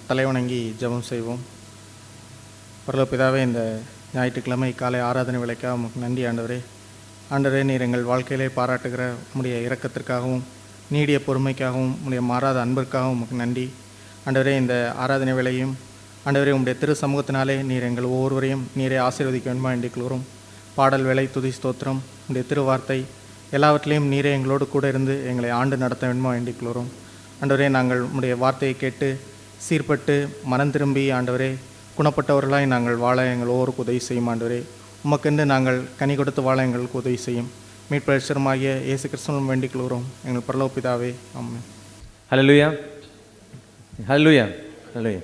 தலைவணங்கி ஜெபம் செய்வோம். பரலோக பிதாவே, இந்த ஞாயிற்றுக்கிழமை காலை ஆராதனை வேளைக்காக உமக்கு நன்றி ஆண்டவரே. ஆண்டவரே, நீர் எங்கள் வாழ்க்கையிலே பாராட்டுகிற உம்முடைய இரக்கத்திற்காகவும் நீடிய பொறுமைக்காகவும் உம்முடைய மாறாத அன்பிற்காகவும் உமக்கு நன்றி ஆண்டவரே. இந்த ஆராதனை வேளையும் ஆண்டவரே, உம்முடைய திரு சமூகத்தினாலே நீர் எங்கள் ஒவ்வொருவரையும் நீரே ஆசீர்வதிக்க வேண்டுமா என்று கூறும். பாடல் வேலை, துதி, ஸ்தோத்திரம், உம்முடைய திருவார்த்தை எல்லாவற்றிலையும் நீரே எங்களோடு கூட இருந்து எங்களை ஆண்டு நடத்த வேண்டுமா என்று கூறும். ஆண்டவரே, நாங்கள் உம்முடைய வார்த்தையை கேட்டு சீர்பட்டு மனம் திரும்பி ஆண்டவரே குணப்பட்டவர்களாய் நாங்கள் வாழ எங்கள் ஒவ்வொருக்கு உதவி செய்யும். ஆண்டவரே, உமக்கென்று நாங்கள் கனி கொடுத்து வாழ எங்களுக்கு உதவி செய்யும். மீட்பரசருமாகிய இயேசு கிறிஸ்துவின் வேண்டிக் கொள்கிறோம் எங்கள் பரலோக பிதாவே, ஆமென். ஹல்லேலூயா, ஹல்லேலூயா, ஹல்லேலூயா.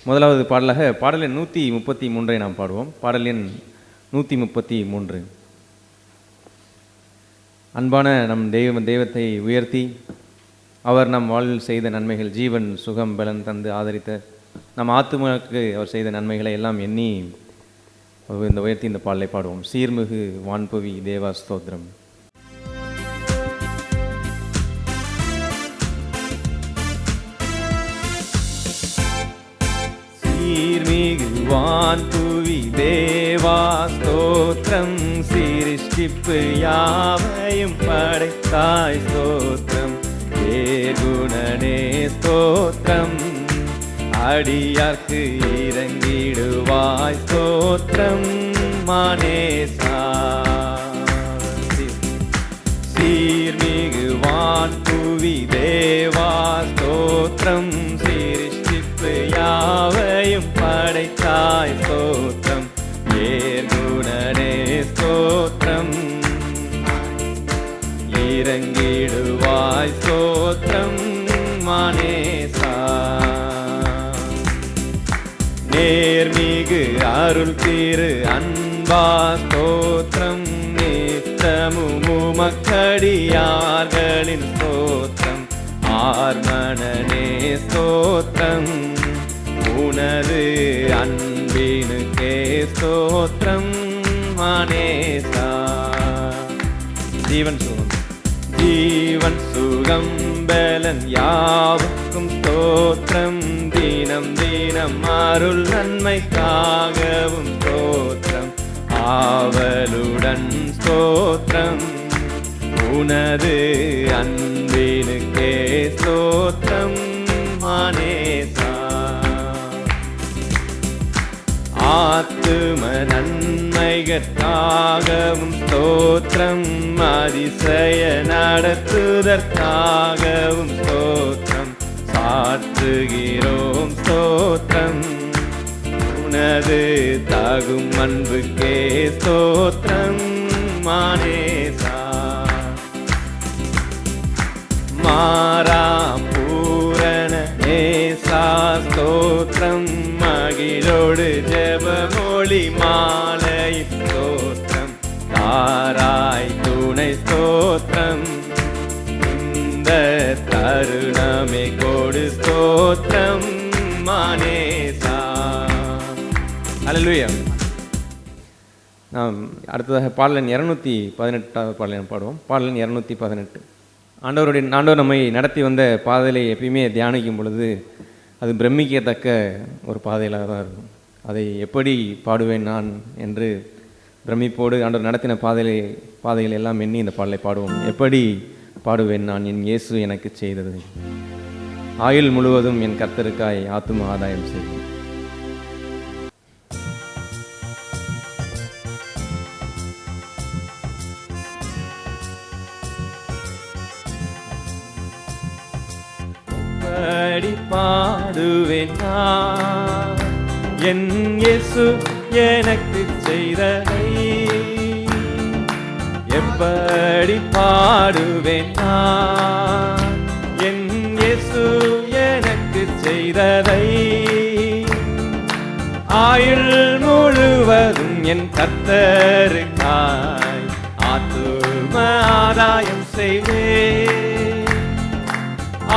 முதலாவது பாடலாக பாடல் எண் 133 நாம் பாடுவோம். பாடல் எண் 133. அன்பான நம் தெய்வத்தை உயர்த்தி அவர் நம் வாழ்வில் செய்த நன்மைகள், ஜீவன், சுகம், பலன் தந்து ஆதரித்த நம் ஆத்துமாவுக்கு அவர் செய்த நன்மைகளை எல்லாம் எண்ணி இந்த உயர்த்தி இந்த பாடலை பாடுவோம். சீர்மிகு வான்புவி தேவா ஸ்தோத்திரம். சீர்மிகு வான்புவி தேவா ஸ்தோத்திரம், சிருஷ்டிப்பு யாவையும் படைத்தாய் ஸ்தோத்திரம், ஏகுணனே ஸ்தோத்திரம், அடியார்க்கு இறங்கிடுவாய் ஸ்தோத்திரம் மானேசா. சீர்மிகு வான்புவி தேவா ஸ்தோத்திரம், சிருஷ்டிப்பு யாவையும் படைத்தாய் ஸ்தோத்திரம், ஏகுணனே ஸ்தோத்திரம், இறங்கிடுவாய் ஸ்தோத்திரம் மானேசா. நேர்மிகு அருள் திரு அன்பா ஸ்தோத்திரம், நித்தமும் உமக்கடியார்களின் ஸ்தோத்திரம், ஆர்மனனே ஸ்தோத்திரம், உனது அன்பினுக்கே ஸ்தோத்திரம் மானேசா. ஜீவன் சுகம், ஜீவன் சுகம், பலன் யாவுக்கும் ஸ்தோத்திரம், தினம் தினம் அருள் நன்மைக்காகவும் ஸ்தோத்திரம், ஆவலுடன் ஸ்தோத்திரம், உனது அன்பினுக்கே ஸ்தோத்திரம் மானேசா. ஆத்தும நன்மைகற்காகவும் ஸ்தோத்திரம், அதிசய நடத்துதற்காகவும் ஸ்தோத்திரம், சாற்றுகிறோம் ஸ்தோத்திரம், உனது தகும் அன்புக்கே ஸ்தோத்திரம் மானேசா. மாறா பூரண நேசா ஸ்தோத்திரம், மகிழோடு ஜெபமொழி மாலை ஸ்தோத்திரம், தாராய் துணை ஸ்தோத்திரம், இந்த தருணமே கொடு ஸ்தோத்திரம் மானேசா. ஹல்லேலூயா. நாம் அடுத்ததாக பாடல் எண் 218 பாடல் பாடுவோம். பாடல் எண் 218. ஆண்டவர் நம்மை நடத்தி வந்த பாதையை எப்பயுமே தியானிக்கும் பொழுது அது பிரமிக்கத்தக்க ஒரு பாதையிலாக தான் இருக்கும். அதை எப்படி பாடுவேன் நான் என்று பிரமிப்போடு ஆண்டவர் நடத்தின பாதைகள் எல்லாம் எண்ணி இந்த பாடலை பாடுவோம். எப்படி பாடுவேன் நான் என் இயேசு எனக்கு செய்தது, ஆயுள் முழுவதும் என் கர்த்தருக்காய் ஆத்தும ஆதாயம் செய்வேன். எப்படி பாடுவேன் நான் என் இயேசு எனக்கு செய்ததை, எப்படி பாடுவேன் நான் என் இயேசு எனக்கு செய்ததை, ஆயுள் முழுவதும் என் கர்த்தருக்காய் ஆத்தும ஆதாயம் செய்வேன்,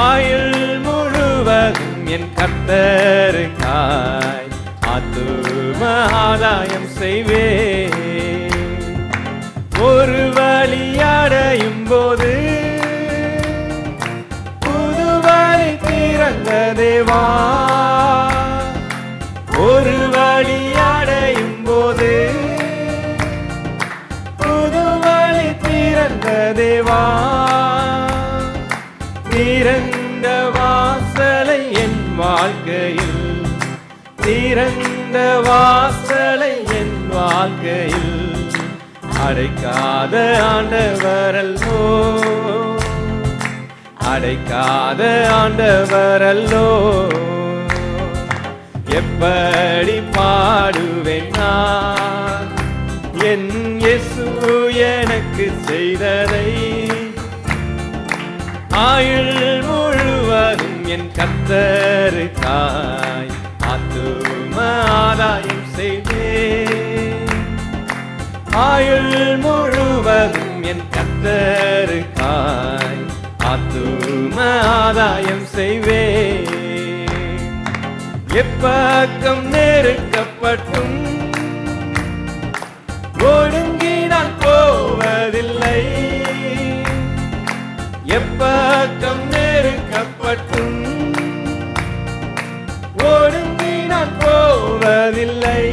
ஆயுள் முழுவதும் என் கர்த்தருக்காய் ஆத்தும ஆதாயம் செய்வேன். ஒரு வழி அடையும் போது புது வழி திறந்த தேவா, திறந்த வாசலை என் வாழ்க்கையில் அடைக்காத ஆண்டவரல்லோ, அடைக்காத ஆண்டவரல்லோ. எப்படி பாடுவேன் நான் என் இயேசு எனக்கு செய்ததை. ஆயுள் முழுவதும் என் கர்த்தருக்காய் ஆத்தும ஆதாயம் செய்வேன். ஆயுள் முழுவதும் என் கர்த்தருக்காய் ஆத்தும ஆதாயம் செய்வேன். எப்பக்கம் நெருக்கப்பட்டும் ஒடுங்கி நான் போவதில்லை. எப்பக்கம் நெருக்கப்பட்டும் ஒடுங்கி நான் போவதில்லை.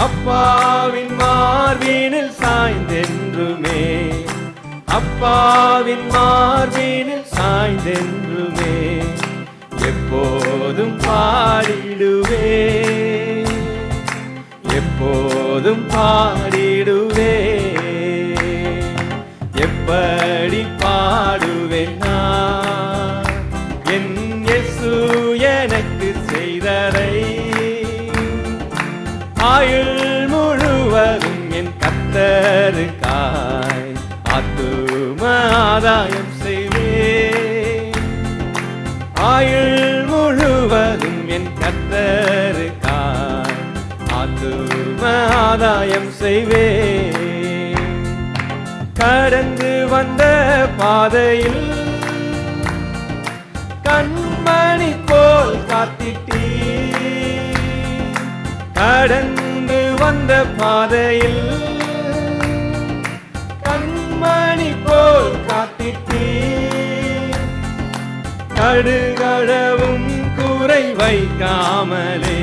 அப்பாவின் மார்பினில் சாய்ந்தென்றுமே, அப்பாவின் மார்பினில் சாய்ந்தென்றுமே எப்போதும் பாடிடுவே, எப்போதும் பாடிடுவே. எப்படி பாடுவேன் நான் என் இயேசு எனக்கு செய்ததை. ஆயுள் முழுவதும் என் கர்த்தருக்காய் ஆத்தும ஆதாயம் செய்வேன். ஆயுள் முழுவதும் என் கர்த்தருக்காய் ஆத்தும ஆதாயம் செய்வேன். கடந்து வந்த பாதையில் கண்மணி போல் காத்திட்டீ, கடந்து வந்த பாதையில் கண்மணி போல் காத்திட்டீ. கடுகளவும் குறை வைக்காமலே,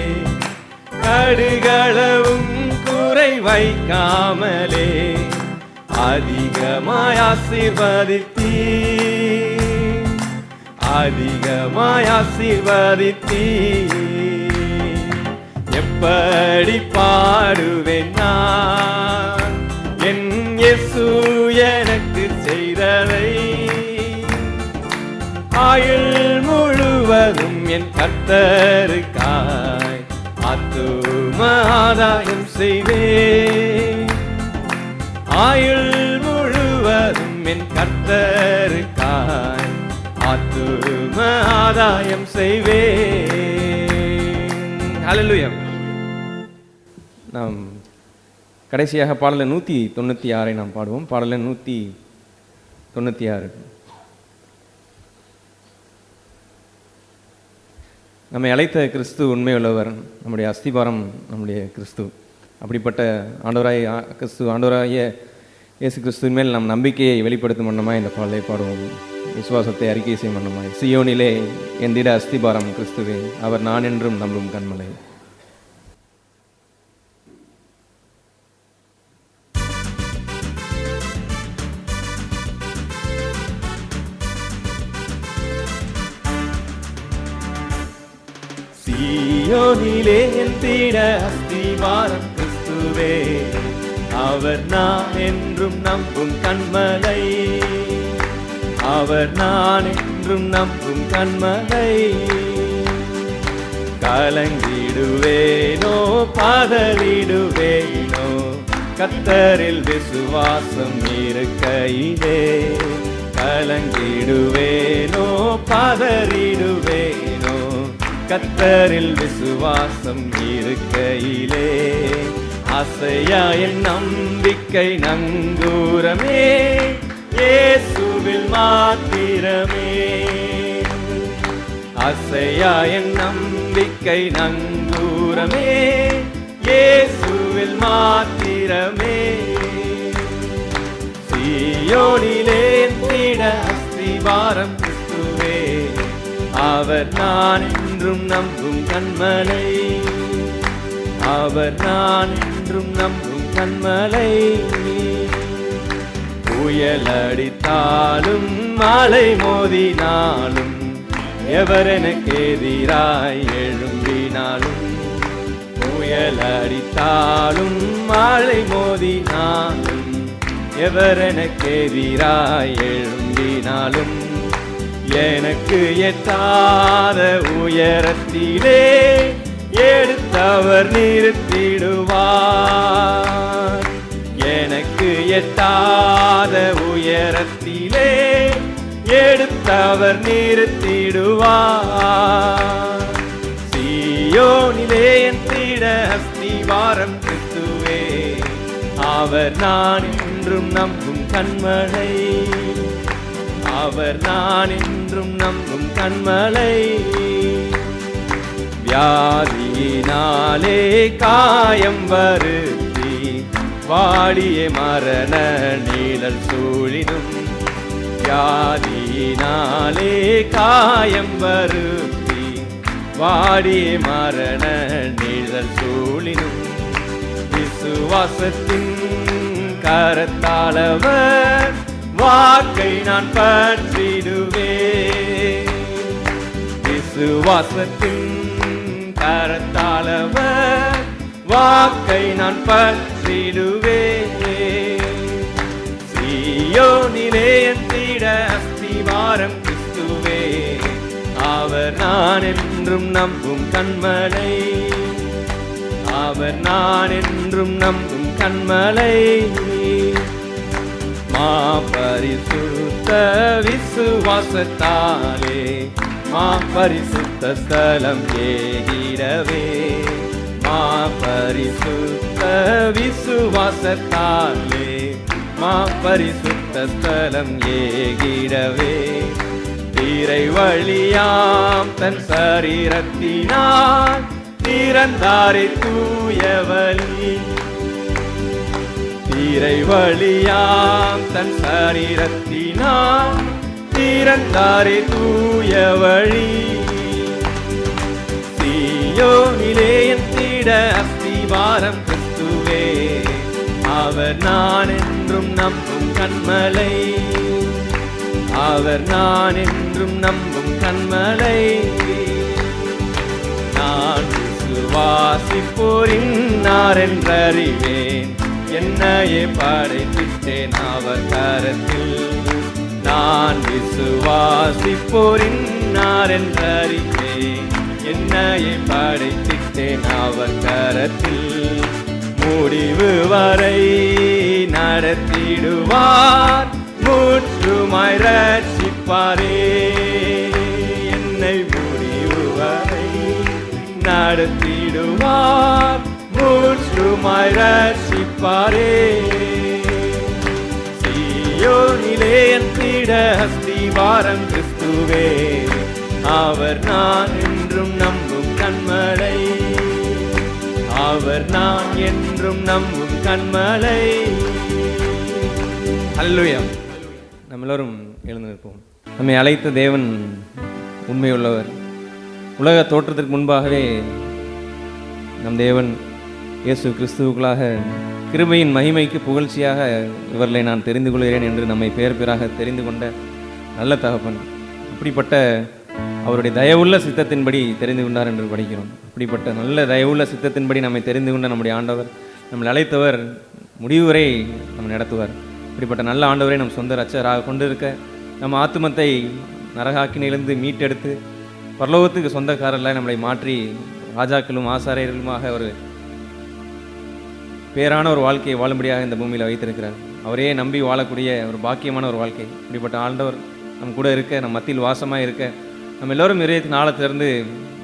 கடுகளவும் குறை வைக்காமலே அதிகமாய் ஆசீர்வதித்தீ, அதிகமாய் ஆசீர்வதித்தீ. எப்படி பாடுவேன் நான் என் இயேசு எனக்கு செய்ததை. ஆயுள் முழுவதும் என் கர்த்தருக்காய் ஆத்தும ஆதாயம் செய்வேன். ஆயுள் முழுவதும் என் கர்த்தருக்காய் ஆத்தும ஆதாயம் செய்வேன். ஹல்லேலூயா. நாம் கடைசியாக பாடல 196 நாம் பாடுவோம். பாடல 196. நம்மை அழைத்த கிறிஸ்து உண்மையுள்ளவர், நம்முடைய அஸ்திபாரம் நம்முடைய கிறிஸ்து. அப்படிப்பட்ட ஆண்டவராகிய இயேசு கிறிஸ்துவின் மேல் நம் நம்பிக்கையை வெளிப்படுத்தும் வண்ணமாய் இந்த பாடலை பாடுவோம். விசுவாசத்தை அறிக்கை செய்யும் வண்ணமாய். சியோனிலே எந்திட அஸ்திபாரம் கிறிஸ்துவே, அவர் நான் என்றும் நம்பும் கண்மலை. சியோனிலே எந்திட அஸ்திபாரம் கிறிஸ்துவே, அவர் நான் என்றும் நம்பும் கண்மலை. அவர் நான் என்றும் நம்பும் கண்மலை. கலங்கிடுவேனோ பதறிடுவேனோ கர்த்தரில் விசுவாசம் இருக்கையிலே. கலங்கிடுவேனோ பதறிடுவேனோ கர்த்தரில் விசுவாசம் இருக்கையிலே. அசையா என் நம்பிக்கை நங்கூரமே, இயேசுவில் மாத்திரமே. அசையா என் நம்பிக்கை நங்கூரமே, இயேசுவில் மாத்திரமே. சியோனிலே எந்திட அஸ்திபாரம் கிறிஸ்துவே, அவர் நான் என்றும் நம்பும் கண்மலை. அவர் நான் என்றும் நம்பும் கண்மலை. புயல் அடித்தாலும் மழை மோதினாலும் எவர் எனக்கு எதிராய் எழும்பினாலும், புயல் அடித்தாலும் மழை மோதினாலும், எவர் எனக்கு எதிராய் எழும்பினாலும், எனக்கு எட்டாத உயரத்திலே எடுத்தவர் நிறுத்திடுவார். எனக்கு எட்டாத உயரத்திலே எடுத்தவர் நிறுத்திடுவார். சீயோனிலே என் திட அஸ்திவாரம் கிறிஸ்துவே, அவர் நான் என்றும் நம்பும் கண்மலை, அவர் நான் என்றும் நம்பும் கண்மலை. வியாதியினாலே காயம் வருத்தி வாடிய மரண நீழல் சூழினும், வியாதியினாலே காயம் வருத்தி வாடிய மரண நீழல் சூழினும், விசுவாசத்தின் கரத்தாளவர் வாக்கை நான் பற்றிடுவேன். விசுவாசத்தின் கரத்தாளவர் வாக்கை நான் பற்றிடுவேன். சீயோனிலே என் திட அஸ்திவாரம் கிறிஸ்துவே, அவர் நான் என்றும் நம்பும் கண்மலை, அவர் நான் என்றும் நம்பும் கண்மலை. பரிசுத்த விசுவாசத்தாலே பரிசுத்த ஸ்தலம் ஏகிடவே, பரிசுத்த விசுவாசத்தாலே பரிசுத்த ஸ்தலம் ஏகிடவே, திரை வழியாம் தன் சரீரத்தினால் திறந்தாரை தூயவழி, திரை வழியாம் தன் சரீரத்தினால் திறந்தாரே தூய வழி. சீயோனிலே என் திட அஸ்திவாரம் கிறிஸ்துவே, அவர் நான் என்றும் நம்பும் கண்மலை, அவர் நான் என்றும் நம்பும் கண்மலை. நான் விசுவாசிப்போரின் என்றறிவேன், என்னையே படைத்திட்டேன் அவர் கரத்தில். நான் விசுவாசிப்போரின் என்றறிவேன், என்னையே படைத்திட்டேன் அவர் கரத்தில். முடிவு வரை நடத்திடுவார், முற்றுமாய் ரட்சிப்பாரே. என்னை முடிவு வரை நடத்திடுவார், முற்றுமாய் ரட்சிப்பாரே. சீயோனிலே என் திட அஸ்திவாரம் கிறிஸ்துவே, அவர் நான் என்றும் நம்பும் கண்மலை, அவர் நான் என்றும் நம்பும் கண்மலை. அல்லேலூயா. நம்ம எல்லோரும் எழுந்து நிற்போம். நம்மை அழைத்த தேவன் உண்மையுள்ளவர். உலக தோற்றத்திற்கு முன்பாகவே நம் தேவன் இயேசு கிறிஸ்துவுக்குள்ளாக கிருபையின் மகிமைக்கு புகழ்ச்சியாக இவர்களை நான் தெரிந்து கொள்கிறேன் என்று நம்மை பேர் பேராக தெரிந்து கொண்ட நல்ல தகப்பன். அப்படிப்பட்ட அவருடைய தயவுள்ள சித்தத்தின்படி தெரிந்து கொண்டார் என்று படிக்கிறோம். அப்படிப்பட்ட நல்ல தயவுள்ள சித்தத்தின்படி நம்மை தெரிந்து கொண்ட நம்முடைய ஆண்டவர், நம்மை அழைத்தவர், முடிவு வரை நம்ம நடத்துவார். இப்படிப்பட்ட நல்ல ஆண்டவரை நம் சொந்த இரட்சகராக கொண்டிருக்க, நம்ம ஆத்துமத்தை நரகாக்கினிலிருந்து மீட்டெடுத்து பரலோகத்துக்கு சொந்தக்காரர்களாக நம்மளை மாற்றி ராஜாக்களும் ஆசாரியர்களுமாக ஒரு பேரான ஒரு வாழ்க்கையை வாழும்படியாக இந்த பூமியில் வைத்திருக்கிறார். அவரே நம்பி வாழக்கூடிய ஒரு பாக்கியமான ஒரு வாழ்க்கை. இப்படிப்பட்ட ஆண்டவர் நம் கூட இருக்க, நம் மத்தியில் வாசமாக இருக்க, நம்ம எல்லோரும் இதயத்தின் ஆழத்திலிருந்து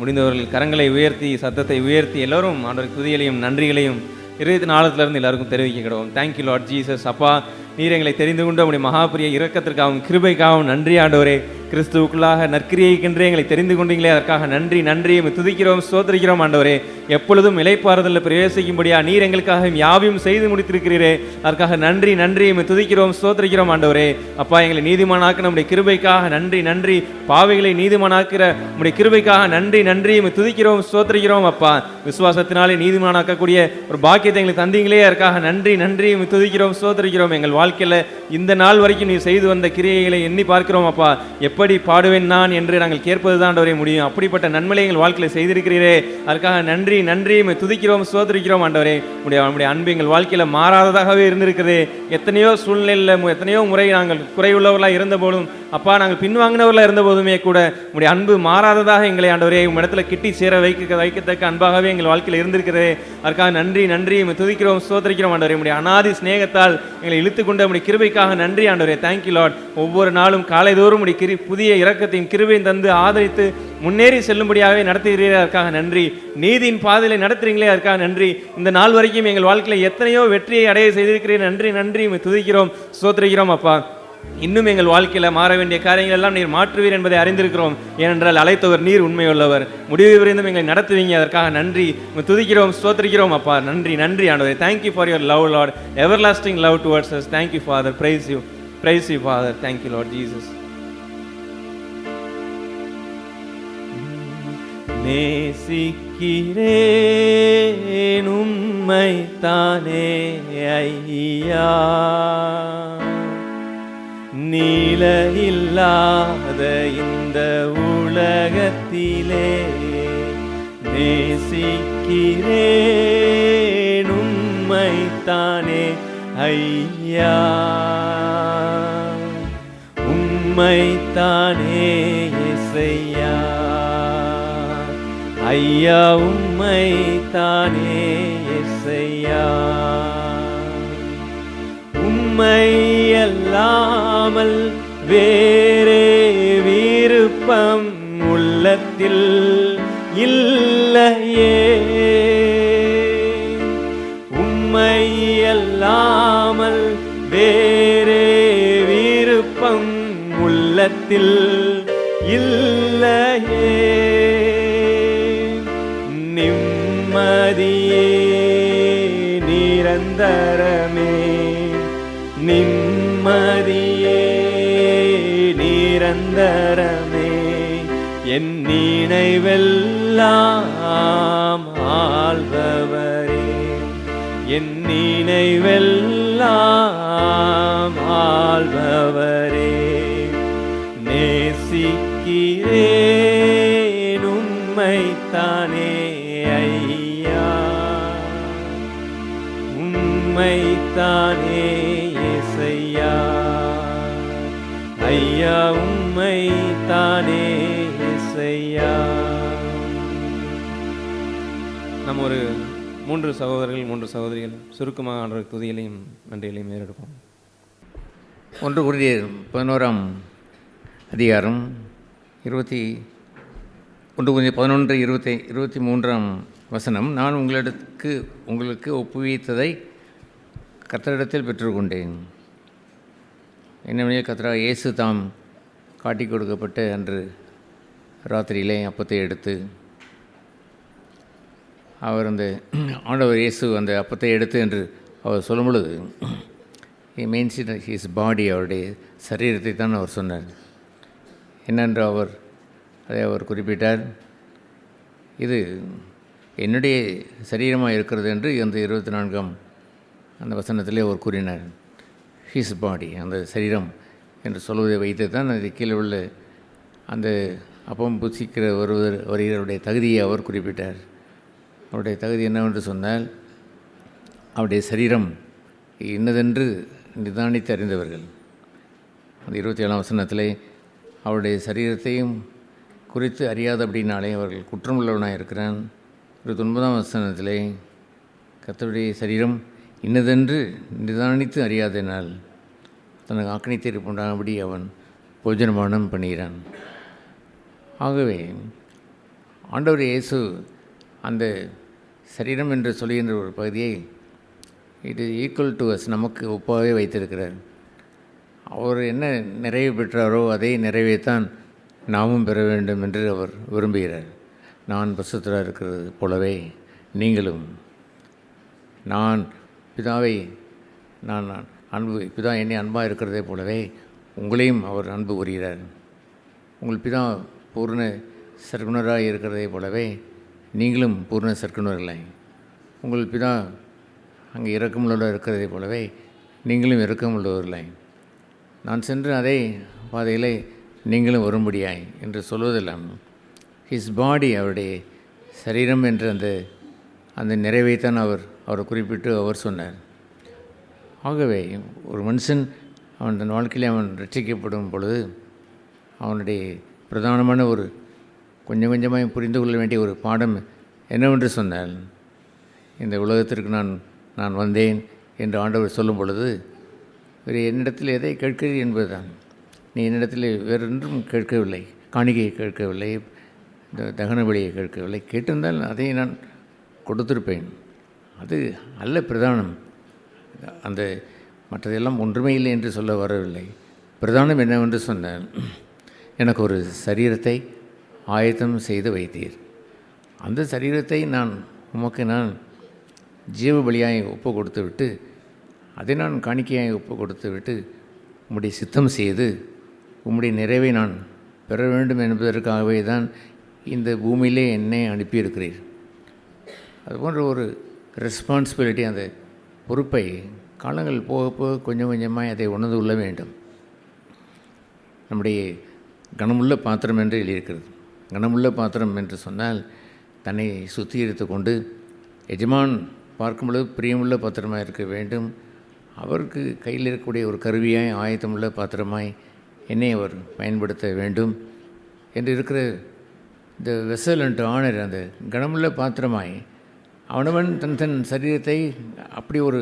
முடிந்தவர்கள் கரங்களை உயர்த்தி, சத்தத்தை உயர்த்தி எல்லோரும் ஆண்டவர் துதிகளையும் நன்றிகளையும் இதயத்தின் ஆழத்திலிருந்து எல்லாருக்கும் தெரிவிக்க கிடவோம். Thank you Lord Jesus. அப்பா, நீர் எங்களை தெரிந்து கொண்டு உங்களுடைய மகாபிரிய இரக்கத்திற்காகவும் கிருபைக்காகவும் நன்றி ஆண்டவரே. கிறிஸ்துவுக்குள்ளாக நற்கிரியைக்கென்றே எங்களை தெரிந்து கொண்டீங்களே, அதற்காக நன்றி நன்றி துதிக்கிறோம், ஸ்தோத்திரிக்கிறோம் ஆண்டவரே. எப்பொழுதும் இளைப்பாறுதலில் பிரவேசிக்கும்படியா நீர் எங்களுக்காக யாவையும் செய்து முடித்திருக்கிறீரே, அதற்காக நன்றி நன்றி துதிக்கிறோம், ஸ்தோத்திரிக்கிறோம் ஆண்டவரே. அப்பா, எங்களை நீதிமானாக்க நம்முடைய கிருபைக்காக நன்றி நன்றி, பாவைகளை நீதிமானாக்கிற நம்முடைய கிருபைக்காக நன்றி நன்றி துதிக்கிறோம், ஸ்தோத்திரிக்கிறோம். அப்பா, விசுவாசத்தினாலே நீதிமானாக்கக்கூடிய ஒரு பாக்கியத்தை எங்களுக்கு தந்தீங்களே, அதற்காக நன்றி நன்றி துதிக்கிறோம், ஸ்தோத்திரிக்கிறோம். எங்கள் வாழ்க்கையில் இந்த நாள் வரைக்கும் நீ செய்து வந்த கிரியைகளை எண்ணி பார்க்கிறோம். அப்பா, எப்படி எப்படி பாடுவேன் நான் என்று நாங்கள் கேட்பது தான் ஆண்டவரே முடியும். அப்படிப்பட்ட நன்மையை எங்கள் வாழ்க்கையில் செய்திருக்கிறீரே, அதுக்காக நன்றி நன்றி. துதிக்கிறோம், சோதரிக்கிறோம் ஆண்டவரே. நம்முடைய அன்பு எங்கள் வாழ்க்கையில் மாறாததாகவே இருந்திருக்கிறது. எத்தனையோ சூழ்நிலையில் எத்தனையோ முறை நாங்கள் குறைவுள்ளவர்களாக இருந்தபோதும், அப்பா நாங்கள் பின்வாங்கினவர்களாக இருந்த போதுமே கூட உடைய அன்பு மாறாததாக எங்களை ஆண்டவரே இடத்துல கிட்டி சேர வைக்கத்தக்க அன்பாகவே எங்கள் வாழ்க்கையில் இருந்திருக்கிறதே, அதுக்காக நன்றி நன்றி. துதிக்கிறோம், சோதரிக்கிறோம் ஆண்டவரே. உடைய அநாதி ஸ்நேகத்தால் எங்களை இழுத்துக்கொண்ட உடைய கிருபைக்காக நன்றி ஆண்டவரே. Thank you Lord. ஒவ்வொரு நாளும் காலைதோறும் உடைய புதிய இரக்கத்தையும் கிருபையும் தந்து ஆதரித்து முன்னேறி செல்லும்படியாகவே நடத்துகிறீர்கள், அதற்காக நன்றி. நீதியின் பாதையில நடத்துறீங்களே, அதற்காக நன்றி. இந்த நாள் வரைக்கும் எங்கள் வாழ்க்கையில் எத்தனையோ வெற்றியை அடைய செய்திருக்கிறீர்கள், நன்றி நன்றி. துதிக்கிறோம், சோதரிக்கிறோம் அப்பா. இன்னும் எங்கள் வாழ்க்கையில் மாற வேண்டிய காரியங்கள் எல்லாம் நீர் மாற்றுவீர் என்பதை அறிந்திருக்கிறோம். ஏனென்றால் அழைத்தவர் நீர், உண்மையுள்ளவர், முடிவு வரைந்தும் எங்களை நடத்துவீங்க, அதற்காக நன்றி. துதிக்கிறோம், ஸ்தோத்திரிக்கிறோம் அப்பா. நன்றி நன்றி ஆண்டவரே. Thank you for your love Lord, everlasting love towards as. Thank you father, price you father. Thank you Lord Jesus. நேசிக்கிறேன் உம்மை தானே ஐயா, நீல இல்லாத இந்த உலகத்திலே நேசிக்கிறேன் உம்மை தானே ஐயா, உம்மை தானே இசையா ஐயா, உம்மை தானே இசையா. உம்மை அல்லாமல் வேறே விருப்பம் உள்ளத்தில் இல்லையே, உம்மை அல்லாமல் வேறே விருப்பம் உள்ளத்தில் இல்லையே. நிம்மதியே நிரந்தரமே, நிம்மதியே நிரந்தரமே, என் நினைவெல்லாம் ஆள்பவரே, என் நினைவெல்லாம் ஆள்பவரே. நேசிக்கிறேன் உம்மை தானே ஐயா, உம்மை தானே இசையா ஐயா, உம்மை தானே இசையா. நம்ம ஒரு 3 சகோதரர்கள் 3 சகோதரிகள் சுருக்கமாக ஆண்டவர் துதிகளையும் நன்றிகளையும் ஏறெடுப்போம். 1 கொரிந்தியர் 11 அதிகாரம் 11:23 வசனம். நான் உங்களுக்கு ஒப்புவித்ததை கர்த்தரிடத்தில் பெற்றுக்கொண்டேன். என்னவெனில் கர்த்தராகிய இயேசு தாம் காட்டி கொடுக்கப்பட்ட அன்று ராத்திரியிலே அப்பத்தை எடுத்து, அவர் அந்த ஆண்டவர் இயேசு அந்த அப்பத்தை எடுத்து என்று அவர் சொல்லும் பொழுது he means his body, அவருடைய சரீரத்தை தான் அவர் சொன்னார். என்னென்று அதை அவர் குறிப்பிட்டார். இது என்னுடைய சரீரமாக இருக்கிறது என்று அந்த 24 அந்த வசனத்திலே அவர் கூறினார். ஹிஸ் பாடி, அந்த சரீரம் என்று சொல்வதை வைத்து தான் அது கீழே உள்ள அந்த அப்பம் புசிக்கிற வருகிறவருடைய தகுதியை அவர் குறிப்பிட்டார். அவருடைய தகுதி என்னவென்று சொன்னால், அவருடைய சரீரம் இன்னதென்று நிதானித்து அறிந்தவர்கள். அந்த 27 வசனத்திலே அவருடைய சரீரத்தையும் குறித்து அறியாதபடினாலே அவர்கள் குற்றமுள்ளவனாக இருக்கிறான். 29 வசனத்திலே கர்த்தருடைய சரீரம் இன்னதென்று நிதானித்து அறியாதனால் தனக்கு ஆக்கினை தீர்ப்பு உண்டானபடி அவன் போஜனமானம் பண்ணுகிறான். ஆகவே ஆண்டவர் இயேசு அந்த சரீரம் என்று சொல்கின்ற ஒரு பகுதியை it is equal to us, நமக்கு ஒப்பாகவே வைத்திருக்கிறார். அவர் என்ன நிறைவு பெற்றாரோ அதே நிறைவைத்தான் நாமும் பெற வேண்டும் என்று அவர் விரும்புகிறார். நான் பரிசுத்தராக இருக்கிறது போலவே நீங்களும், நான் பிதாவை நான் பிதா என்னை அன்பாக இருக்கிறதே போலவே உங்களையும் அவர் அன்பு கூறுகிறார். உங்கள் பிதா பூர்ண சர்க்குணராக இருக்கிறதே போலவே நீங்களும் பூர்ண சர்க்குணர்களே. உங்கள் பிதா அங்கே இரக்கமுள்ளவராக இருக்கிறதே போலவே நீங்களும் இரக்கமுள்ளவர்களே. நான் சென்று அதே பாதையிலே நீங்களும் வரும்படியாய் என்று சொல்வதெல்லாம் ஹிஸ் பாடி, அவருடைய சரீரம் என்ற அந்த நிறைவைத்தான் அவரை குறிப்பிட்டு அவர் சொன்னார். ஆகவே ஒரு மனுஷன் அவன் தன் வாழ்க்கையில் அவன் ரட்சிக்கப்படும் பொழுது அவனுடைய பிரதானமான ஒரு கொஞ்சம் கொஞ்சமாக புரிந்து கொள்ள வேண்டிய ஒரு பாடம் என்னவென்று சொன்னால், இந்த உலகத்திற்கு நான் வந்தேன் என்று ஆண்டவர் சொல்லும் பொழுது, வேறு என்னிடத்தில் எதை கேட்கிறீர் என்பதுதான். நீ என்னிடத்தில் வேறொன்றும் கேட்கவில்லை, காணிக்கையை கேட்கவில்லை, இந்த தகன பலியை கேட்கவில்லை. கேட்டிருந்தால் அதை நான் கொடுத்திருப்பேன். அது அல்ல பிரதானம். அந்த மற்றதெல்லாம் ஒன்றுமே இல்லை என்று சொல்ல வரவில்லை. பிரதானம் என்னவென்று சொன்னால், எனக்கு ஒரு சரீரத்தை ஆயத்தம் செய்து வைத்தீர். அந்த சரீரத்தை உமக்கு நான் ஜீவ பலியாய் ஒப்பு கொடுத்து விட்டு, அதை நான் காணிக்கையாய் ஒப்பு கொடுத்து விட்டு, உம்முடைய சித்தம் செய்து உம்முடைய நிறைவை நான் பெற வேண்டும் என்பதற்காகவே தான் இந்த பூமியிலே என்னை அனுப்பியிருக்கிறீர். அதுபோன்ற ஒரு ரெஸ்பான்சிபிலிட்டி, அந்த பொறுப்பை காலங்கள் போக போக கொஞ்சம் கொஞ்சமாக அதை உணர்ந்து கொள்ள வேண்டும். நம்முடைய கனமுள்ள பாத்திரம் என்று எழுதியிருக்கிறது. கனமுள்ள பாத்திரம் என்று சொன்னால் தன்னை சுத்திகரித்து கொண்டு எஜமான் பார்க்கும் பொழுது பிரியமுள்ள பாத்திரமாக இருக்க வேண்டும். அவருக்கு கையில் இருக்கக்கூடிய ஒரு கருவியாய் ஆயத்தமுள்ள பாத்திரமாய் என்னை அவர் பயன்படுத்த வேண்டும் என்று இருக்கிற இந்த வெசல் அண்ட் ஆனர், அந்த கனமுள்ள பாத்திரமாய் அவனவன் தன் சரீரத்தை அப்படி ஒரு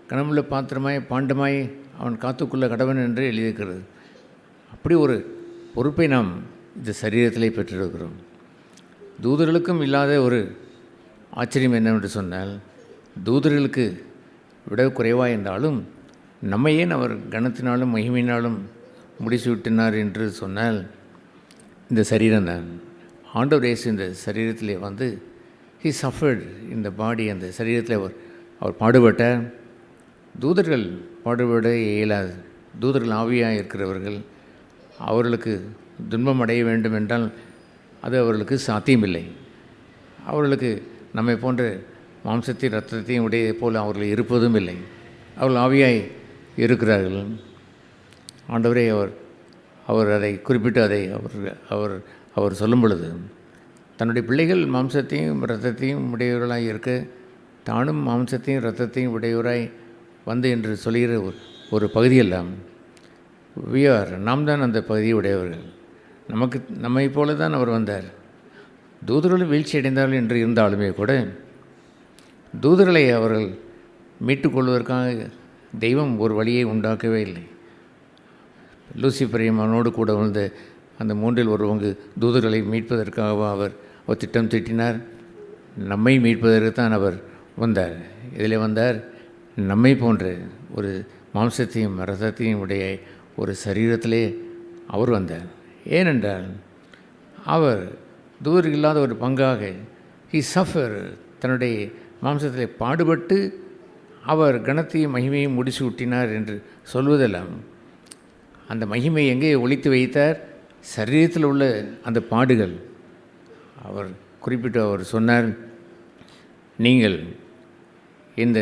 கனமுள்ள பாத்திரமாய் பாண்டமாய் அவன் காத்துக்கொள்ள கடவன் என்று எழுதியிருக்கிறது. அப்படி ஒரு பொறுப்பை நாம் இந்த சரீரத்திலே பெற்றிருக்கிறோம். தூதர்களுக்கும் இல்லாத ஒரு ஆச்சரியம் என்னவென்று சொன்னால், தூதர்களுக்கு விட குறைவாக இருந்தாலும் நம்மை ஏன் அவர் கனத்தினாலும் மகிமையினாலும் முடிச்சுவிட்டினார் என்று சொன்னால், இந்த சரீரம்தான். ஆண்டவர் இயேசு இந்த சரீரத்திலே வந்து ஹி சஃபர்ட் இந்த பாடி, அந்த சரீரத்தில் அவர் பாடுபட்டார். தூதர்கள் பாடுபட இயலாது. தூதர்கள் ஆவியாக இருக்கிறவர்கள், அவர்களுக்கு துன்பம் அடைய வேண்டும் என்றால் அது அவர்களுக்கு சாத்தியமில்லை. அவர்களுக்கு நம்மை போன்ற மாம்சத்தையும் இரத்தத்தையும் உடைய போல் அவர்கள் இருப்பதும் இல்லை. அவர்கள் ஆவியாய் இருக்கிறார்கள். ஆண்டவரே அவர் அதை குறிப்பிட்டு அதை அவர் சொல்லும் பொழுது, தன்னுடைய பிள்ளைகள் மாம்சத்தையும் இரத்தத்தையும் உடையவர்களாய் இருக்க, தானும் மாம்சத்தையும் இரத்தத்தையும் உடையவராய் வந்து என்று சொல்கிற ஒரு பகுதியெல்லாம் நாம் தான் அந்த பகுதியை உடையவர்கள். நம்மை போல தான் அவர் வந்தார். தூதர்களும் வீழ்ச்சி அடைந்தார்கள் என்று இருந்தாலுமே கூட தூதர்களை அவர்கள் மீட்டுக்கொள்வதற்காக தெய்வம் ஒரு வழியை உண்டாக்கவே இல்லை. லூசிஃபரையும் அவனோடு கூட வந்த அந்த 3 தூதர்களை மீட்பதற்காக அவர் திட்டம் தீட்டினார். நம்மை மீட்பதற்கு தான் அவர் வந்தார். இதில் வந்தார், நம்மை போன்ற ஒரு மாம்சத்தையும் இரத்தத்தையும் உடைய ஒரு சரீரத்திலே அவர் வந்தார். ஏனென்றால் அவர் தூதர்கள் இல்லாத ஒரு பங்காக ஹி சஃபர், தன்னுடைய மாம்சத்திலே பாடுபட்டு அவர் கனத்தையும் மகிமையும் முடிச்சு விட்டினார் என்று சொல்வதெல்லாம், அந்த மகிமை எங்கே ஒளித்து வைத்தார்? சரீரத்தில் உள்ள அந்த பாடுகள். அவர் குறிப்பிட்டு அவர் சொன்னார், நீங்கள் இந்த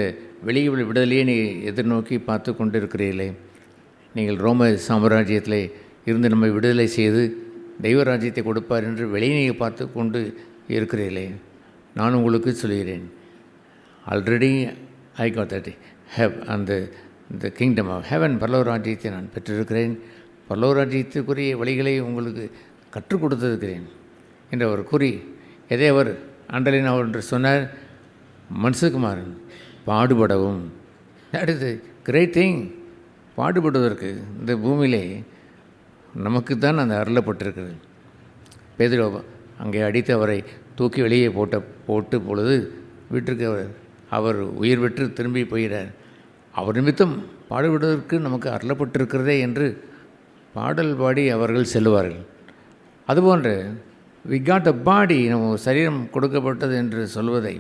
வெளியே விடுதலையே நீ எதிர்நோக்கி பார்த்து கொண்டு இருக்கிறீர்களே, நீங்கள் ரோம சாம்ராஜ்யத்தில் இருந்து நம்மை விடுதலை செய்து தெய்வராஜ்யத்தை கொடுப்பார் என்று வெளியே நீங்கள் பார்த்து கொண்டு இருக்கிறீர்களே, நான் உங்களுக்கு சொல்கிறேன், ஆல்ரெடி ஐ காட் தட் அந்த கிங்டம் ஆஃப் ஹெவன், பரலோக ராஜ்யத்தை நான் பெற்றிருக்கிறேன். பரலோக ராஜ்யத்துக்குரிய வழிகளை உங்களுக்கு கற்றுக் கொடுத்திருக்கிறேன் என்று அவர் கூறி, எதை அவர் அண்டலின் அவர் என்று சொன்னார், மனுஷகுமாரன் பாடுபடவும். That is the great thing. பாடுபடுவதற்கு இந்த பூமியிலே நமக்கு தான் அந்த அருளப்பட்டிருக்கிறது. பேதுரு அங்கே அடித்து அவரை தூக்கி வெளியே போட்டு பொழுது வீட்டிற்கு அவர் உயிர் பெற்று திரும்பி போகிறார். அவர் நிமித்தம் பாடுபடுவதற்கு நமக்கு அருளப்பட்டிருக்கிறதே என்று பாடல் பாடி அவர்கள் செல்வார்கள். அதுபோன்ற வி காட் அ பாடி, நம்ம சரீரம் கொடுக்கப்பட்டது என்று சொல்வதை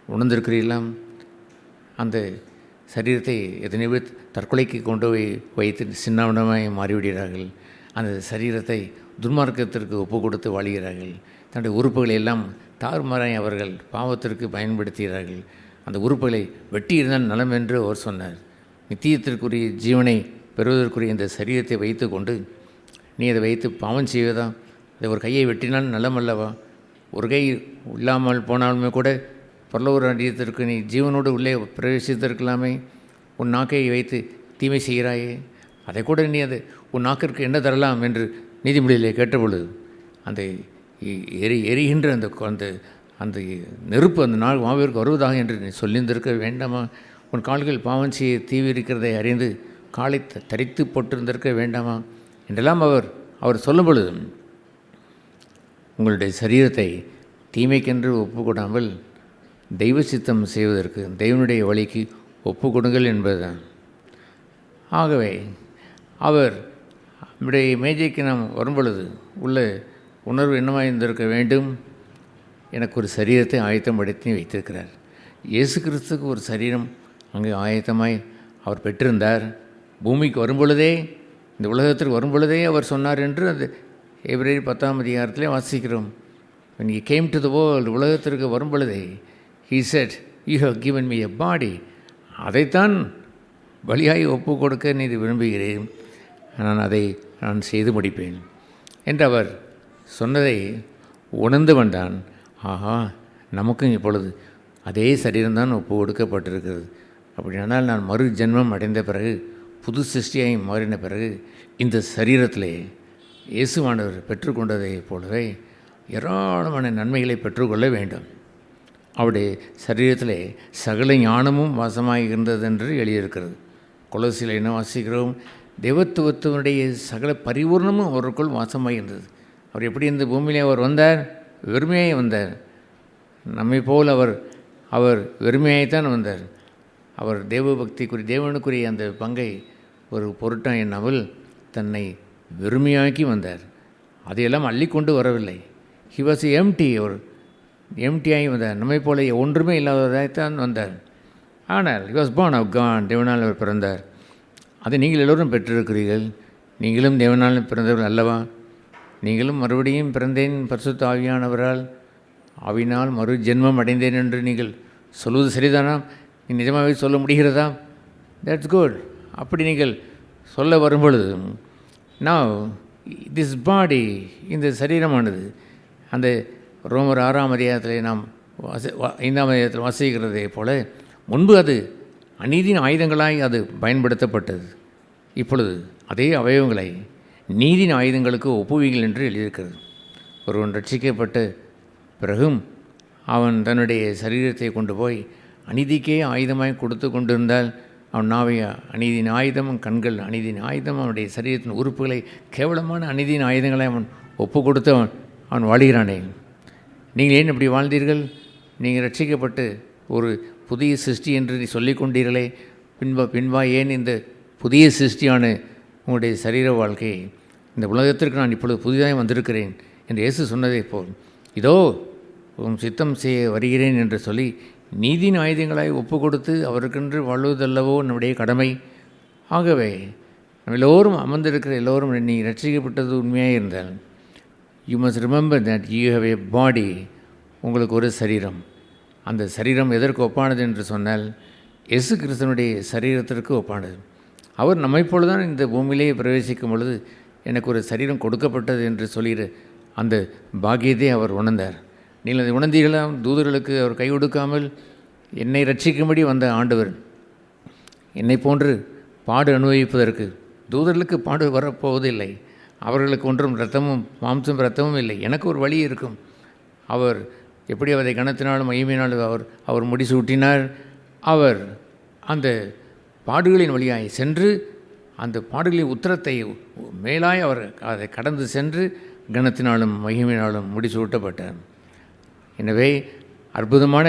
உணர்ந்திருக்கிறீர்களா? அந்த சரீரத்தை எத்தனை பேர் தற்கொலைக்கு கொண்டு போய் வைத்து சின்னவனமாய் மாறிவிடுகிறார்கள். அந்த சரீரத்தை துன்மார்க்கத்திற்கு ஒப்பு கொடுத்து வாழ்கிறார்கள். தன்னுடைய உறுப்புகளை எல்லாம் தாறுமாறாய் அவர்கள் பாவத்திற்கு பயன்படுத்துகிறார்கள். அந்த உறுப்புகளை வெட்டி இருந்தால் நலம் என்று அவர் சொன்னார். நித்தியத்திற்குரிய ஜீவனை பெறுவதற்குரிய இந்த சரீரத்தை வைத்து கொண்டு நீ அதை வைத்து பாவம் செய்வதா? அதை ஒரு கையை வெட்டினால் நலமல்லவா? ஒரு கை இல்லாமல் போனாலுமே கூட பரலோக ராஜ்யத்திற்கு நீ ஜீவனோடு உள்ளே பிரவேசித்திருக்கலாமே. உன் நாக்கை வைத்து தீமை செய்கிறாயே, அதை கூட நீ அது உன் நாக்கிற்கு என்ன தரலாம் என்று நீதிமொழியிலே கேட்டபொழுது அந்த எரிகின்ற அந்த அந்த அந்த நெருப்பு அந்த நாள் மாவிற்கு வருவதாக என்று நீ சொல்லியிருந்திருக்க வேண்டாமா? உன் கால்கள் பாவம் செய்ய தீவி இருக்கிறதை அறிந்து காலை தரித்து போட்டிருந்திருக்க வேண்டாமா என்றெல்லாம் அவர் சொல்லும் பொழுது, உங்களுடைய சரீரத்தை தீமைக்கென்று ஒப்பு கொடாமல் தெய்வ சித்தம் செய்வதற்கு தெய்வனுடைய வழிக்கு ஒப்பு கொடுங்கள் என்பதுதான். ஆகவே அவர் நம்முடைய மேஜைக்கு நாம் வரும்பொழுது உள்ள உணர்வு என்னவாக இருந்திருக்க வேண்டும்? எனக்கு ஒரு சரீரத்தை ஆயத்தப்படுத்தி வைத்திருக்கிறார். இயேசு கிறிஸ்துக்கு ஒரு சரீரம் அங்கே ஆயத்தமாய் அவர் பெற்றிருந்தார். பூமிக்கு வரும்பொழுதே, இந்த உலகத்திற்கு வரும்பொழுதே அவர் சொன்னார் என்று அந்த எபிரேயர் 10ஆம் அதிகாரத்திலே வாசிக்கிறோம். when he came to the world, உலகத்திற்கு வரும்பொழுதே he said, you have given me a body. அதைத்தான் பலியாய் ஒப்பு கொடுக்க நீ விரும்புகிறேன், நான் செய்து முடிப்பேன் என்று அவர் சொன்னதை உணர்ந்து வந்தான். ஆஹா, நமக்கும் இப்பொழுது அதே சரீரம்தான் ஒப்பு கொடுக்கப்பட்டிருக்கிறது. அப்படியானால் நான் மறு ஜென்மம் அடைந்த பிறகு, புது சிருஷ்டியாய் மாறின பிறகு, இந்த சரீரத்திலே இயேசுவானவர் பெற்றுக்கொண்டதை போலவே ஏராளமான நன்மைகளை பெற்றுக்கொள்ள வேண்டும். அவருடைய சரீரத்திலே சகல ஞானமும் வாசமாக இருந்தது என்று எழுதியிருக்கிறது. கொலோசியில் என்ன வாசிக்கிறோம்? தேவத்துவத்தினுடைய சகல பரிபூர்ணமும் அவருக்குள் வாசமாக இருந்தது. அவர் எப்படி இந்த பூமியிலே அவர் வந்தார்? வெறுமையாக வந்தார். நம்மை போல் அவர் வெறுமையாகத்தான் வந்தார். அவர் தேவனுக்குரிய அந்த பங்கை ஒரு பொருட்டாக எண்ணாமல் தன்னை வெறுமையாக்கி வந்தார். அதையெல்லாம் அள்ளி கொண்டு வரவில்லை. He was MD. அவர் எம்டியாகி வந்தார். நம்மை போல ஒன்றுமே இல்லாததாகத்தான் வந்தார். ஆனால் he was born of God. தேவனால் அவர் பிறந்தார். அதை நீங்கள் எல்லோரும் பெற்றிருக்கிறீர்கள். நீங்களும் தேவனால் பிறந்தவர்கள் அல்லவா? நீங்களும் மறுபடியும் பிறந்தேன் பரிசுத்த ஆவியானவரால், ஆவினால் மறு ஜென்மம் அடைந்தேன் என்று நீங்கள் சொல்வது சரிதானா? நீ நிஜமாகவே சொல்ல முடிகிறதா? That's good. அப்படி நீங்கள் சொல்ல வரும்பொழுது, நான் திஸ் பாடி, இந்த சரீரமானது அந்த ரோமர் 6ஆம் அதிகாரத்தில் நாம் 5ஆம் அதிகாரத்தில் வாசிக்கிறதே போல, முன்பு அது அநீதியின் ஆயுதங்களாய் அது பயன்படுத்தப்பட்டது. இப்பொழுது அதே அவயவங்களை நீதியின் ஆயுதங்களுக்கு ஒப்புவீங்கள் என்று எழுதியிருக்கிறது. ஒருவன் ரட்சிக்கப்பட்ட பிறகும் அவன் தன்னுடைய சரீரத்தை கொண்டு போய் அநீதிக்கே ஆயுதமாய் கொடுத்து கொண்டிருந்தால், அவன் நாவை அநீதியின் ஆயுதம், கண்கள் அநீதியின் ஆயுதம், அவனுடைய சரீரத்தின் உறுப்புகளை கேவலமான அநீதியின் ஆயுதங்களை அவன் ஒப்பு கொடுத்து அவன் வாழ்கிறானே. நீங்கள் ஏன் இப்படி வாழ்ந்தீர்கள்? நீங்கள் ரட்சிக்கப்பட்டு ஒரு புதிய சிருஷ்டி என்று சொல்லிக் கொண்டீர்களே, பின்பா ஏன் இந்த புதிய சிருஷ்டியான உங்களுடைய சரீர வாழ்க்கையை, இந்த உலகத்திற்கு நான் இப்பொழுது புதிதாக வந்திருக்கிறேன் என்று இயேசு சொன்னதை போல், இதோ உன் சித்தம் செய்ய வருகிறேன் என்று சொல்லி நீதியின் ஆயுதங்களாய் ஒப்பு கொடுத்து அவருக்கென்று வாழ்வதல்லவோ நம்முடைய கடமை. ஆகவே நம்ம எல்லோரும் அமர்ந்திருக்கிற எல்லோரும் நீ ரட்சிக்கப்பட்டது உண்மையாக இருந்தால், you must remember that you have a body. உங்களுக்கு ஒரு சரீரம். அந்த சரீரம் எதற்கு ஒப்பானது என்று சொன்னால், இயேசு கிறிஸ்துவனுடைய சரீரத்திற்கு ஒப்பானது. அவர் நம்மைப்போல தான் இந்த பூமியிலே பிரவேசிக்கும் பொழுது எனக்கு ஒரு சரீரம் கொடுக்கப்பட்டது என்று சொல்கிற அந்த பாக்கியத்தை அவர் உணர்ந்தார். நீங்கள் அதை உணர்ந்தீர்களா? தூதர்களுக்கு அவர் கை கொடுக்காமல் என்னை ரட்சிக்கும்படி வந்த ஆண்டவர் என்னை போன்று பாடு அனுபவிப்பதற்கு, தூதர்களுக்கு பாடு வரப்போவதில்லை. அவர்களுக்கு ஒன்றும் இரத்தமும் மாம்சம் இரத்தமும் இல்லை. எனக்கு ஒரு வழி இருக்கும். அவர் எப்படி அவரை கனத்தினாலும் மகிமையினாலும் அவர் முடிசூட்டினார். அவர் அந்த பாடுகளின் வழியாய் சென்று அந்த பாடுகளின் உத்தரத்தை மேலாய் அவர் அதை கடந்து சென்று கனத்தினாலும் மகிமையினாலும் முடிசூட்டப்பட்டார். எனவே அற்புதமான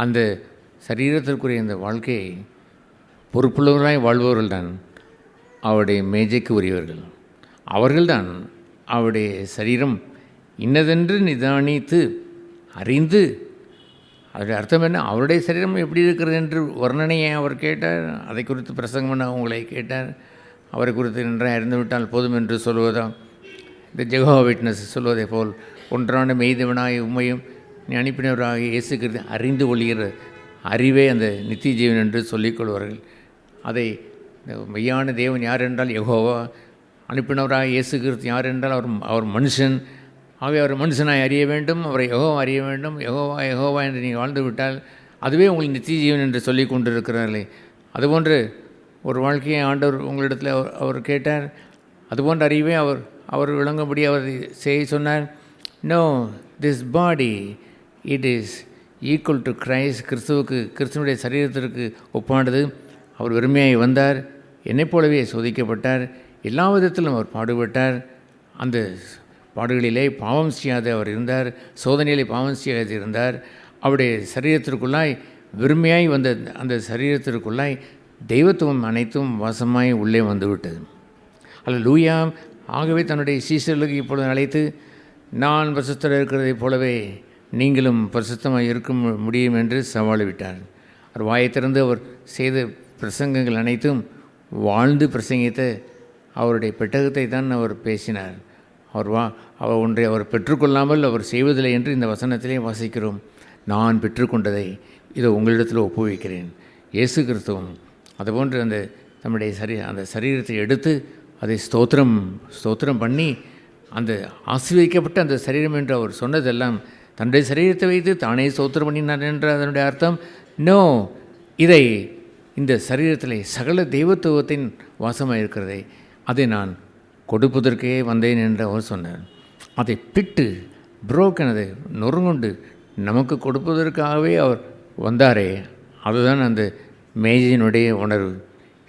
அந்த சரீரத்திற்குரிய இந்த வாழ்க்கையை பொறுப்புள்ளவர்களாய் வாழ்பவர்கள்தான் அவருடைய மேஜைக்கு உரியவர்கள். அவர்கள்தான் அவருடைய சரீரம் இன்னதென்று நிதானித்து அறிந்து, அதோடைய அர்த்தம் என்ன, அவருடைய சரீரம் எப்படி இருக்கிறது என்று வர்ணனையை அவர் கேட்டார். அதை குறித்து பிரசங்கம் பண்ண அவங்களை கேட்டார். அவரை குறித்து நன்றாக அறிந்துவிட்டால் போதும் என்று சொல்வதா? இந்த ஜெகோவா விட்னஸ் சொல்வதை போல், ஒன்றான மெய்தவனாய் உண்மையும் நீ அனுப்பினவராக இயேசு கிறிஸ்து அறிந்து கொள்கிற அறிவே அந்த நித்திய ஜீவன் என்று சொல்லிக்கொள்வார்கள். அதை மெய்யான தேவன் யார் என்றால் யெகோவா, அனுப்பினவராக இயேசு கிறிஸ்து யார் என்றால் அவர் மனுஷன். ஆகவே அவர் மனுஷனாய் அறிய வேண்டும், அவரை யெகோவா அறிய வேண்டும். யெகோவா என்று நீங்கள் வாழ்ந்து விட்டால் அதுவே உங்களுக்கு நித்திய ஜீவன் என்று சொல்லி கொண்டிருக்கிறார்களே. அதுபோன்று ஒரு வாழ்க்கையை ஆண்டவர் உங்களிடத்தில் அவர் கேட்டார். அதுபோன்ற அறிவே அவர் விளங்கும்படி அவர் செய்ய சொன்னார். No, this body it is equal to Christ. கிறிஸ்துவனுடைய சரீரத்திற்கு ஒப்பானது. அவர் வெறுமையாய் வந்தார், என்னைப் போலவே சோதிக்கப்பட்டார், எல்லா விதத்திலும் அவர் பாடுபட்டார். அந்த பாடுகளிலே பாவம் செய்யாத அவர் இருந்தார், சோதனையிலே பாவம் செய்யாத இருந்தார். அவருடைய சரீரத்திற்குள்ளாய் வெறுமையாய் வந்த அந்த சரீரத்திற்குள்ளாய் தெய்வத்துவம் அனைத்தும் வாசமாய் உள்ளே வந்துவிட்டது. அல்லேலூயா. ஆகவே தன்னுடைய சீஷர்களுக்கு இப்பொழுது அழைத்து, நான் பரிசுத்தராக இருக்கிறதைப் போலவே நீங்களும் பரிசுத்தமாக இருக்க முடியும் என்று சவால் விட்டார். அவர் வாயை திறந்து அவர் செய்த பிரசங்கங்கள் அனைத்தும் வாழ்ந்து பிரசங்கித்த அவருடைய பெட்டகத்தை தான் அவர் பேசினார். அவர் ஒன்றை அவர் பெற்றுக்கொள்ளாமல் அவர் செய்வதில்லை என்று இந்த வசனத்திலே வாசிக்கிறோம். நான் பெற்றுக்கொண்டதை இதை உங்களிடத்தில் ஒப்புவிக்கிறேன். இயேசு கிறிஸ்துவும் அதுபோன்று நம்முடைய அந்த சரீரத்தை எடுத்து அதை ஸ்தோத்திரம் பண்ணி அந்த ஆசீர்வதிக்கப்பட்ட அந்த சரீரம் என்று அவர் சொன்னதெல்லாம் தன்னுடைய சரீரத்தை வைத்து தானே ஸ்தோத்திரம் பண்ணினார் என்ற அதனுடைய அர்த்தம். நோ, இதை இந்த சரீரத்திலே சகல தெய்வத்துவத்தின் வாசமாக இருக்கிறதை அதை நான் கொடுப்பதற்கே வந்தேன் என்று அவர் சொன்னார். அதை பிட்டு புரோக்கன், அதை நொறுங்குண்டு நமக்கு கொடுப்பதற்காகவே அவர் வந்தாரே, அதுதான் அந்த மேஜினுடைய உணர்வு.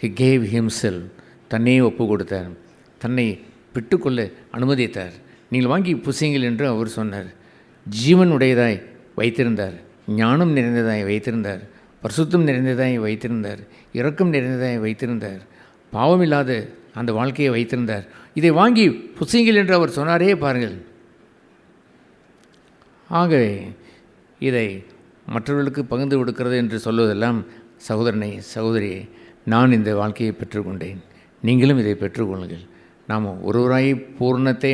ஹி கேவ் ஹிம்செல்ஃப், தன்னையே ஒப்பு கொடுத்தார், தன்னை பிட்டுக்கொள்ள அனுமதித்தார். நீங்கள் வாங்கி புசியுங்கள் என்று அவர் சொன்னார். ஜீவன் உடையதாய் வைத்திருந்தார், ஞானம் நிறைந்ததாய் வைத்திருந்தார், பரிசுத்தம் நிறைந்ததாய் வைத்திருந்தார், இரக்கம் நிறைந்ததாய் வைத்திருந்தார், பாவமில்லாத அந்த வாழ்க்கையை வைத்திருந்தார். இதை வாங்கி புசியுங்கள் என்று அவர் சொன்னாரே பாருங்கள். ஆகவே இதை மற்றவர்களுக்கு பகிர்ந்து கொடுக்கிறது என்று சொல்வதெல்லாம், சகோதரனை சகோதரியை, நான் இந்த வாழ்க்கையை பெற்றுக்கொண்டேன், நீங்களும் இதை பெற்றுக்கொள்ளுங்கள். நாம் ஒருவராய் பூர்ணத்தை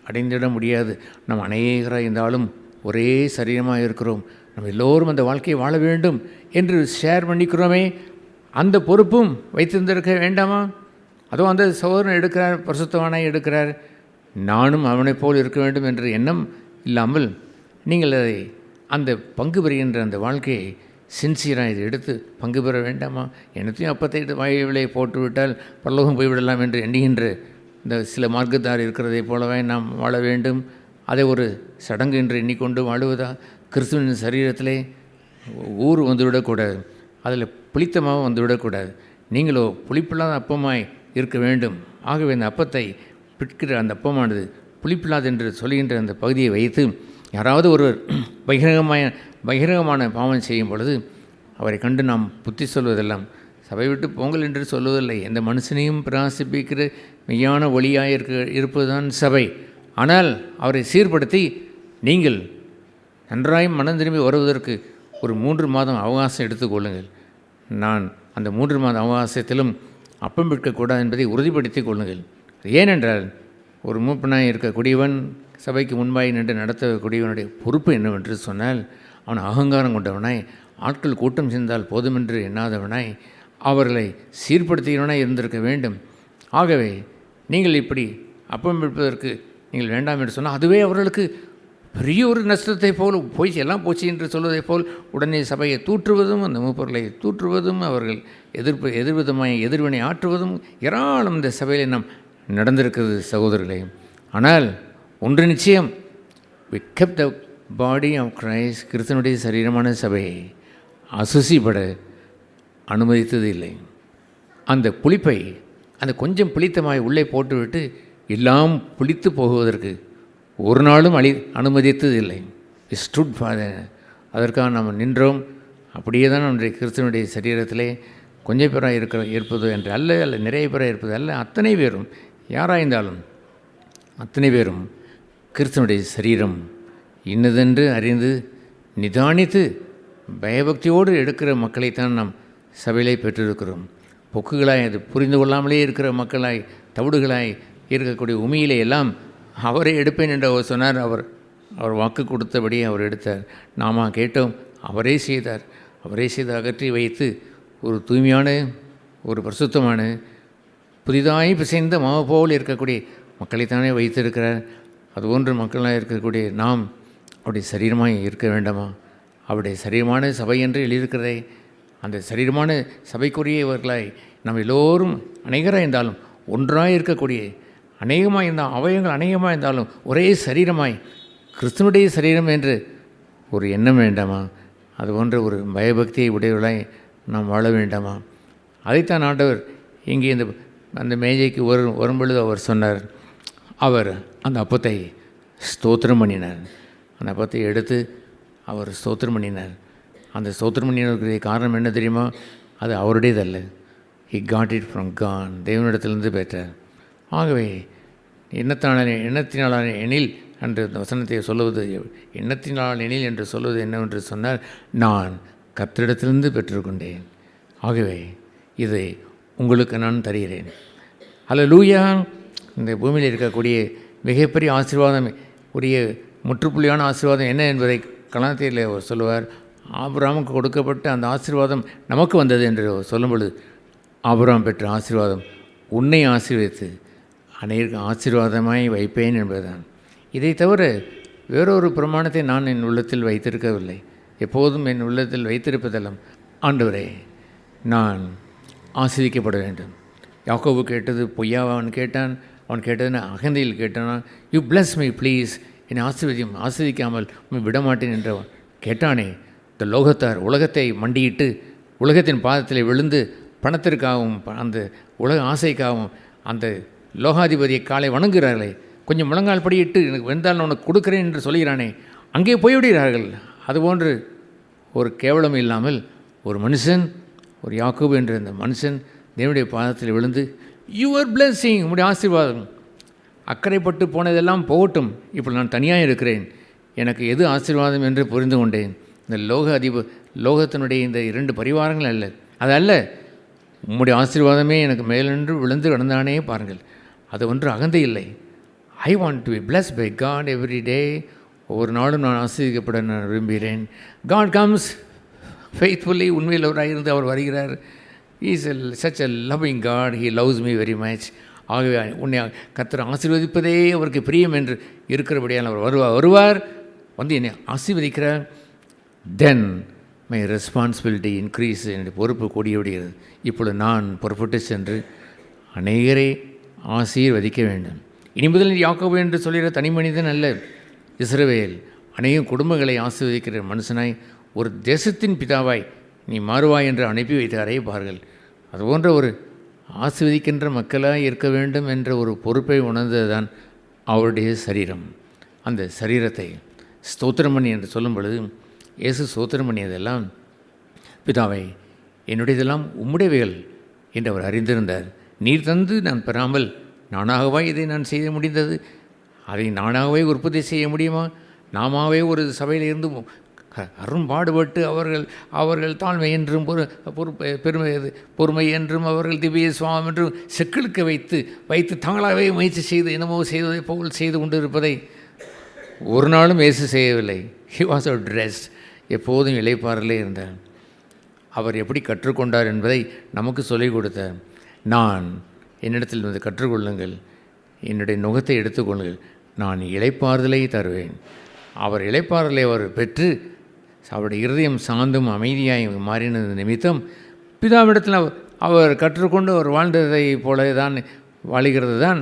அடைந்திட முடியாது. நாம் அநேகராக இருந்தாலும் ஒரே சரீரமாக இருக்கிறோம். நம்ம எல்லோரும் அந்த வாழ்க்கையை வாழ வேண்டும் என்று ஷேர் பண்ணிக்கிறோமே, அந்த பொறுப்பும் வைத்திருந்திருக்க வேண்டாமா? அதுவும் அந்த சகோதரன் எடுக்கிறார், பரிசுத்தவானாய் எடுக்கிறார், நானும் அவனைப் போல் இருக்க வேண்டும் என்ற எண்ணம் இல்லாமல் நீங்கள் அதை அந்த பங்கு பெறுகின்ற அந்த வாழ்க்கையை சின்சியராக இதை எடுத்து பங்கு பெற வேண்டாமா? என்னத்தையும் அப்பத்தை வாயுவிலே போட்டுவிட்டால் பரலோகம் போய்விடலாம் என்று எண்ணுகின்ற இந்த சில மார்க்கத்தார் இருக்கிறதை போலவே நாம் வாழ வேண்டும். அதை ஒரு சடங்கு என்று எண்ணிக்கொண்டு வாழுவதா? கிறிஸ்துவின் சரீரத்திலே ஊர் வந்துவிடக்கூடாது, அதில் புளித்தமாக வந்துவிடக்கூடாது. நீங்களோ புளிப்பில்லாத அப்பமாய் இருக்க வேண்டும். ஆகவே அந்த அப்பத்தை பிற்கிற அந்த அப்பமானது புளிப்பில்லாது என்று சொல்கின்ற அந்த பகுதியை வைத்து யாராவது ஒருவர் பகிரங்கமான பாவம் செய்யும் பொழுது அவரை கண்டு நாம் புத்தி சொல்வதெல்லாம், சபை விட்டு போங்கள் என்று சொல்வதில்லை, எந்த மனுஷனையும் பிரகாசிப்பிக்கிற மெய்யான ஒளியாக இருப்பதுதான் சபை. ஆனால் அவரை சீர்படுத்தி நீங்கள் நன்றாய் மனம் திரும்பி வருவதற்கு ஒரு 3 மாதம் அவகாசம் எடுத்துக்கொள்ளுங்கள். நான் அந்த 3 மாத அவகாசத்திலும் அப்பம் விற்கக்கூடாது என்பதை உறுதிப்படுத்திக் கொள்ளுங்கள். ஏனென்றால் ஒரு மூப்பனாய் இருக்கக்கூடியவன், சபைக்கு முன்பாய் நின்று நடத்தக்கூடியவனுடைய பொறுப்பு என்னவென்று சொன்னால், அவன் அகங்காரம் கொண்டவனாய், ஆட்கள் கூட்டம் சேர்ந்தால் போதுமென்று எண்ணாதவனாய், அவர்களை சீர்படுத்துகிறவனாய் இருந்திருக்க வேண்டும். ஆகவே நீங்கள் இப்படி அப்பம் விற்பதற்கு நீங்கள் வேண்டாம் என்று சொன்னால் அதுவே அவர்களுக்கு பெரிய ஒரு நஷ்டத்தை போல் எல்லாம் போச்சு என்று சொல்வதை போல் உடனே சபையை தூற்றுவதும், அந்த மூப்பர்களை தூற்றுவதும், அவர்கள் எதிர்விதமாய் எதிர்வினை ஆற்றுவதும் ஏராளம் இந்த சபையில் நாம் நடந்திருக்கிறது சகோதரர்களே. ஆனால் ஒன்று நிச்சயம், we kept the body of Christ, கிறிஸ்தனுடைய சரீரமான சபையை அசுசிப்பட அனுமதித்தது இல்லை. அந்த புளிப்பை அந்த கொஞ்சம் புளித்தமாய் உள்ளே போட்டுவிட்டு எல்லாம் புளித்து போகுவதற்கு ஒரு நாளும் அனுமதித்தது இல்லை. ஸ்டுட் ஃபாதர், அதற்காக நாம் நின்றோம். அப்படியே தான் நம்முடைய கிறிஸ்தனுடைய சரீரத்திலே கொஞ்சம் பேராக இருப்பது என்று அல்ல நிறைய பேராக இருப்பது அல்ல, அத்தனை பேரும் யாராயிருந்தாலும் அத்தனை பேரும் கிறிஸ்தனுடைய சரீரம் இன்னதென்று அறிந்து நிதானித்து பயபக்தியோடு எடுக்கிற மக்களைத்தான் நாம் சபையிலே பெற்றிருக்கிறோம். பொக்குகளாய், அது புரிந்து கொள்ளாமலே இருக்கிற மக்களாய், தவிடுகளாய் இருக்கக்கூடிய உமியிலே எல்லாம் அவரை எடுப்பேன் என்று அவர் சொன்னார். அவர் வாக்கு கொடுத்தபடியே அவர் எடுத்தார். நாம கேட்டோம், அவரே செய்தார். அவரே செய்து அகற்றி வைத்து ஒரு தூய்மையான, ஒரு பரிசுத்தமான, புதிதாய் பிசைந்த மாவு போல் இருக்கக்கூடிய மக்களைத்தானே வைத்திருக்கிறார். அதுபோன்று மக்களாக இருக்கக்கூடிய நாம் அவருடைய சரீரமாய் இருக்க வேண்டாமா? அவருடைய சரீரமான சபை என்று எழுதியிருக்கிறதே, அந்த சரீரமான சபைக்குரியவர்களாய் நம்ம எல்லோரும் அநேகராக இருந்தாலும் ஒன்றாக இருக்கக்கூடிய அநேகமாக இருந்தால் அவயங்கள் அநேகமாக இருந்தாலும் ஒரே சரீரமாய் கிறிஸ்துவனுடைய சரீரம் என்று ஒரு எண்ணம் வேண்டாமா? அதுபோன்ற ஒரு பயபக்தியை உடையவர்களாய் நாம் வாழ வேண்டாமா? அதைத்தான் ஆண்டவர் இங்கே அந்த மேஜைக்கு வரும்பொழுது அவர் சொன்னார். அவர் அந்த அப்பத்தை ஸ்தோத்திரம் பண்ணினார். அந்த அப்பத்தை எடுத்து அவர் ஸ்தோத்திரம் பண்ணினார். அந்த ஸ்தோத்திரம் பண்ணினதுக்கு காரணம் என்ன தெரியுமா? அது அவருடையதல்ல. He got it from God, தேவனிடத்திலிருந்து பெற்றார். ஆகவே எண்ணத்தினாலான எண்ணில் என்று அந்த வசனத்தை சொல்லுவது, எண்ணத்தினால் எண்ணில் என்று சொல்வது என்னவென்று சொன்னால், நான் கர்த்தரிடத்திலிருந்து பெற்றுக்கொண்டேன். ஆகவே இதை உங்களுக்கு நான் தருகிறேன். அல்லேலூயா. இந்த பூமியில் இருக்கக்கூடிய மிகப்பெரிய ஆசீர்வாதம் உரிய முற்றுப்புள்ளியான ஆசீர்வாதம் என்ன என்பதை கலாத்தியில் அவர் சொல்லுவார். ஆபிரகாமுக்கு கொடுக்கப்பட்ட அந்த ஆசீர்வாதம் நமக்கு வந்தது என்று சொல்லும் பொழுது, ஆபிரகாம் பெற்ற ஆசீர்வாதம் உன்னை ஆசீர்வதித்து அநேக ஆசீர்வாதமாய் வைப்பேன் என்பதுதான். இதை தவிர வேறொரு பிரமாணத்தை நான் என் உள்ளத்தில் வைத்திருக்கவில்லை. எப்போதும் என் உள்ளத்தில் வைத்திருப்பதெல்லாம், ஆண்டவரே நான் ஆசீர்வதிக்கப்பட வேண்டும். யாக்கோபு கேட்டது பொய்யா? அவன் கேட்டதுன்னு அகந்தையில் கேட்டானா? யூ பிளஸ் மீ ப்ளீஸ், என்னை ஆசீர்வதிக்காமல் விடமாட்டேன் என்றவன் கேட்டானே. இந்த உலகத்தை மண்டியிட்டு உலகத்தின் பாதத்தில் விழுந்து பணத்திற்காகவும் அந்த உலக ஆசைக்காகவும் அந்த லோகாதிபதியை காலை வணங்குகிறார்களே, கொஞ்சம் முழங்கால் படியிட்டு எனக்கு வெந்தால் உனக்கு கொடுக்குறேன் என்று சொல்கிறானே, அங்கே போய்விடுகிறார்கள். அதுபோன்று ஒரு கேவலம் இல்லாமல் ஒரு மனுஷன், ஒரு யாக்கோபு என்ற அந்த மனுஷன் தேவனுடைய பாதத்தில் விழுந்து, யுவர் பிளெஸிங், உங்களுடைய ஆசீர்வாதம், அக்கறைப்பட்டு போனதெல்லாம் போகட்டும், இப்போ நான் தனியாக இருக்கிறேன், எனக்கு எது ஆசீர்வாதம் என்று புரிந்து கொண்டேன். இந்த லோகத்தினுடைய இந்த 2 பரிவாரங்கள் அல்ல, அது அல்ல, உம்முடைய ஆசீர்வாதமே எனக்கு மேலென்று விழுந்து கிடந்தானே பாருங்கள். அது ஒன்று அகந்தை இல்லை. I want to be blessed by God every day. ஒவ்வொரு நாளும் நான் ஆசீர்வதிக்கப்பட நான் விரும்புகிறேன். காட் கம்ஸ் ஃபெய்த்ஃபுல்லி, உண்மையில் அவராக இருந்து அவர் வருகிறார். He is such a loving God. He loves me very much. ஆகவே உன்னை கர்த்தர் ஆசீர்வதிப்பதே அவருக்கு பிரியம் என்று இருக்கிறபடியால் அவர் வருவார், வந்து என்னை ஆசீர்வதிக்கிறார். தென் மை ரெஸ்பான்சிபிலிட்டி இன்க்ரீஸ், என்னுடைய பொறுப்பு கூடியவிடுகிறது. இப்பொழுது நான் புறப்பட்டு சென்று அநேகரை ஆசீர்வதிக்க வேண்டும். இனி முதலில் யாக்கோபு என்று சொல்கிற தனி மனிதன் அல்ல, இஸ்ரவேல் அநேக குடும்பங்களை ஆசீர்வதிக்கிற மனுஷனாய், ஒரு தேசத்தின் பிதாவாய் நீ மாறுவாய் என்று அனுப்பி வைத்தாரே பார்கள். அதுபோன்ற ஒரு ஆசீர்வதிக்கின்ற மக்களாக இருக்க வேண்டும் என்ற ஒரு பொறுப்பை உணர்ந்தது தான் அவருடைய சரீரம். அந்த சரீரத்தை ஸ்தோத்திரம் பண்ணி என்று சொல்லும் பொழுது, இயேசு ஸ்தோத்திரம் பண்ணியதெல்லாம், பிதாவை என்னுடையதெல்லாம் உம்முடையவைகள் என்று அவர் அறிந்திருந்தார். நீர் தந்து நான் பெறாமல் நானாகவே இதை நான் செய்ய முடிந்தது? அதை நானாகவே உற்பத்தி செய்ய முடியுமா? நாமாவே ஒரு சபையில் இருந்து அரும்பாடுபட்டு அவர்கள் தாழ்மை என்றும் பொறுமை என்றும் அவர்கள் திவ்ய சுவாமம் என்றும் செக்கிழுக்க வைத்து தாங்களாகவே முயற்சி செய்து என்னமோ செய்வதை போல் செய்து கொண்டு இருப்பதை ஒரு நாளும் இயேசு செய்யவில்லை. ஹி வாஸ் அ ட்ரெஸ்ட், எப்போதும் இளைப்பாறலே இருந்தார். அவர் எப்படி கற்றுக்கொண்டார் என்பதை நமக்கு சொல்லிக் கொடுத்தார். நான் என்னிடத்தில் வந்து கற்றுக்கொள்ளுங்கள், என்னுடைய நுகத்தை எடுத்துக்கொள்ளுங்கள், நான் இளைப்பாறுதலை தருவேன். அவர் இளைப்பாறுதலை அவர் பெற்று அவருடைய இருதயம் சாந்தும் அமைதியாய் மாறினது நிமித்தம் பிதாவிடத்தில் அவர் கற்றுக்கொண்டு அவர் வாழ்ந்ததை போல தான் வாழ்கிறது தான்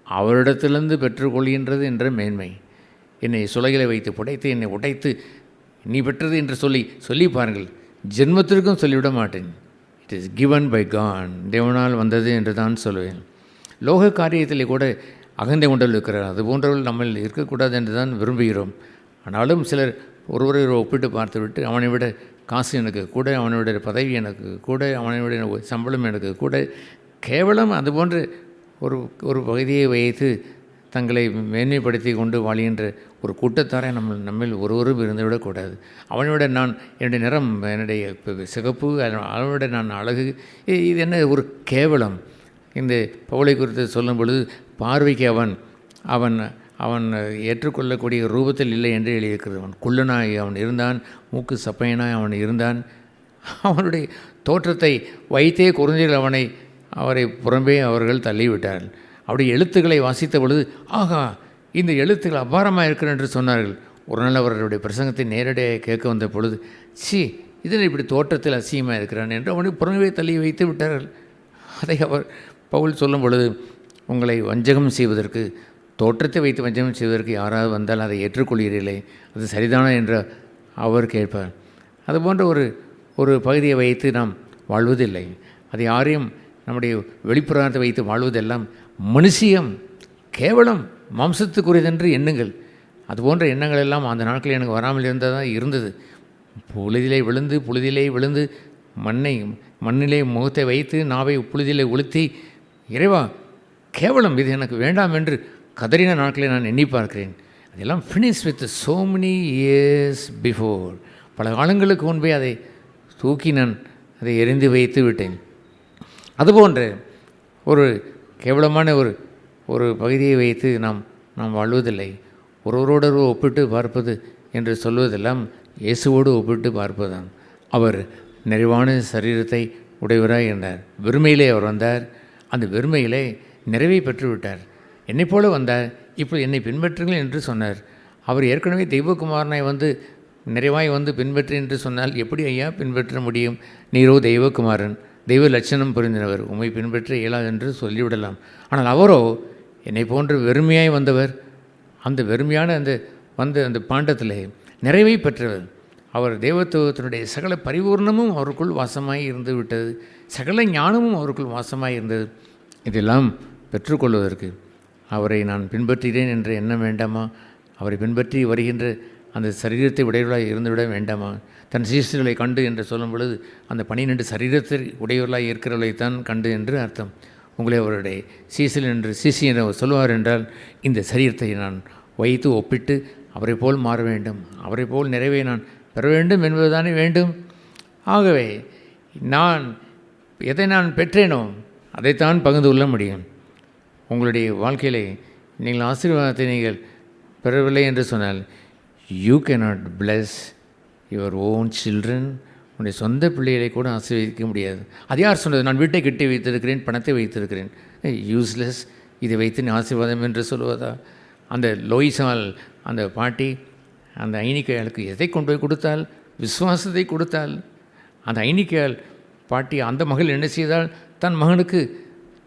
அவரிடத்திலிருந்து பெற்றுக்கொள்கின்றது என்ற மேன்மை. என்னை சுளைகளை வைத்து புடைத்து என்னை உடைத்து நீ பெற்றது என்று சொல்லி பாருங்கள், ஜென்மத்திற்கும் சொல்லிவிட மாட்டேன். It is given by God, தேவனால் வந்தது என்று தான் சொல்லுவேன். லோக காரியத்திலே கூட அகந்தை கொண்டல் இருக்கிறார். அது போன்றவர்கள் நம்ம இருக்கக்கூடாது என்று தான் விரும்புகிறோம். ஆனாலும் சிலர் ஒருவரை ஒப்பிட்டு பார்த்துவிட்டு, அவனை விட காசு எனக்கு கூட, அவனை விட பதவி எனக்கு கூட, அவனை விட சம்பளம் எனக்கு கூட, கேவலம் அதுபோன்று ஒரு பகுதியை வைத்து தங்களை மேன்மைப்படுத்தி கொண்டு வாழ்கின்ற ஒரு கூட்டத்தாரை நம்மில் ஒருவரும் இருந்துவிடக்கூடாது. அவனோட நான் என்னுடைய நிறம், என்னுடைய சிகப்பு, அவனோட நான் அழகு, இது என்ன ஒரு கேவலம். இந்த பவுலை குறித்து சொல்லும் பொழுது, பார்வைக்கு அவன் ஏற்றுக்கொள்ளக்கூடிய ரூபத்தில் இல்லை என்று எழுதியிருக்கிறது. அவன் குள்ளனாய் அவன் இருந்தான், மூக்கு சப்பையனாய் அவன் இருந்தான். அவனுடைய தோற்றத்தை வைத்தே குறைஞ்சல் அவரை புறம்பே அவர்கள் தள்ளிவிட்டார்கள். அப்படி எழுத்துக்களை வாசித்த பொழுது, ஆகா, இந்த எழுத்துக்கள் அபாரமாக இருக்கிறது என்று சொன்னார்கள். ஒரு நாள் அவர்களுடைய பிரசங்கத்தை நேரடியாக கேட்க வந்த பொழுது, இதில் இப்படி தோற்றத்தில் அசிங்கமாக இருக்கிறான் என்று அவனை புறமே தள்ளி வைத்து விட்டார்கள். அதை அவர் பவுல் சொல்லும் பொழுது, உங்களை வஞ்சகம் செய்வதற்கு, தோற்றத்தை வைத்து வஞ்சகம் செய்வதற்கு யாராவது வந்தால் அதை ஏற்றுக்கொள்கிறீர்களே, அது சரிதானா என்று அவர் கேட்பார். அதுபோன்ற ஒரு பகுதியை வைத்து நாம் வாழ்வதில்லை. அது யாரையும் நம்முடைய வெளிப்புறத்தை வைத்து வாழ்வதெல்லாம் மனுஷியம், கேவலம், மாம்சத்துக்குரியதென்று எண்ணுங்கள். அதுபோன்ற எண்ணங்கள் எல்லாம் அந்த நாட்களில் எனக்கு வராமல் இருந்ததாக இருந்தது. புழுதிலே விழுந்து மண்ணிலே முகத்தை வைத்து நாவை புழுதிலே உளுத்தி, இறைவா கேவலம், இது எனக்கு வேண்டாம் என்று கதறின நாட்களை நான் எண்ணி பார்க்கிறேன். அதெல்லாம் finish with so many years before. பல காலங்களுக்கு முன்பே அதை தூக்கி நான் அதை எரிந்து வைத்து விட்டேன். அதுபோன்ற ஒரு கேவலமான ஒரு பகுதியை வைத்து நாம் வாழ்வதில்லை. ஒருவரோடு ஒப்பிட்டு பார்ப்பது என்று சொல்வதெல்லாம் இயேசுவோடு ஒப்பிட்டு பார்ப்பதுதான். அவர் நிறைவான சரீரத்தை உடையவராய் இருந்தார். வெறுமையிலே அவர் வந்தார். அந்த வெறுமையிலே நிறைவை பெற்றுவிட்டார். என்னை போல வந்தார், இப்போ என்னை பின்பற்றுங்கள் என்று சொன்னார். அவர் ஏற்கனவே தெய்வகுமாரனாய் வந்து நிறைவாய் வந்து பின்பற்று என்று சொன்னால் எப்படி ஐயா பின்பற்ற முடியும்? நீரோ தெய்வகுமாரன், தெய்வ லட்சணம் புரிந்தவர், உம்மை பின்பற்ற இயலாது என்று சொல்லிவிடலாம். ஆனால் அவரோ என்னை போன்று வெறுமையாய் வந்தவர். அந்த வெறுமையான அந்த பாண்டத்தில் நிறைவை பெற்றவர். அவர் தேவத்துவத்தினுடைய சகல பரிபூர்ணமும் அவருக்குள் வாசமாய் இருந்து விட்டது. சகல ஞானமும் அவருக்குள் வாசமாய் இருந்தது. இதெல்லாம் பெற்றுக்கொள்வதற்கு அவரை நான் பின்பற்றுகிறேன் என்ற எண்ணம் வேண்டாமா? அவரை பின்பற்றி வருகின்ற அந்த சரீரத்தை உடையவர்களாக இருந்துவிட வேண்டாமா? தன் சீசர்களை கண்டு என்று சொல்லும் பொழுது அந்த 12 சரீரத்தை உடையவர்களாக இருக்கிறவர்களைத்தான் கண்டு என்று அர்த்தம். உங்களை அவருடைய சீசல் என்று சிசி என்று சொல்லுவார் என்றால், இந்த சரீரத்தை நான் வைத்து ஒப்பிட்டு அவரை போல் மாற வேண்டும், அவரை போல் நிறைவை நான் பெற வேண்டும் என்பதுதானே வேண்டும். ஆகவே எதை நான் பெற்றேனோ அதைத்தான் பகிர்ந்து கொள்ள முடியும். உங்களுடைய வாழ்க்கையிலே நீங்கள் ஆசீர்வாதத்தை நீங்கள் பெறவில்லை என்று சொன்னால், you cannot bless your own children. உன்னுடைய சொந்த பிள்ளைகளை கூட ஆசீர்வதிக்க முடியாது. அது யார் சொன்னது? நான் வீட்டை கட்டி வைத்திருக்கிறேன், பணத்தை வைத்திருக்கிறேன், யூஸ்லெஸ், இதை வைத்து ஆசீர்வாதம் என்று சொல்வதா? அந்த லோயிசால் அந்த பாட்டி அந்த ஐனிக்கையாளுக்கு எதை கொண்டு போய் கொடுத்தால்? விசுவாசத்தை கொடுத்தால். அந்த ஐனிக்கையால் பாட்டி அந்த மகள் என்ன செய்தால்? தன் மகனுக்கு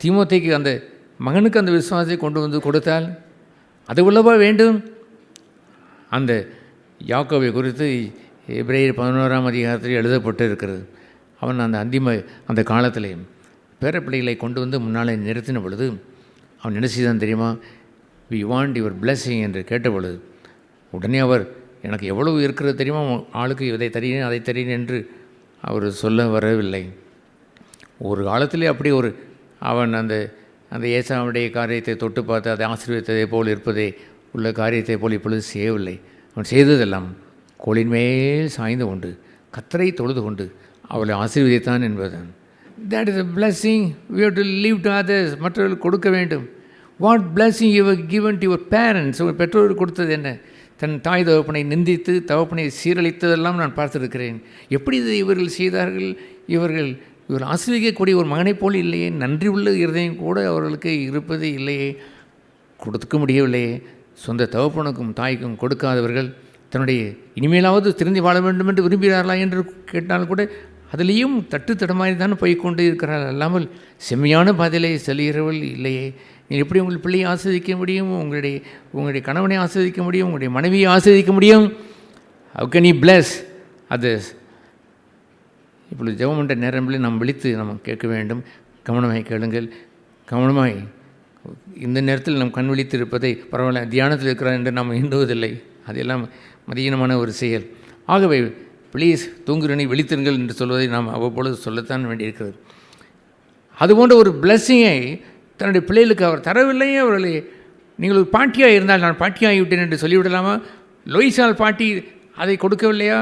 தீமோத்தேக்கு அந்த மகனுக்கு அந்த விசுவாசத்தை கொண்டு வந்து கொடுத்தால். அது உள்ளவா வேண்டும்? அந்த யாக்கோவை குறித்து எபிரேயர் 11ஆம் அதிகாரத்தில் எழுதப்பட்டு இருக்கிறது. அவன் அந்த காலத்தில் பேரப்பிள்ளைகளை கொண்டு வந்து முன்னாலே நிறுத்தின பொழுது அவன் என்ன செய்தான் தெரியுமா? வி வாண்ட் யுவர் பிளெஸிங் என்று கேட்ட பொழுது உடனே அவர், எனக்கு எவ்வளவு இருக்கிறது தெரியுமா, ஆளுக்கு இதை தரீன் அதை தரீன் என்று அவர் சொல்ல வரவில்லை. ஒரு காலத்திலே அப்படி அவன் அந்த ஏசாவுடைய காரியத்தை தொட்டு பார்த்து அதை ஆசீர்வதித்ததை போல் இருப்பதே உள்ள காரியத்தை போல் இப்பொழுது செய்யவில்லை. அவன் செய்ததெல்லாம் கோளின் மேல் சாய்ந்து கொண்டு கர்த்தரை தொழுது கொண்டு அவளை ஆசீர்வதித்தான் என்பதுதான். That is a blessing. We have to leave to others. மற்றவர்கள் கொடுக்க வேண்டும். What blessing you have given to your parents. உங்கள் பெற்றோர்கள் கொடுத்தது என்ன? தன் தாய் தகப்பனை நிந்தித்து தகப்பனை சீரழித்ததெல்லாம் நான் பார்த்துருக்கிறேன். எப்படி இதை இவர்கள் செய்தார்கள்? இவர்கள் ஆசீர்வதிக்கக்கூடிய ஒரு மகனைப் போல் இல்லையே, நன்றி உள்ள இருதயம் கூட அவர்களுக்கு இருப்பது இல்லையே, கொடுக்க முடியவில்லையே. சொந்த தகப்பனுக்கும் தாய்க்கும் கொடுக்காதவர்கள் தன்னுடைய இனிமேலாவது திருந்தி வாழ வேண்டும் என்று விரும்புகிறார்களா என்று கேட்டால் கூட அதிலேயும் தட்டு தடமாறி தான் போய்கொண்டு இருக்கிறார்கள். அல்லாமல் செம்மையான பாதையிலே செல்கிறவர்கள் இல்லையே. நீங்கள் எப்படி உங்கள் பிள்ளையை ஆஸ்வதிக்க முடியும்? உங்களுடைய கணவனை ஆஸ்வதிக்க முடியும்? உங்களுடைய மனைவியை ஆஸ்வதிக்க முடியும்? How can you bless others? இப்பொழுது ஜெபம் என்ற நேரங்களில் நாம் விழித்து நம்ம கேட்க வேண்டும். கவனமாய் கேளுங்கள். கவனமாய் இந்த நேரத்தில் நாம் கண் விழித்து இருப்பதை பரவாயில்ல, தியானத்தில் இருக்கிறார் என்று நாம் எண்ணுவதில்லை. அதெல்லாம் மதியீனமான ஒரு செயல். ஆகவே ப்ளீஸ் தூங்குறனை விழித்திருங்கள் என்று சொல்வதை நாம் அவ்வப்பொழுது சொல்லத்தான் வேண்டியிருக்கிறது. அதுபோன்ற ஒரு பிளஸ்ஸிங்கை தன்னுடைய பிள்ளைகளுக்கு அவர் தரவில்லையே. அவர்களே, நீங்கள் ஒரு பாட்டியாக இருந்தால் நான் பாட்டியாகிவிட்டேன் என்று சொல்லிவிடலாமா? லோயிசால் பாட்டி அதை கொடுக்கவில்லையா?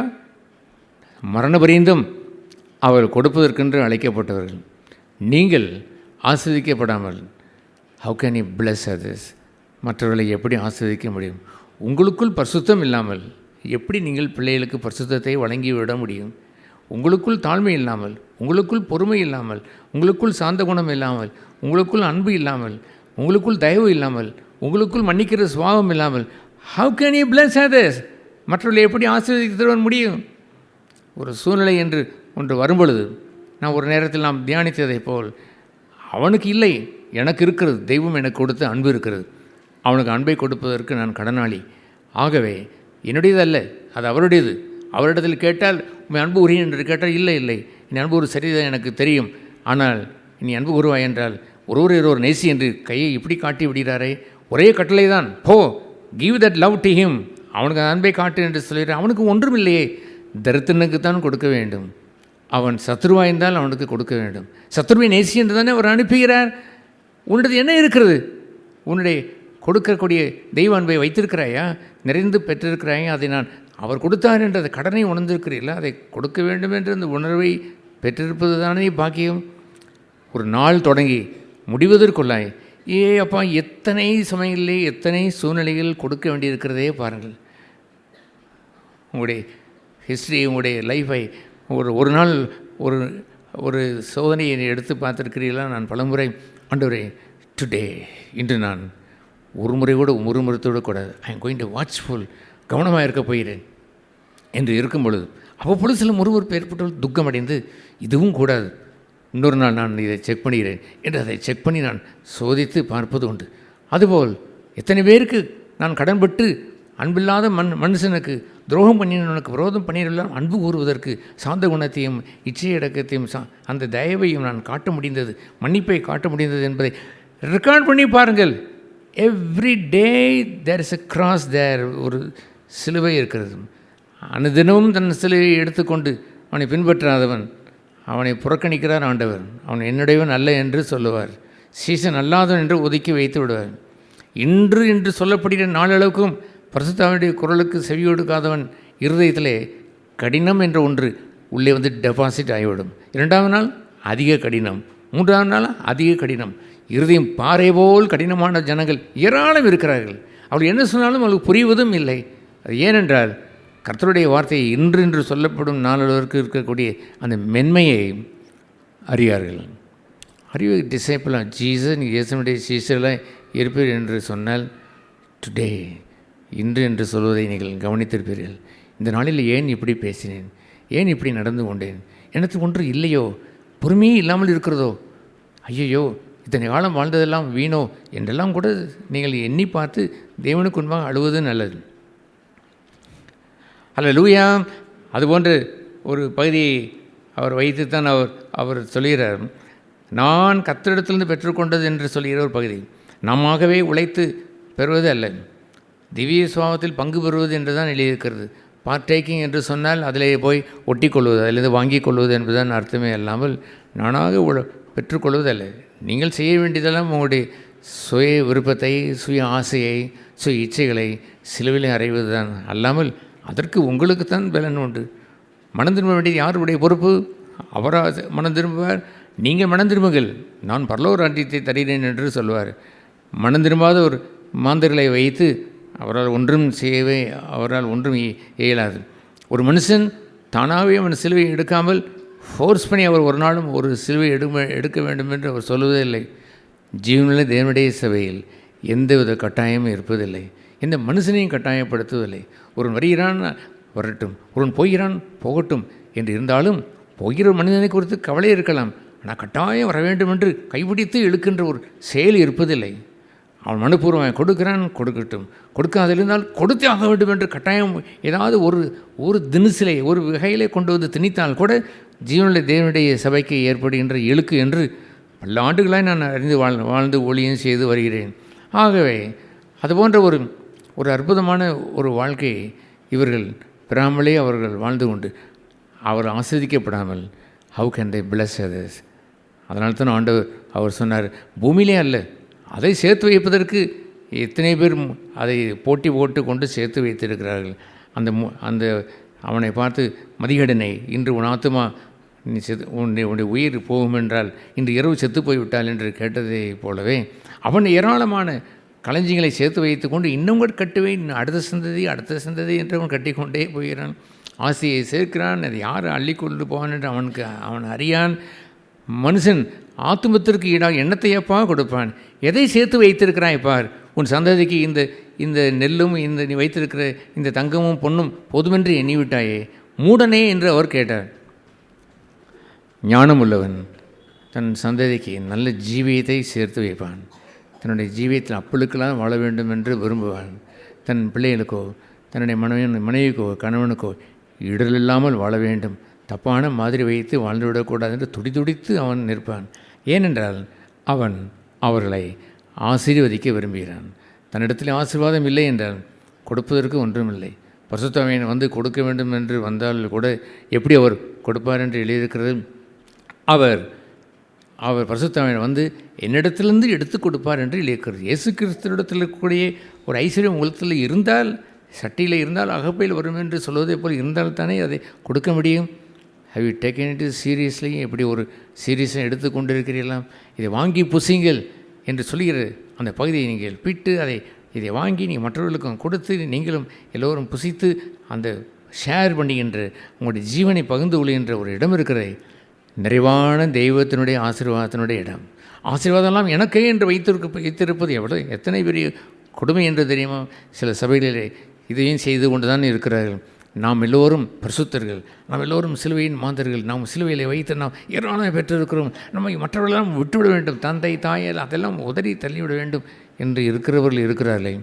மரண பரியந்தம் அவர் கொடுப்பதற்கென்று அழைக்கப்பட்டவர்கள். நீங்கள் ஆஸ்வதிக்கப்படாமல் how can you bless others? மற்றவர்களை எப்படி ஆஸ்வதிக்க முடியும்? உங்களுக்குள் பரிசுத்தம் இல்லாமல் எப்படி நீங்கள் பிள்ளைகளுக்கு பரிசுத்தத்தை வழங்கிவிட முடியும்? உங்களுக்குள் தாழ்மை இல்லாமல், உங்களுக்குள் பொறுமை இல்லாமல், உங்களுக்குள் சாந்த குணம் இல்லாமல், உங்களுக்குள் அன்பு இல்லாமல், உங்களுக்குள் தயவு இல்லாமல், உங்களுக்குள் மன்னிக்கிற சுபாவம் இல்லாமல், how can you bless others? மற்றவர்களை எப்படி ஆசீர்வதிக்க முடியும்? ஒரு சூழ்நிலை என்று ஒன்று வரும்பொழுது, நான் ஒரு நேரத்தில் நாம் தியானித்ததை போல், அவனுக்கு இல்லை, எனக்கு இருக்கிறது, தெய்வம் எனக்கு கொடுத்த அன்பு இருக்கிறது, அவனுக்கு அன்பை கொடுப்பதற்கு நான் கடனாளி. ஆகவே என்னுடையது அல்ல, அது அவருடையது. அவரிடத்தில் கேட்டால் உண்மை அன்பு உரிய என்று கேட்டால் இல்லை இல்லை, நீ அன்பு ஒரு சரிதான் எனக்கு தெரியும், ஆனால் நீ அன்பு கூறுவாய் என்றால் ஒருவர் நேசி என்று கையை இப்படி காட்டி விடுகிறாரே, ஒரே கட்டளை தான், போ give that love to him, அவனுக்கு அன்பை காட்டு என்று சொல்கிறார். அவனுக்கு ஒன்றும் இல்லையே, தரித்திரனுக்கு தான் கொடுக்க வேண்டும். அவன் சத்ருவாய்ந்தால் அவனுக்கு கொடுக்க வேண்டும். சத்ருவை நேசி என்று தானே அவர் அனுப்புகிறார். உன்னுடைய என்ன இருக்கிறது? உன்னுடைய கொடுக்கக்கூடிய தெய்வ அன்பை வைத்திருக்கிறாயா? நிறைந்து பெற்றிருக்கிறாயா? அதை நான் அவர் கொடுத்தார் என்ற அந்த கடனை உணர்ந்திருக்கிறீர்களா? அதை கொடுக்க வேண்டும் என்ற அந்த உணர்வை பெற்றிருப்பது தானே பாக்கியம். ஒரு நாள் தொடங்கி முடிவதற்குள்ளாய் அப்பா எத்தனை சமயங்களிலே எத்தனை சூழ்நிலைகள் கொடுக்க வேண்டியிருக்கிறதே பாருங்கள். உங்களுடைய ஹிஸ்ட்ரி, உங்களுடைய லைஃபை ஒரு நாள் ஒரு ஒரு சோதனையை எடுத்து பார்த்துருக்கிறீர்களா? நான் பலமுறை ஆண்டவரே டுடே, இன்று நான் ஒரு முறை கூட முறுமுறுத்தோடு கூட I am going to watchful, கவனமாக இருக்க போகிறேன் என்று இருக்கும் பொழுது அவ்வப்பொழுது சில முறுமுறுப்பு ஏற்பட்டு துக்கமடைந்து இதுவும் கூடாது, இன்னொரு நாள் நான் இதை செக் பண்ணுகிறேன் என்று அதை செக் பண்ணி நான் சோதித்து பார்ப்பது உண்டு. அதுபோல் எத்தனை பேருக்கு நான் கடன்பட்டு அன்பில்லாத மனுஷனுக்கு துரோகம் பண்ணினவனுக்கு விரோதம் பண்ணினெல்லாம் அன்பு கூறுவதற்கு சாந்த குணத்தையும் இச்சையடக்கத்தையும் அந்த தயவையும் நான் காட்ட முடிந்தது, மன்னிப்பை காட்ட முடிந்தது என்பதை ரெக்கார்ட் பண்ணி பாருங்கள். Every day there is a cross there, ஒரு சிலுவை இருக்கிறது. அனுதினமும் தன் சிலுவையை எடுத்துக்கொண்டு அவனை பின்பற்றாதவன் அவனை புறக்கணிக்கிறார் ஆண்டவர். அவன் என்னுடையவன் அல்ல என்று சொல்லுவார், சீசன் அல்லாதவன் என்று ஒதுக்கி வைத்து விடுவார். இன்று சொல்லப்படுகிற நாளளவுக்கும் பரிசுத்தாவினுடைய குரலுக்கு செவி கொடுக்காதவன் இருதயத்திலே கடினம் என்ற ஒன்று உள்ளே வந்து டெபாசிட் ஆகிவிடும். 2வது நாள் அதிக கடினம், 3வது நாள் அதிக கடினம். இருதயம் பாறை போல் கடினமான ஜனங்கள் ஏராளம் இருக்கிறார்கள். அவள் என்ன சொன்னாலும் அவளுக்கு புரிவதும் இல்லை. அது ஏனென்றால் கர்த்தருடைய வார்த்தையை இன்று சொல்லப்படும் நாளளவிற்கு இருக்கக்கூடிய அந்த மென்மையை அறியார்கள். அறிவு டிசைப்பிள் ஆஃப் ஜீசஸ், நீ இயேசுனுடைய சீசர்களாக இருப்பீர் என்று சொன்னால் டுடே, இன்று என்று சொல்வதை நீங்கள் கவனித்திருப்பீர்கள். இந்த நாளில் ஏன் இப்படி பேசினேன், ஏன் இப்படி நடந்து கொண்டேன், எனக்கு ஒன்று இல்லையோ, பொறுமையே இல்லாமல் இருக்கிறதோ, ஐயையோ இத்தனை காலம் வாழ்ந்ததெல்லாம் வீணோ என்றெல்லாம் கூட நீங்கள் எண்ணி பார்த்து தேவனுக்கு முன்பாக அழுவது நல்லது. அல்லேலூயா. அதுபோன்று ஒரு பகுதியை அவர் வைத்துத்தான் அவர் சொல்கிறார், நான் கர்த்தரிடத்திலிருந்து பெற்றுக்கொண்டது என்று சொல்கிற ஒரு பகுதி. நாமவே உழைத்து பெறுவது அல்ல, திவ்ய சுபாவத்தில் பங்கு பெறுவது என்று தான் எழுதியிருக்கிறது. பார்ட்டேக்கிங் என்று சொன்னால் அதிலே போய் ஒட்டி கொள்வது, அதிலிருந்து வாங்கி கொள்வது என்பதுதான் அர்த்தமே அல்லாமல் நானாக பெற்றுக்கொள்வது அல்ல. நீங்கள் செய்ய வேண்டியதெல்லாம் உங்களுடைய சுய விருப்பத்தை, சுய ஆசையை, சுய இச்சைகளை சிலுவையில் அறைவது தான் அல்லாமல் அதற்கு உங்களுக்குத்தான் பலன் உண்டு. மனம் திரும்ப வேண்டியது யாருடைய பொறுப்பு? அவராக மனம் திரும்புவார். நீங்கள் மனம் திரும்புங்கள், நான் பரலோக ராஜ்யத்தை தருகிறேன் என்று சொல்வார். மனம் திரும்பாத ஒரு மாந்தர்களை வைத்து அவரால் ஒன்றும் இயலாது. ஒரு மனுஷன் தானாகவே அவன் சிலுவை எடுக்காமல் ஃபோர்ஸ் பண்ணி அவர் ஒரு நாளும் ஒரு சிலுவை எடுக்க வேண்டும் என்று அவர் சொல்வதே இல்லை. ஜீவனில் தேவனுடைய சபையில் எந்தவித கட்டாயமும் இருப்பதில்லை, எந்த மனுஷனையும் கட்டாயப்படுத்துவதில்லை. ஒருவன் வருகிறான் வரட்டும், ஒருவன் போகிறான் போகட்டும் என்று இருந்தாலும் போகிற மனிதனை குறித்து கவலை இருக்கலாம், ஆனால் கட்டாயம் வர வேண்டும் என்று கைப்பிடித்து இழுக்கின்ற ஒரு செயல் இருப்பதில்லை. அவன் மனுப்பூர்வம் கொடுக்கிறான், கொடுக்கட்டும், கொடுக்காதிருந்தால் கொடுத்தே ஆக வேண்டும் என்று கட்டாயம் ஏதாவது ஒரு தினசிலை ஒரு வகையிலே கொண்டு வந்து திணித்தால் கூட ஜீவனில் தேவனுடைய சபைக்கு ஏற்படுகின்ற இழுக்கு என்று பல ஆண்டுகளாய் நான் அறிந்து வாழ்ந்து ஊழியம் செய்து வருகிறேன். ஆகவே அதுபோன்ற ஒரு அற்புதமான ஒரு வாழ்க்கையை இவர்கள் பெறாமலே அவர்கள் வாழ்ந்து கொண்டு அவர் ஆஸ்வதிக்கப்படாமல் how can they bless others. அதனால தான் ஆண்டவர் அவர் சொன்னார், பூமியிலே அல்ல, அதை சேர்த்து வைப்பதற்கு எத்தனை பேர் அதை போட்டி போட்டு கொண்டு சேர்த்து வைத்திருக்கிறார்கள். அந்த அவனை பார்த்து மதிகடனை, இன்று உன் ஆத்துமா நீ உன்னுடைய உயிர் போகும் என்றால் இன்று இரவு செத்து போய்விட்டால் என்று கேட்டதை போலவே அவன் ஏராளமான களஞ்சியங்களை சேர்த்து வைத்து கொண்டு இன்னும் கட்டுவேன், அடுத்த சந்ததி என்று அவன் கட்டிக்கொண்டே போகிறான். ஆசையை சேர்க்கிறான், அதை யார் அள்ளிக்கொண்டு போவான் என்று அவன் அறியான். மனுஷன் ஆத்துமத்திற்கு ஈடாக எண்ணத்தையப்பா கொடுப்பான். எதை சேர்த்து வைத்திருக்கிறாய் பார். உன் சந்ததிக்கு இந்த நெல்லும் நீ வைத்திருக்கிற இந்த தங்கமும் பொன்னும் போதுமென்று எண்ணிவிட்டாயே மூடனே என்று அவர் கேட்டார். ஞானமுள்ளவன் தன் சந்ததிக்கு நல்ல ஜீவியத்தை சேர்த்து வைப்பான். தன்னுடைய ஜீவியத்தில் அப்பளுக்கெல்லாம் வாழ வேண்டும் என்று விரும்புவான். தன் பிள்ளைகளுக்கோ தன்னுடைய மனைவிக்கோ கணவனுக்கோ இடர் இல்லாமல் வாழ வேண்டும், தப்பான மாதிரி வைத்து வாழ்ந்துவிடக்கூடாது என்று துடித்து அவன் நிற்பான். ஏனென்றால் அவன் அவர்களை ஆசீர்வதிக்க விரும்புகிறான். தன்னிடத்தில் ஆசீர்வாதம் இல்லை என்றால் கொடுப்பதற்கு ஒன்றுமில்லை. பரிசுத்தவான் வந்து கொடுக்க வேண்டும் என்று வந்தால் கூட எப்படி அவர் கொடுப்பார் என்று எழுதியிருக்கிறது. அவர் பரிசுத்தவான் வந்து என்னிடத்திலிருந்து எடுத்து கொடுப்பார் என்று எழுதியிருக்கிறது. இயேசு கிறிஸ்துவிடத்தில் இருக்கக்கூடிய ஒரு ஐஸ்வர்யம் உலகத்தில் இருந்தால், சட்டியில் இருந்தால் அகப்பையில் வரும் என்று சொல்வதை போல் இருந்தால் தானே அதை கொடுக்க முடியும். How you taken it seriously? எப்படி ஒரு சீரியஸை எடுத்து கொண்டிருக்கிறீர்களாம்? இதை வாங்கி புசிங்கள் என்று சொல்கிற அந்த பகுதியை நீங்கள் பிட்டு இதை வாங்கி நீங்கள் மற்றவர்களுக்கும் கொடுத்து நீங்களும் எல்லோரும் புசித்து அந்த ஷேர் பண்ணுகின்ற உங்களுடைய ஜீவனை பகிர்ந்து கொள்கின்ற ஒரு இடம் இருக்கிறது. நிறைவான தெய்வத்தினுடைய ஆசீர்வாதத்தினுடைய இடம். ஆசீர்வாதம்லாம் எனக்கே என்று வைத்திருப்பது எத்தனை பெரிய கொடுமை என்று தெரியுமா? சில சபைகளிலே இதையும் செய்து கொண்டு தான் இருக்கிறார்கள். நாம் எல்லோரும் பரிசுத்தர்கள், நாம் எல்லோரும் சிலுவையின் மாந்தர்கள், நாம் சிலுவையில் வைத்து நாம் ஏராளமாக பெற்றிருக்கிறோம், நம்மை மற்றவர்களெல்லாம் விட்டுவிட வேண்டும், தந்தை தாயால் அதெல்லாம் உதறி தள்ளிவிட வேண்டும் என்று இருக்கிறவர்கள் இருக்கிறார்களே.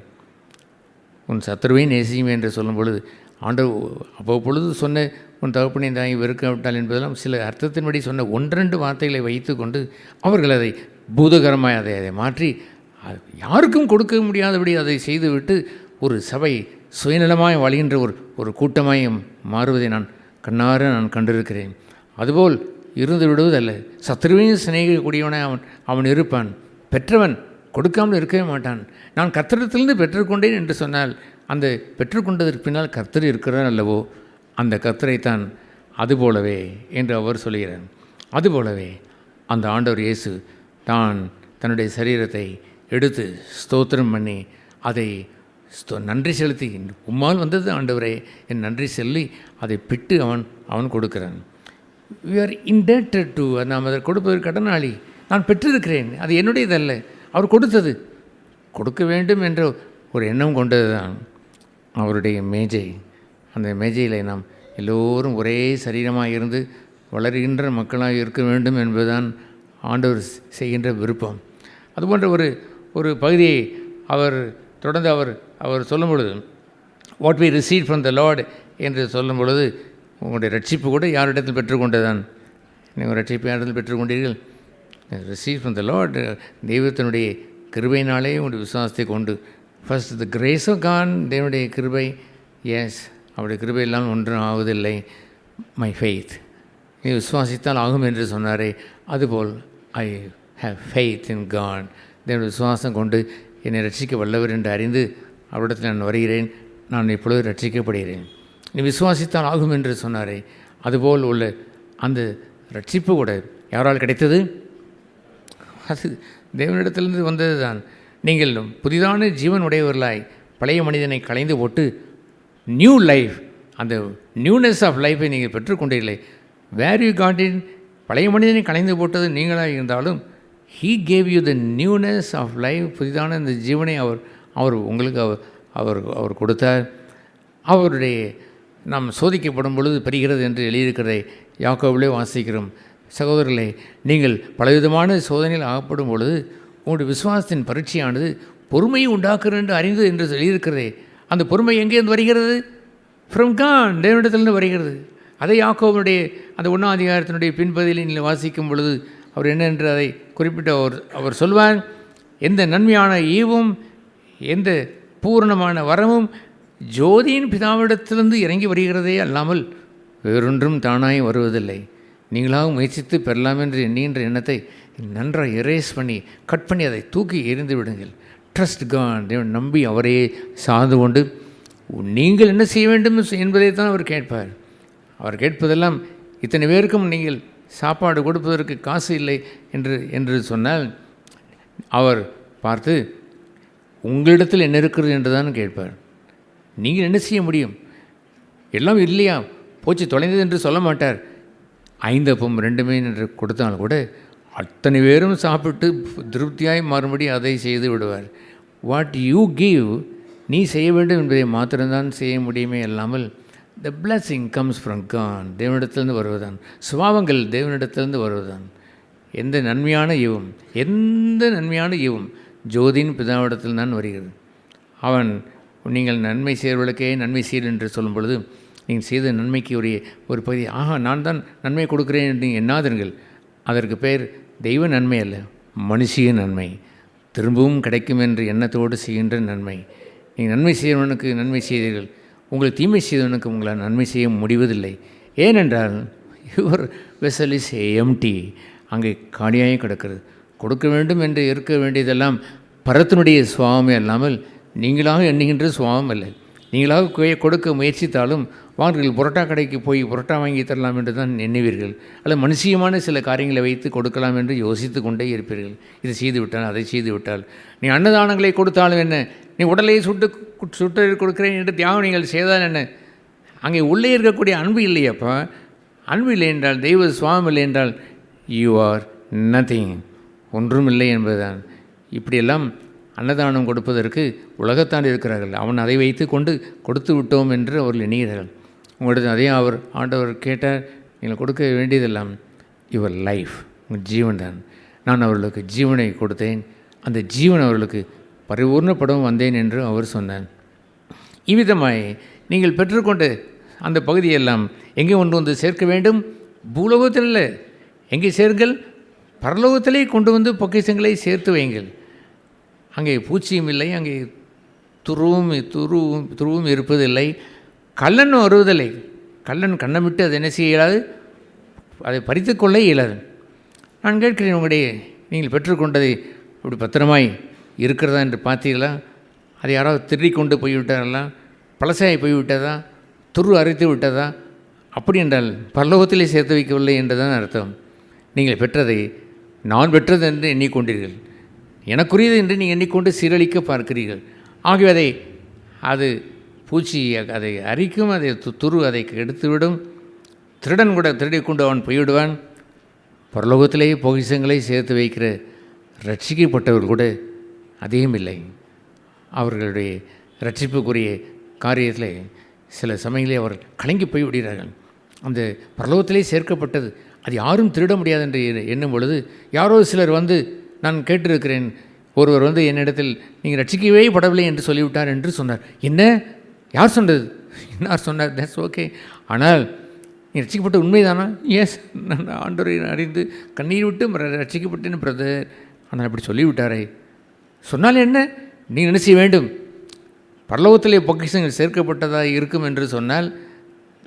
உன் சத்துருவை நேசியுமே என்று சொல்லும் பொழுது ஆண்டவர் அவ்வப்பொழுது சொன்ன உன் தகப்பனை தாய் வெறுக்காவிட்டால் என்பதெல்லாம் சில அர்த்தத்தின்படி சொன்ன 1-2 வார்த்தைகளை வைத்து கொண்டு அவர்கள் அதை பூதகரமாக அதை மாற்றி யாருக்கும் கொடுக்க முடியாதபடி அதை செய்துவிட்டு ஒரு சபை சுயநலமாய் வாழ்கின்ற ஒரு கூட்டமாய் மாறுவதை நான் கண்ணார கண்டிருக்கிறேன். அதுபோல் இருந்து விடுவதல்ல, சத்துருவையும் சிநேகிக்கக்கூடியவனாய் அவன் இருப்பான். பெற்றவன் கொடுக்காமல் இருக்கவே மாட்டான். நான் கர்த்தரிடத்திலிருந்து பெற்றுக்கொண்டேன் என்று சொன்னால் அந்த பெற்றுக்கொண்டதற்கு பின்னால் கர்த்தர் இருக்கிறார் அல்லவோ, அந்த கர்த்தரைத்தான் அதுபோலவே என்று அவர் சொல்கிறார். அதுபோலவே அந்த ஆண்டவர் இயேசு தன்னுடைய சரீரத்தை எடுத்து ஸ்தோத்திரம் பண்ணி அதை நன்றி செலுத்தி, உம்மால் வந்தது ஆண்டவரே என் நன்றி சொல்லி அதை பிட்டு அவன் கொடுக்கிறான். வி ஆர் இன்டெப்டட் டு, நாம் அதை கொடுப்பதற்கு கடனாளி. நான் பெற்றிருக்கிறேன், அது என்னுடையதல்ல, அவர் கொடுத்தது. கொடுக்க வேண்டும் என்ற ஒரு எண்ணம் கொண்டது தான் அவருடைய மேஜை. அந்த மேஜையில் நாம் எல்லோரும் ஒரே சரீரமாக இருந்து வளர்கின்ற மக்களாக இருக்க வேண்டும் என்பதுதான் ஆண்டவர் செய்கின்ற விருப்பம். அதுபோன்ற ஒரு பகுதியை தொடர்ந்து அவர் சொல்லும் பொழுது, what we receive from the Lord என்று சொல்லும் பொழுது, உங்களுடைய ரட்சிப்பு கூட யாரிடத்தில் பெற்றுக்கொண்டதான்? நீங்கள் ரட்சிப்பு யாரிடத்தில் பெற்றுக்கொண்டீர்கள்? ரிசீவ் ஃப்ரம் த லார்ட், தெய்வத்தினுடைய கிருபையினாலே உங்களுடைய விசுவாசத்தை கொண்டு. First the grace of God, தேவனுடைய கிருபை. எஸ், அவருடைய கிருபை எல்லாம் ஒன்றும் ஆவதில்லை. மை ஃபெய்த், நீ விசுவாசித்தால் ஆகும் என்று சொன்னாரே, அதுபோல் I have faith in God. தேவனுடைய விசுவாசம் கொண்டு என்னை ரட்சிக்க வல்லவர் என்று அறிந்து அவரிடத்தில் நான் வருகிறேன், நான் இப்பொழுது ரட்சிக்கப்படுகிறேன். நீ விசுவாசித்தால் ஆகும் என்று சொன்னாரே, அதுபோல் உள்ள அந்த ரட்சிப்பு கூட யாரால் கிடைத்தது? அது தேவனிடத்திலிருந்து வந்தது தான். நீங்கள் புதிதான ஜீவன் உடையவர்களாய் பழைய மனிதனை களைந்து போட்டு நியூ லைஃப், அந்த நியூனஸ் ஆஃப் லைஃப்பை நீங்கள் பெற்றுக்கொண்டீர்களே. வேர் யூ காட் இன்? பழைய மனிதனை களைந்து போட்டது நீங்களாக இருந்தாலும் He gave you the newness of life. புதிதான இந்த ஜீவனை அவர் உங்களுக்கு அவர் கொடுத்தார். அவருடைய நாம் சோதிக்கப்படும் பொழுது பெறுகிறது என்று எழுதியிருக்கிறதை யாக்கோபிலே வாசிக்கிறோம். சகோதரர்களே, நீங்கள் பலவிதமான சோதனையில் ஆகப்படும் பொழுது உங்களுடைய விசுவாசத்தின் பரீட்சையானது பொறுமையை உண்டாக்குறது என்று அறிந்து என்று எழுதியிருக்கிறதே. அந்த பொறுமை எங்கேருந்து வருகிறது? ஃப்ரம் காட், தேவனிடத்திலிருந்து வருகிறது. அதை யாக்கோபுடைய அந்த 1ஆம் அதிகாரத்தினுடைய பின்பகுதியில் நீங்கள் வாசிக்கும் பொழுது அவர் என்ன என்று அதை குறிப்பிட்ட அவர் சொல்வார், எந்த நன்மையான ஈவும் எந்த பூரணமான வரமும் ஜோதியின் பிதாவிடத்திலிருந்து இறங்கி வருகிறதே அல்லாமல் வேறொன்றும் தானாய் வருவதில்லை. நீங்களாக முயற்சித்து பெறலாம் என்று எண்ணுகின்ற எண்ணத்தை நன்றாக எரேஸ் பண்ணி கட் பண்ணி அதை தூக்கி எறிந்து விடுங்கள். ட்ரஸ்ட் காட், தேவன் நம்பி அவரையே சார்ந்து கொண்டு நீங்கள் என்ன செய்ய வேண்டும் என்பதை தான் அவர் கேட்பார். அவர் கேட்பதெல்லாம், இத்தனை பேருக்கும் நீங்கள் சாப்பாடு கொடுப்பதற்கு காசு இல்லை என்று சொன்னால் அவர் பார்த்து உங்களிடத்தில் என்ன இருக்கிறது என்று தான் கேட்பார். நீங்கள் என்ன செய்ய முடியும்? எல்லாம் இல்லையா? போச்சு தொலைந்தது என்று சொல்ல மாட்டார். 5 அப்பம் 2 மீன் என்று கொடுத்தாலும் கூட அத்தனை பேரும் சாப்பிட்டு திருப்தியாய் மறுபடி அதை செய்து விடுவார். வாட் யூ கிவ், நீ செய்ய வேண்டும் என்பதை மாத்திரம்தான் செய்ய முடியுமே அல்லாமல் the blessing comes from God, தேவனிடத்திலிருந்து வருவதுதான். சுபாவங்கள் தேவனிடத்திலிருந்து வருவதுதான். எந்த நன்மையான ஈவும் ஜோதியின் பிதாவிடத்தில் தான் வருகிறது. அவன் நீங்கள் நன்மை செய்வர்களுக்கே நன்மை செய்து என்று சொல்லும் பொழுது நீங்கள் செய்த நன்மைக்கு ஒரு பகுதி, நான் தான் நன்மை கொடுக்குறேன் என்று எண்ணாதீர்கள். அதற்கு பெயர் தெய்வ நன்மை அல்ல, மனுஷிய நன்மை. திரும்பவும் கிடைக்கும் என்ற எண்ணத்தோடு செய்கின்ற நன்மை. நீங்கள் நன்மை செய்வனுக்கு நன்மை செய்தீர்கள், உங்களுக்கு தீமை செய்தவனுக்கு உங்களால் நன்மை செய்ய முடிவதில்லை. ஏனென்றால் யுவர் வெசல் இஸ் எம்டி, அங்கே காலியாகி கிடக்கிறது. கொடுக்க வேண்டும் என்று இருக்க வேண்டியதெல்லாம் பரத்தினுடைய சுவாவமே அல்லாமல் நீங்களாக எண்ணுகின்ற சுவாவம் அல்ல. நீங்களாக கொடுக்க முயற்சித்தாலும் வாங்குகள் புரோட்டா கடைக்கு போய் புரோட்டா வாங்கி தரலாம் என்று தான் எண்ணுவீர்கள். அல்லது மனுஷியமான சில காரியங்களை வைத்து கொடுக்கலாம் என்று யோசித்து கொண்டே இருப்பீர்கள். இதை செய்து விட்டால் அதை செய்து விட்டால், நீ அன்னதானங்களை கொடுத்தாலும் என்ன, நீ உடலை சுட்டு கொடுக்கிறேன் என்று தியாகம் நீங்கள் செய்தால் என்ன, அங்கே உள்ளே இருக்கக்கூடிய அன்பு இல்லையப்பா. அன்பு இல்லை என்றால், தெய்வ சுவாமம் இல்லை என்றால் யூ ஆர் நத்திங், ஒன்றும் இல்லை என்பதுதான். இப்படியெல்லாம் அன்னதானம் கொடுப்பதற்கு உலகத்தான் இருக்கிறார்கள். அவன் அதை வைத்து கொண்டு கொடுத்து விட்டோம் என்று அவர்கள் எண்ணுகிறார்கள். உங்களது அதே ஆண்டவர் கேட்டார், நீங்கள் கொடுக்க வேண்டியதெல்லாம் யுவர் லைஃப், உங்கள் ஜீவன் தான். நான் அவர்களுக்கு ஜீவனை கொடுத்தேன், அந்த ஜீவன் அவர்களுக்கு பரிபூர்ணப்படவும் வந்தேன் என்று அவர் சொன்னார். இவ்விதமாய் நீங்கள் பெற்றுக்கொண்ட அந்த பகுதியெல்லாம் எங்கே கொண்டு வந்து சேர்க்க வேண்டும்? பூலோகத்தில் இல்லை. எங்கே சேருங்கள்? பரலோகத்திலே கொண்டு வந்து பொக்கிஷங்களை சேர்த்து வையுங்கள். அங்கே பூச்சியும் இல்லை, அங்கே துருவும் இருப்பதில்லை, கள்ளன் வருவதில்லை. கள்ளன் கண்ணமிட்டு அதை என்ன செய்ய இயலாது, அதை பறித்து கொள்ள இயலாது. நான் கேட்கிறேன், உங்களுடைய நீங்கள் பெற்றுக்கொண்டதை இப்படி பத்திரமாய் இருக்கிறதா என்று பார்த்தீர்களா? அதை யாராவது திருடி கொண்டு போய்விட்டார்களா? பழசாய் போய்விட்டதா? துரு அரைத்து விட்டதா? அப்படி என்றால் பரலோகத்திலே சேர்த்து வைக்கவில்லை என்றுதான் அர்த்தம். நீங்கள் பெற்றதை நான் பெற்றது என்று எண்ணிக்கொண்டீர்கள், எனக்குரியது என்று நீங்கள் எண்ணிக்கொண்டு சீரழிக்க பார்க்கிறீர்கள். ஆகவே அது பூச்சி அதை அரிக்கும், அதை துரு அதை எடுத்துவிடும். திருடன் கூட திருடி கொண்டு அவன் போய்விடுவான். பரலோகத்திலேயே பொக்கிஷங்களை சேர்த்து வைக்கிற ரட்சிக்கப்பட்டவர் கூட அதிகம் இல்லை. அவர்களுடைய ரட்சிப்புக்குரிய காரியத்தில் சில சமயங்களே அவர்கள் கலங்கி போய் விடுகிறார்கள். அந்த பரலோகத்திலே சேர்க்கப்பட்டது அது யாரும் திருட முடியாது என்று எண்ணும் பொழுது, யாரோ சிலர் வந்து, நான் கேட்டிருக்கிறேன், ஒருவர் வந்து என்னிடத்தில் நீங்கள் ரட்சிக்கவே படவில்லை என்று சொல்லிவிட்டார் என்று சொன்னார். என்ன, யார் சொன்னது? இன்னார் சொன்னார். That's okay. ஆனால் நீ ரட்சிக்கப்பட்ட உண்மைதானா? எஸ், நான் ஆண்டவரை அறிந்து கண்ணீர் விட்டு ரட்சிக்கப்பட்டேன்னு பிரதர். ஆனால் அப்படி சொல்லிவிட்டாரே. சொன்னால் என்ன, நீ என்ன செய்ய வேண்டும்? பரலோகத்திலே பொக்கிஷங்கள் சேர்க்கப்பட்டதாக இருக்கும் என்று சொன்னால்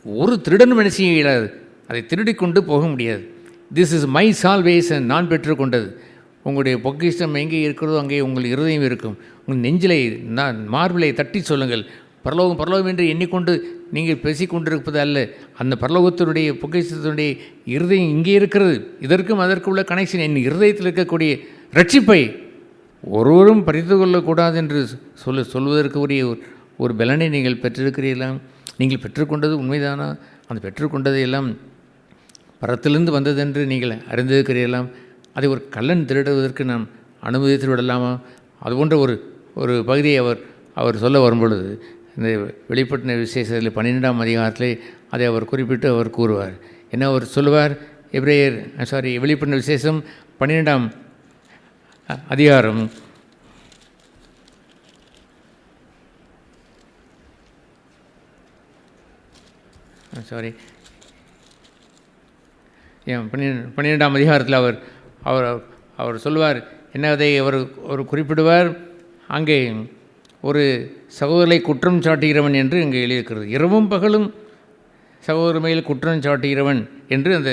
ஒரு திருடனும் என்ன செய்ய இயலாது, அதை திருடி கொண்டு போக முடியாது. திஸ் இஸ் மை சால்வேஷன், நான் பெற்றுக்கொண்டது. உங்களுடைய பொக்கிஷம் எங்கே இருக்கிறதோ அங்கே உங்கள் இருதயம் இருக்கும். உங்கள் நெஞ்சிலை மார்பிலை தட்டி சொல்லுங்கள், பரலோகம் பரலோகம் என்று எண்ணிக்கொண்டு நீங்கள் பேசிக்கொண்டிருப்பது அல்ல. அந்த பரலோகத்தினுடைய பொக்கிஷத்தினுடைய இருதயம் இங்கே இருக்கிறது. இதற்கும் அதற்கு உள்ள கனெக்ஷன், என் இருதயத்தில் இருக்கக்கூடிய ரட்சிப்பை ஒருவரும் பறித்து கொள்ளக்கூடாது என்று சொல்வதற்கு உரிய ஒரு பலனை நீங்கள் பெற்றிருக்கிறீர்களா? நீங்கள் பெற்றுக்கொண்டது உண்மைதானா? அந்த பெற்றுக்கொண்டதை எல்லாம் பரத்திலிருந்து வந்ததென்று நீங்கள் அறிந்திருக்கிறீர்களாம். அதை ஒரு கள்ளன் திருடுவதற்கு நாம் அனுமதித்து விடலாமா? அதுபோன்ற ஒரு பகுதியை அவர் சொல்ல வரும்பொழுது, இந்த வெளிப்பட்ட விசேஷத்தில் 12ஆம் அதிகாரத்திலே அதை அவர் குறிப்பிட்டு அவர் கூறுவார். என்ன அவர் சொல்லுவார்? வெளிப்பட்ட விசேஷம் 12ஆம் அதிகாரம் 12ஆம் அதிகாரத்தில் அவர் சொல்லுவார். என்ன, அதை அவர் குறிப்பிடுவார். அங்கே ஒரு சகோதரரை குற்றம் சாட்டுகிறவன் என்று இங்கே எழுதியிருக்கிறது. இரவும் பகலும் சகோதரர் மேல் குற்றம் சாட்டுகிறவன் என்று அந்த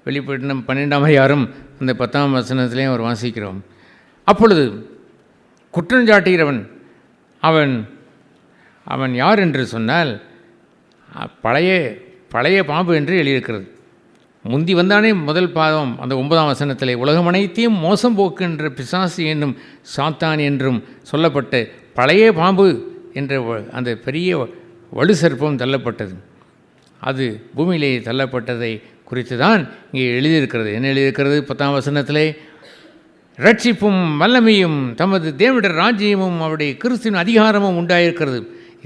வெளிப்பட்ட 12ஆம் அதிகாரம் அந்த 10ஆம் வசனத்திலே அவர் வாசிக்கிறோம். அப்பொழுது குற்றம் சாட்டுகிறவன் அவன் யார் என்று சொன்னால் பழைய பாம்பு என்று எழுதியிருக்கிறது. முந்தி வந்தானே முதல் பாதம் அந்த 9ஆம் வசனத்திலே, உலகம் அனைத்தையும் மோசம் போக்குகின்ற பிசாசு என்னும் சாத்தான் என்றும் சொல்லப்பட்ட பழைய பாம்பு என்ற அந்த பெரிய வலு சர்ப்பம் தள்ளப்பட்டது. அது பூமியிலே தள்ளப்பட்டதை குறித்து தான் இங்கே எழுதியிருக்கிறது. என்ன எழுதியிருக்கிறது? 10ஆம் வசனத்திலே, ரட்சிப்பும் வல்லமையும் தமது தேவனுடைய ராஜ்யமும் அவருடைய கிறிஸ்துவின் அதிகாரமும் உண்டாயிருக்கிறது.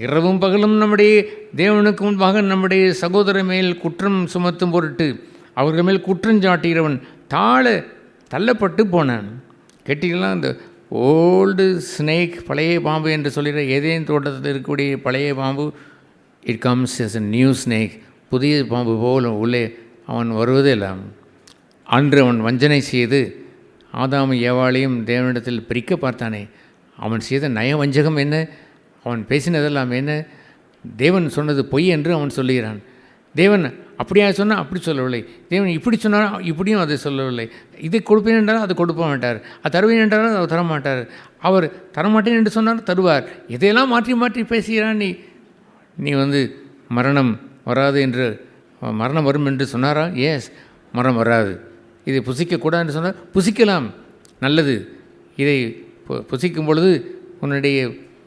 இரவும் பகலும் நம்முடைய தேவனுக்கு முன்பாக நம்முடைய சகோதரர் மேல் குற்றம் சுமத்தும் பொருட்டு அவர்கள் மேல் குற்றஞ்சாட்டுகிறவன் தள்ளப்பட்டு போனான். கேட்டீங்களா? இந்த ஓல்டு ஸ்னேக், பழைய பாம்பு என்று சொல்கிற ஏதேன் தோட்டத்தில் இருக்கக்கூடிய பழைய பாம்பு, it comes as a new snake. புதிய பாம்பு போல் உள்ளே அவன் வருவதே இல்லை. அன்று அவன் வஞ்சனை செய்து ஆதாம் ஏவாளையும் தேவனிடத்தில் பிரிக்க பார்த்தானே, அவன் செய்த நயவஞ்சகம் என்ன? அவன் பேசினதெல்லாம் என்ன? தேவன் சொன்னது பொய் என்று அவன் சொல்லுகிறான். தேவன் அப்படியா சொன்னால் அப்படி சொல்லவில்லை, தேவன் இப்படி சொன்னால் இப்படியும் அதை சொல்லவில்லை. இதை கொடுப்பேன் என்றால் அது கொடுக்க மாட்டார், அது தருவேன் என்றால் அவர் தரமாட்டார், அவர் தரமாட்டேன் என்று சொன்னால் தருவார். இதையெல்லாம் மாற்றி மாற்றி பேசுகிறான். நீ மரணம் வராது என்று, மரணம் வரும் என்று சொன்னாரா? எஸ், மரணம் வராது. இதை புசிக்கக்கூடாது என்று சொன்னால் புசிக்கலாம், நல்லது. இதை புசிக்கும் பொழுது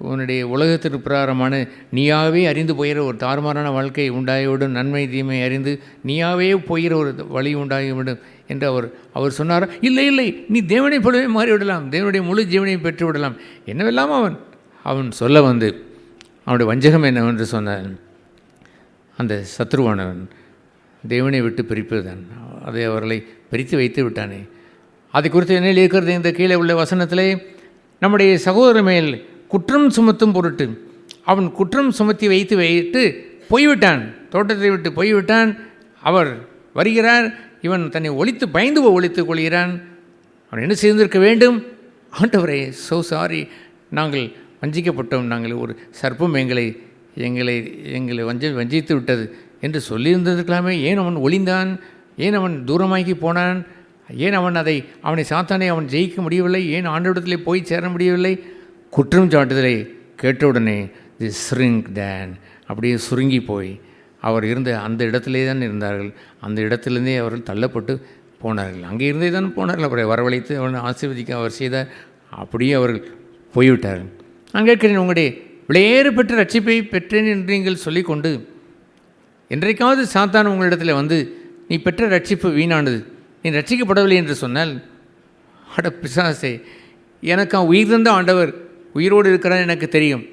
உன்னுடைய உலகத்திற்கு பிரகாரமான நீயாகவே அறிந்து போகிற ஒரு தாறுமாறான வாழ்க்கை உண்டாகிவிடும், நன்மை தீமை அறிந்து நீயாகவே போகிற ஒரு வழி உண்டாகிவிடும் என்று அவர் சொன்னாரா? இல்லை இல்லை, நீ தேவனை போலவே மாறிவிடலாம், தேவனுடைய முழு ஜீவனையும் பெற்று விடலாம். என்னவெல்லாம் அவன் சொல்ல அவனுடைய வஞ்சகம் என்னவென்று சொன்னான். அந்த சத்ருவானவன் தேவனை விட்டு பிரிப்பதுதான், அதை அவர்களை பிரித்து வைத்து விட்டானே. அதை குறித்து என்ன இருக்கிறது? இந்த கீழே உள்ள வசனத்திலே, நம்முடைய சகோதரர் மேல் குற்றம் சுமத்தும் பொருட்டு அவன் குற்றம் சுமத்தி வைத்து போய்விட்டான், தோட்டத்தை விட்டு போய்விட்டான். அவர் வருகிறார், இவன் தன்னை பயந்து கொள்கிறான். அவன் என்ன செய்திருக்க வேண்டும்? ஆண்டவரே, சோ சாரி, நாங்கள் வஞ்சிக்கப்பட்டோம், நாங்கள் ஒரு சர்ப்பம் எங்களை வஞ்சித்து விட்டது என்று சொல்லியிருந்திருக்கலாமே. ஏன் அவன் ஒளிந்தான்? ஏன் அவன் தூரமாகி போனான்? ஏன் அவனை சாத்தானே அவன் ஜெயிக்க முடியவில்லை? ஏன் ஆண்டவரிடத்திலே போய் சேர முடியவில்லை? குற்றம் சாட்டுதலை கேட்டவுடனே தி ஸ்ரிங்க் டேன், அப்படியே சுருங்கி போய் அவர் இருந்த அந்த இடத்திலே தான் இருந்தார்கள். அந்த இடத்திலிருந்தே அவர்கள் தள்ளப்பட்டு போனார்கள். அங்கே இருந்தே தான் போனார்கள். அவரை வரவழைத்து அவனை ஆசீர்வதிக்க அவர் செய்தார். அப்படியே அவர்கள் போய்விட்டார்கள். நான் கேட்கிறேன், உங்களுடைய விலையேறு பெற்ற ரட்சிப்பை பெற்றேன் என்று நீங்கள் சொல்லிக்கொண்டு என்றைக்காவது சாத்தான் உங்களிடத்தில் நீ பெற்ற ரட்சிப்பு வீணானது, நீ ரட்சிக்கப்படவில்லை என்று சொன்னால், அட பிசாசே, எனக்கு உயிர் தந்த ஆண்டவர் உயிரோடு இருக்கிறான், எனக்கு தெரியும்.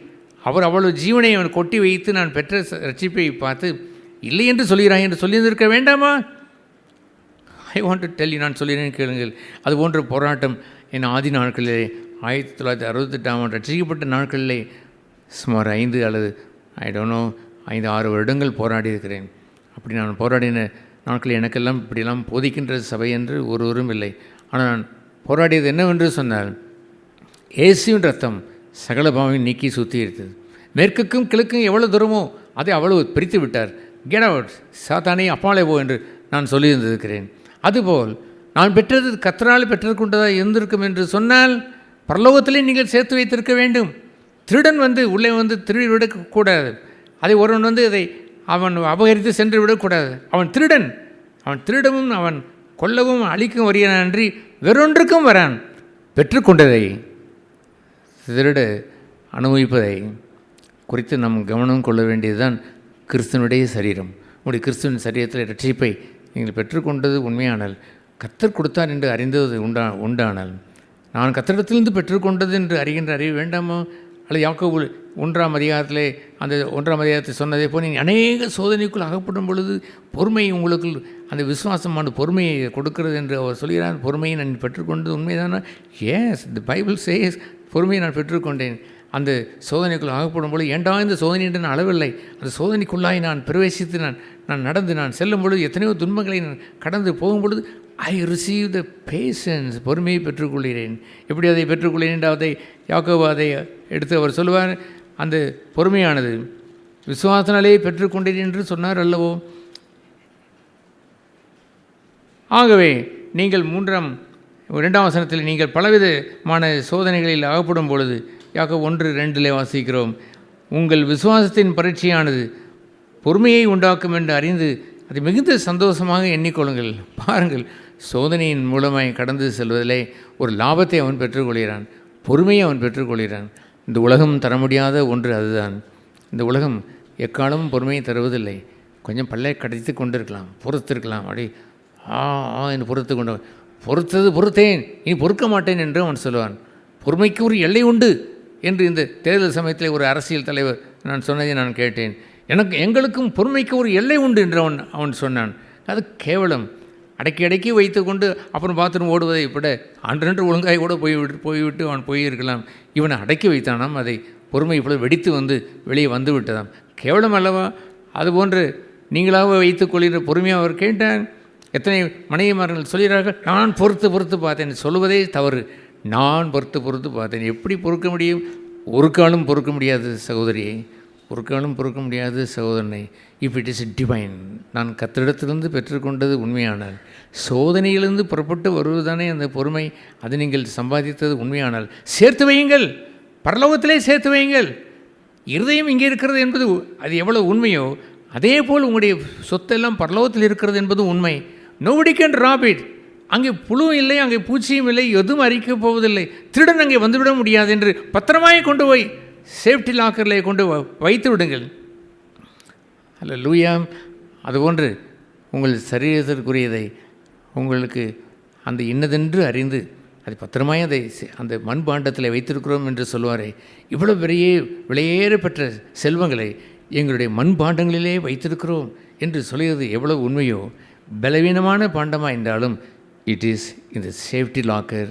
அவர் அவ்வளவு ஜீவனை அவன் கொட்டி வைத்து நான் பெற்ற ரட்சிப்பை பார்த்து இல்லை என்று சொல்கிறான் என்று சொல்லியிருந்திருக்க வேண்டாமா? ஐ வாண்ட் டு டெல் யூ, நான் சொல்லிடுறேன் கேளுங்கள். அதுபோன்ற போராட்டம் என் ஆதி நாட்களிலே 1968ஆம் ஆண்டு ரட்சிக்கப்பட்ட நாட்களிலே சுமார் 5 அல்லது 5-6 வருடங்கள் போராடி இருக்கிறேன். அப்படி நான் போராடின நாட்கள் எனக்கெல்லாம் இப்படியெல்லாம் போதிக்கின்ற சபை என்று ஒருவரும் இல்லை. ஆனால் நான் போராடியது என்னவென்று சொன்னால், இயேசுவின் ரத்தம் சகல பாவம் நீக்கி சுற்றி இருந்தது. மேற்குக்கும் கிழக்கும் எவ்வளோ தூரமோ அதை அவ்வளவு பிரித்து விட்டார். கெட் அவுட், சாத்தானே அப்பாலே போ என்று நான் சொல்லியிருந்திருக்கிறேன். அதுபோல் நான் பெற்றது கர்த்தரால் பெற்றுக்கொண்டதாக இருந்திருக்கும் என்று சொன்னால், பரலோகத்திலே நீங்கள் சேர்த்து வைத்திருக்க வேண்டும். திருடன் உள்ளே திருடி விடக்கூடாது. அதை ஒருவன் அதை அவன் அபகரித்து சென்று விடக்கூடாது. அவன் திருடன், அவன் திருடவும் அவன் கொல்லவும் அழிக்கும் வருகிறான் அன்றி வேறொன்றுக்கும் வரான். பெற்றுக்கொண்டதை திருட அனுபவிப்பதை குறித்து நம் கவனம் கொள்ள வேண்டியதுதான் கிறிஸ்துவனுடைய சரீரம். உங்களுடைய கிறிஸ்துவின் சரீரத்தில் ரட்சிப்பை நீங்கள் பெற்றுக்கொண்டது உண்மையானால், கர்த்தர் கொடுத்தார் என்று அறிந்தது உண்டானால், நான் கர்த்தரிடத்திலிருந்து பெற்றுக்கொண்டது என்று அறிகின்ற அறிவு வேண்டாமா? அல்லது யாக்கோபு 1ஆம் அதிகாரத்திலே அந்த 1ஆம் அதிகாரத்தை சொன்னதை போல் நீங்கள் அநேக சோதனைக்குள் அகப்படும் பொழுது பொறுமை உங்களுக்கு அந்த விசுவாசமான பொறுமையை கொடுக்கிறது என்று அவர் சொல்கிறார். பொறுமையை நான் பெற்றுக்கொண்டது உண்மைதானா? எஸ், தி பைபிள் சேஸ், பொறுமையை நான் பெற்றுக்கொண்டேன். அந்த சோதனைக்குள் ஆகப்படும் பொழுது, ஏண்டா இந்த சோதனை என்று நான் அளவில்லை, அந்த சோதனைக்குள்ளாய் நான் பிரவேசித்து நான் நடந்து நான் செல்லும் பொழுது, எத்தனையோ துன்பங்களை நான் கடந்து போகும் பொழுது, ஐ ரிசீவ் த பேஷன்ஸ், பொறுமையை பெற்றுக்கொள்கிறேன். எப்படி அதை பெற்றுக்கொள்கிறேன் என்று அதை யாக்கோபு அதை எடுத்து அவர் சொல்லுவார். அந்த பொறுமையானது விசுவாசனாலே பெற்றுக்கொண்டேன் என்று சொன்னார் அல்லவோ. ஆகவே நீங்கள் 2ஆம் வசனத்தில் நீங்கள் பலவிதமான சோதனைகளில் அகப்படும் பொழுது, யாக்கோபு 1:2 வாசிக்கிறோம், உங்கள் விசுவாசத்தின் பரீட்சையானது பொறுமையை உண்டாக்கும் என்று அறிந்து அதை மிகுந்த சந்தோஷமாக எண்ணிக்கொள்ளுங்கள். பாருங்கள், சோதனையின் மூலமாய் கடந்து செல்வதிலே ஒரு லாபத்தை அவன் பெற்றுக்கொள்கிறான், பொறுமையை அவன் பெற்றுக்கொள்கிறான். இந்த உலகம் தர முடியாத ஒன்று அதுதான். இந்த உலகம் எக்காலமும் பொறுமையை தருவதில்லை. கொஞ்சம் பல்லை கடித்து கொண்டு இருக்கலாம், பொறுத்திருக்கலாம். அப்படி என்று பொறுத்து கொண்டு பொறுத்தது பொறுத்தேன், இனி பொறுக்க மாட்டேன் என்று அவன் சொல்லுவான். பொறுமைக்கு ஒரு எல்லை உண்டு என்று இந்த தேர்தல் சமயத்தில் ஒரு அரசியல் தலைவர் நான் சொன்னதை நான் கேட்டேன். எங்களுக்கும் பொறுமைக்கு ஒரு எல்லை உண்டு என்று அவன் சொன்னான். அது கேவலம். அடக்கி வைத்து கொண்டு அப்புறம் பாத்ரூம் ஓடுவதை விட அன்று ஒழுங்காய் கூட போய்விட்டு அவன் போயிருக்கலாம். இவனை அடக்கி வைத்தானாம். அதை பொறுமை இப்பொழுது வெடித்து வெளியே வந்து விட்டதாம். கேவலம் அல்லவா? அதுபோன்று நீங்களாக வைத்துக் கொள்கிற பொறுமையாக அவர் கேட்டார். எத்தனை மனைவிமார்கள் சொல்கிறார்கள், நான் பொறுத்து பார்த்தேன். சொல்லுவதே தவறு. நான் பொறுத்து பார்த்தேன். எப்படி பொறுக்க முடியும்? ஒரு காலம் பொறுக்க முடியாது சகோதரியை, ஒரு காலம் பொறுக்க முடியாது சகோதரனை. இஃப் இட் இஸ் டிவைன், நான் கர்த்தரிடத்திலிருந்து பெற்றுக்கொண்டது உண்மையானால், சோதனையிலிருந்து புறப்பட்டு வருவதுதானே அந்த பொறுமை. அது நீங்கள் சம்பாதித்தது உண்மையானால் சேர்த்து வையுங்கள், பரலோகத்திலே சேர்த்து வையுங்கள். இருதயம் இங்கே இருக்கிறது என்பது அது எவ்வளோ உண்மையோ அதே போல் உங்களுடைய சொத்தெல்லாம் பரலோகத்தில் இருக்கிறது என்பது உண்மை. Nobody can rob it. அங்கே புழுவும் இல்லை, அங்கே பூச்சியும் இல்லை, எதுவும் அறிக்கப் போவதில்லை. திருடன் அங்கே வந்துவிட முடியாது என்று பத்திரமாய் கொண்டு போய் சேஃப்டி லாக்கரில் கொண்டு வைத்து விடுங்கள். அல்லேலூயா. அதுபோன்று உங்கள் சரீரத்திற்குரியதை உங்களுக்கு அந்த இன்னதென்று அறிந்து அது பத்திரமாய் அதை அந்த மண்பாண்டத்தில் வைத்திருக்கிறோம் என்று சொல்வாரே, இவ்வளோ பெரிய விலையேற பெற்ற செல்வங்களை எங்களுடைய மண்பாண்டங்களிலே வைத்திருக்கிறோம் என்று சொல்கிறது எவ்வளோ உண்மையோ, பலவீனமான பாண்டமாக இருந்தாலும் இட் இஸ் இந்த சேஃப்டி லாக்கர்.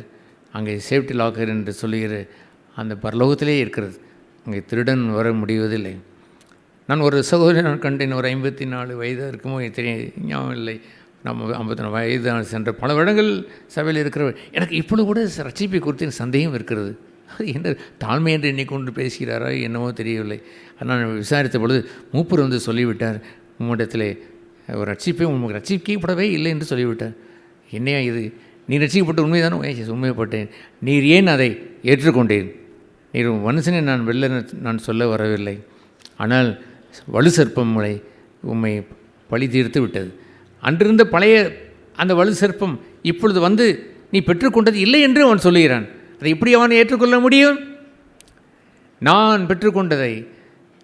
அங்கே சேஃப்டி லாக்கர் என்று சொல்லுகிற அந்த பரலோகத்திலே இருக்கிறது. அங்கே திருடன் வர முடிவதில்லை. நான் ஒரு சகோதரன் கண்டேன். ஒரு 54 வயதாக இருக்குமோ தெரியும், ஞாபகம் இல்லை. நம்ம 54 வயது சென்ற பல வருடங்கள் சபையில் இருக்கிறவர். எனக்கு இப்பொழுது கூட ரட்சிப்பை குறித்து சந்தேகம் இருக்கிறது. அது என்ன தாழ்மை என்று எண்ணிக்கொண்டு பேசுகிறாரோ என்னவோ தெரியவில்லை. ஆனால் நான் விசாரித்த பொழுது மூப்பர் வந்து சொல்லிவிட்டார், உம்மிடத்தில் ஒரு ரட்சிப்பை உங்களுக்கு ரட்சிக்கப்படவே இல்லை என்று சொல்லிவிட்டார். என்னையா இது? நீ ரட்சிக்கப்பட்ட உண்மைதானே? உண்மைப்பட்டேன். நீர் ஏன் அதை ஏற்றுக்கொண்டேன்? நீர் மனுஷனை நான் சொல்ல வரவில்லை. ஆனால் வலு சர்ப்பம் உம்மை பழி தீர்த்து விட்டது. அன்றிருந்த பழைய அந்த வலு சர்ப்பம் இப்பொழுது வந்து நீ பெற்றுக்கொண்டது இல்லை என்று அவன் சொல்லுகிறான். அதை எப்படி அவன் ஏற்றுக்கொள்ள முடியும்? நான் பெற்றுக்கொண்டதை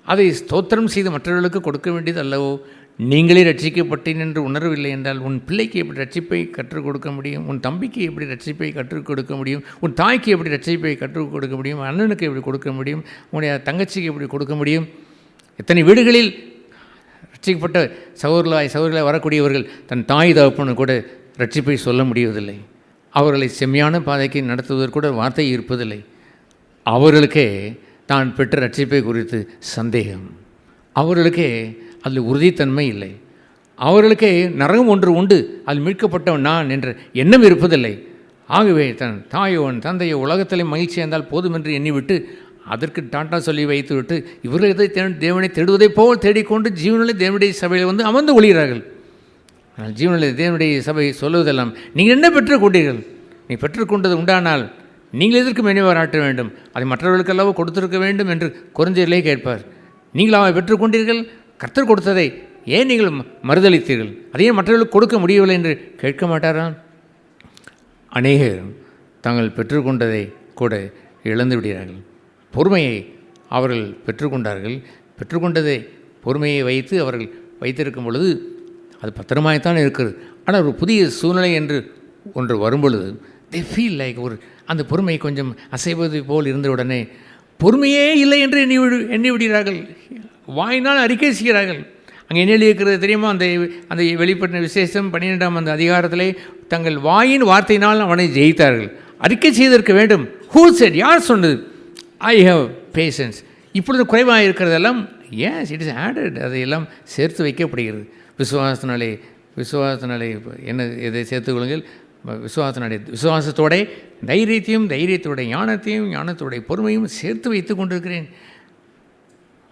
அதை ஸ்தோத்திரம் செய்து மற்றவர்களுக்கு கொடுக்க வேண்டியது அல்லவோ? நீங்களே ரட்சிக்கப்பட்டேன் என்று உணரவில்லை என்றால் உன் பிள்ளைக்கு எப்படி ரட்சிப்பை கற்றுக் கொடுக்க முடியும்? உன் தம்பிக்கு எப்படி ரட்சிப்பை கற்றுக் கொடுக்க முடியும்? உன் தாய்க்கு எப்படி ரட்சிப்பை கற்றுக் கொடுக்க முடியும்? அண்ணனுக்கு எப்படி கொடுக்க முடியும்? உன்னுடைய தங்கச்சிக்கு எப்படி கொடுக்க முடியும்? எத்தனை வீடுகளில் ரட்சிக்கப்பட்ட சகோதரர்களாய் வரக்கூடியவர்கள் தன் தாய் தகப்பனு கூட ரட்சிப்பை சொல்ல முடிவதில்லை. அவர்களை செம்மையான பாதைக்கு நடத்துவதற்கு கூட வார்த்தை இருப்பதில்லை. அவர்களுக்கே தான் பெற்ற ரட்சிப்பை குறித்து சந்தேகம். அவர்களுக்கே அதில் உறுதித்தன்மை இல்லை. அவர்களுக்கே நரகம் ஒன்று உண்டு, அதில் மீட்கப்பட்டவன் நான் என்ற எண்ணம் இருப்பதில்லை. ஆகவே தன் தாயோ தந்தையோ உலகத்திலே மகிழ்ச்சி இருந்தால் போதும் என்று எண்ணிவிட்டு அதற்கு டாட்டா சொல்லி வைத்துவிட்டு இவர்கள் எதை தேவனை தேடுவதைப் போல் தேடிக்கொண்டு ஜீவனிலே தேவனுடைய சபையில் வந்து அமர்ந்து ஒழிகிறார்கள். ஆனால் ஜீவனில் தேவனுடைய சபை சொல்லுவதெல்லாம் நீங்கள் என்ன பெற்றுக்கொண்டீர்கள்? நீ பெற்றுக்கொண்டது உண்டானால் நீங்கள் எதற்கு மெனிவாராட்ட வேண்டும்? அதை மற்றவர்களுக்கெல்லாம் கொடுத்திருக்க வேண்டும் என்று குறைஞ்சதிலே கேட்பார். நீங்களாக பெற்றுக்கொண்டீர்கள், கர்த்தர் கொடுத்ததை ஏன் நீங்கள் மறுதளித்தீர்கள்? அதையே மற்றவர்களுக்கு கொடுக்க முடியவில்லை என்று கேட்க மாட்டாரா? அநேகர் தாங்கள் பெற்றுக்கொண்டதை கூட இழந்து விடுகிறார்கள். பொறுமையை அவர்கள் பெற்றுக்கொண்டார்கள். பெற்றுக்கொண்டதை பொறுமையை வைத்து அவர்கள் வைத்திருக்கும் பொழுது அது பத்திரமாய்த்தான் இருக்கிறது. ஆனால் ஒரு புதிய சூழ்நிலை என்று ஒன்று வரும்பொழுது தே ஃபீல் லைக் அந்த பொறுமை கொஞ்சம் அசைவது போல் இருந்த உடனே பொறுமையே இல்லை என்று எண்ணி விடுகிறார்கள். வாயினால் அறிக்கை செய்கிறார்கள். அங்கே என்ன இருக்கிறது தெரியுமா? அந்த வெளிப்பட்ட விசேஷம் 12ஆம் அந்த அதிகாரத்திலே தங்கள் வாயின் வார்த்தையினால் அவனை ஜெயித்தார்கள். அறிக்கை செய்திருக்க வேண்டும். Who said? யார் சொன்னது? I have patience. இப்பொழுது குறைவாக இருக்கிறதெல்லாம் ஏன் இட் இஸ் ஆடட், அதையெல்லாம் சேர்த்து வைக்கப்படுகிறது. விசுவாசத்தினாலே என்ன எதை சேர்த்துக்கொள்ளுங்கள்? விசுவாசத்தோட தைரியத்தோட ஞானத்தோட பொறுமையும் சேர்த்து வைத்து கொண்டிருக்கிறேன்.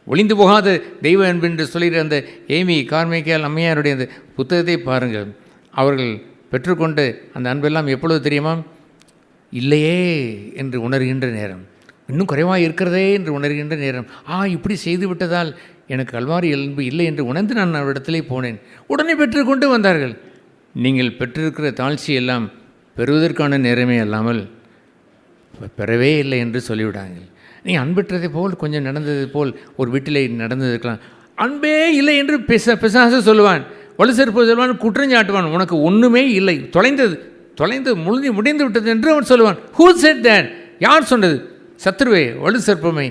ஒளிந்து போகாத தெய்வ அன்பு என்று சொல்கிற அந்த ஏமி கார்மைக்கேல் அம்மையாருடைய அந்த புத்தகத்தை பாருங்கள். அவர்கள் பெற்றுக்கொண்ட அந்த அன்பெல்லாம் எப்பொழுது தெரியுமா? இல்லையே என்று உணர்கின்ற நேரம், இன்னும் குறைவாக இருக்கிறதே என்று உணர்கின்ற நேரம், இப்படி செய்து விட்டதால் எனக்கு கல்வாரி அன்பு இல்லை என்று உணர்ந்து நான் அவரிடத்திலே போனேன். உடனே பெற்றுக்கொண்டு வந்தார்கள். நீங்கள் பெற்றிருக்கிற தாழ்ச்சி எல்லாம் பெறுவதற்கான நேரமே அல்லாமல் பெறவே இல்லை என்று சொல்லிவிடாங்கள். நீங்கள் அன்பற்றதை போல் கொஞ்சம் நடந்தது போல் ஒரு வீட்டிலே நடந்ததுக்கலாம். அன்பே இல்லை என்று பிசாசு சொல்லுவான். வலுசற்பு சொல்வான், குற்றஞ்சாட்டுவான், உனக்கு ஒன்றுமே இல்லை, தொலைந்து முடிந்து விட்டது என்று அவன் சொல்லுவான். Who set that? யார் சொன்னது? சத்ருவே, வலுசற்பமே,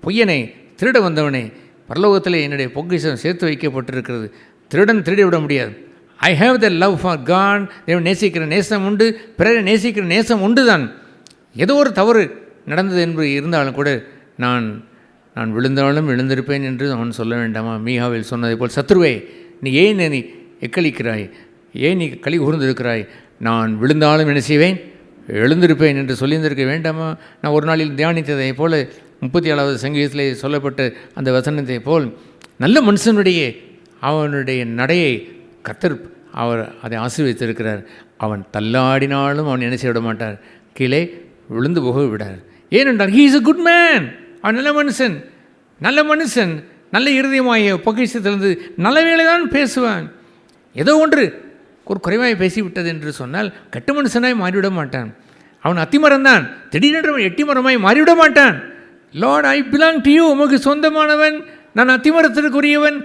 பொய்யனே, திருட வந்தவனே, பரலோகத்தில் என்னுடைய பொக்கிஷம் சேர்த்து வைக்கப்பட்டிருக்கிறது, திருடன் திருடி விட முடியாது. I have the love for God. தேவன் நேசிக்கிற நேசம் உண்டு, பிறரை நேசிக்கிற நேசம் உண்டு தான். ஏதோ ஒரு தவறு நடந்தது என்று இருந்தாலும் கூட நான் விழுந்தாலும் எழுந்திருப்பேன் என்று அவன் சொல்ல வேண்டாமா? மீகாவில் சொன்னதை போல், சத்ருவே, நீ ஏன் நீ எக்களிக்கிறாய், ஏன் நீ களி கூர்ந்திருக்கிறாய், நான் விழுந்தாலும் என்ன செய்வேன், எழுந்திருப்பேன் என்று சொல்லியிருந்திருக்க வேண்டாமா? நான் ஒரு நாளில் தியானித்ததை போல் 37வது சங்கீதத்திலே சொல்லப்பட்ட அந்த வசனத்தை போல் நல்ல மனுஷனுடைய அவனுடைய நடையை கர்த்தர் அவர் அதை ஆசீர்வதித்திருக்கிறார். அவன் தள்ளாடினாலும் அவன் என்ன செய்ய விட மாட்டார், கீழே விழுந்து போக விடார். ஏனென்றால் he is a good man. அவன் நல்ல மனுஷன், நல்ல இருதயமாகிய பொக்கிஷத்திலிருந்து நல்ல வேலை தான் பேசுவான். ஏதோ ஒன்று ஒரு குறைவாய் பேசிவிட்டது என்று சொன்னால் கெட்ட மனுஷனாய் மாறிவிட மாட்டான். அவன் அத்திமரம் தான், திடீரென்று எட்டிமரமாய் மாறிவிட மாட்டான். Lord, I belong to you, உமக்கு சொந்தமானவன், நான் அத்திமரத்திற்குரியவன்.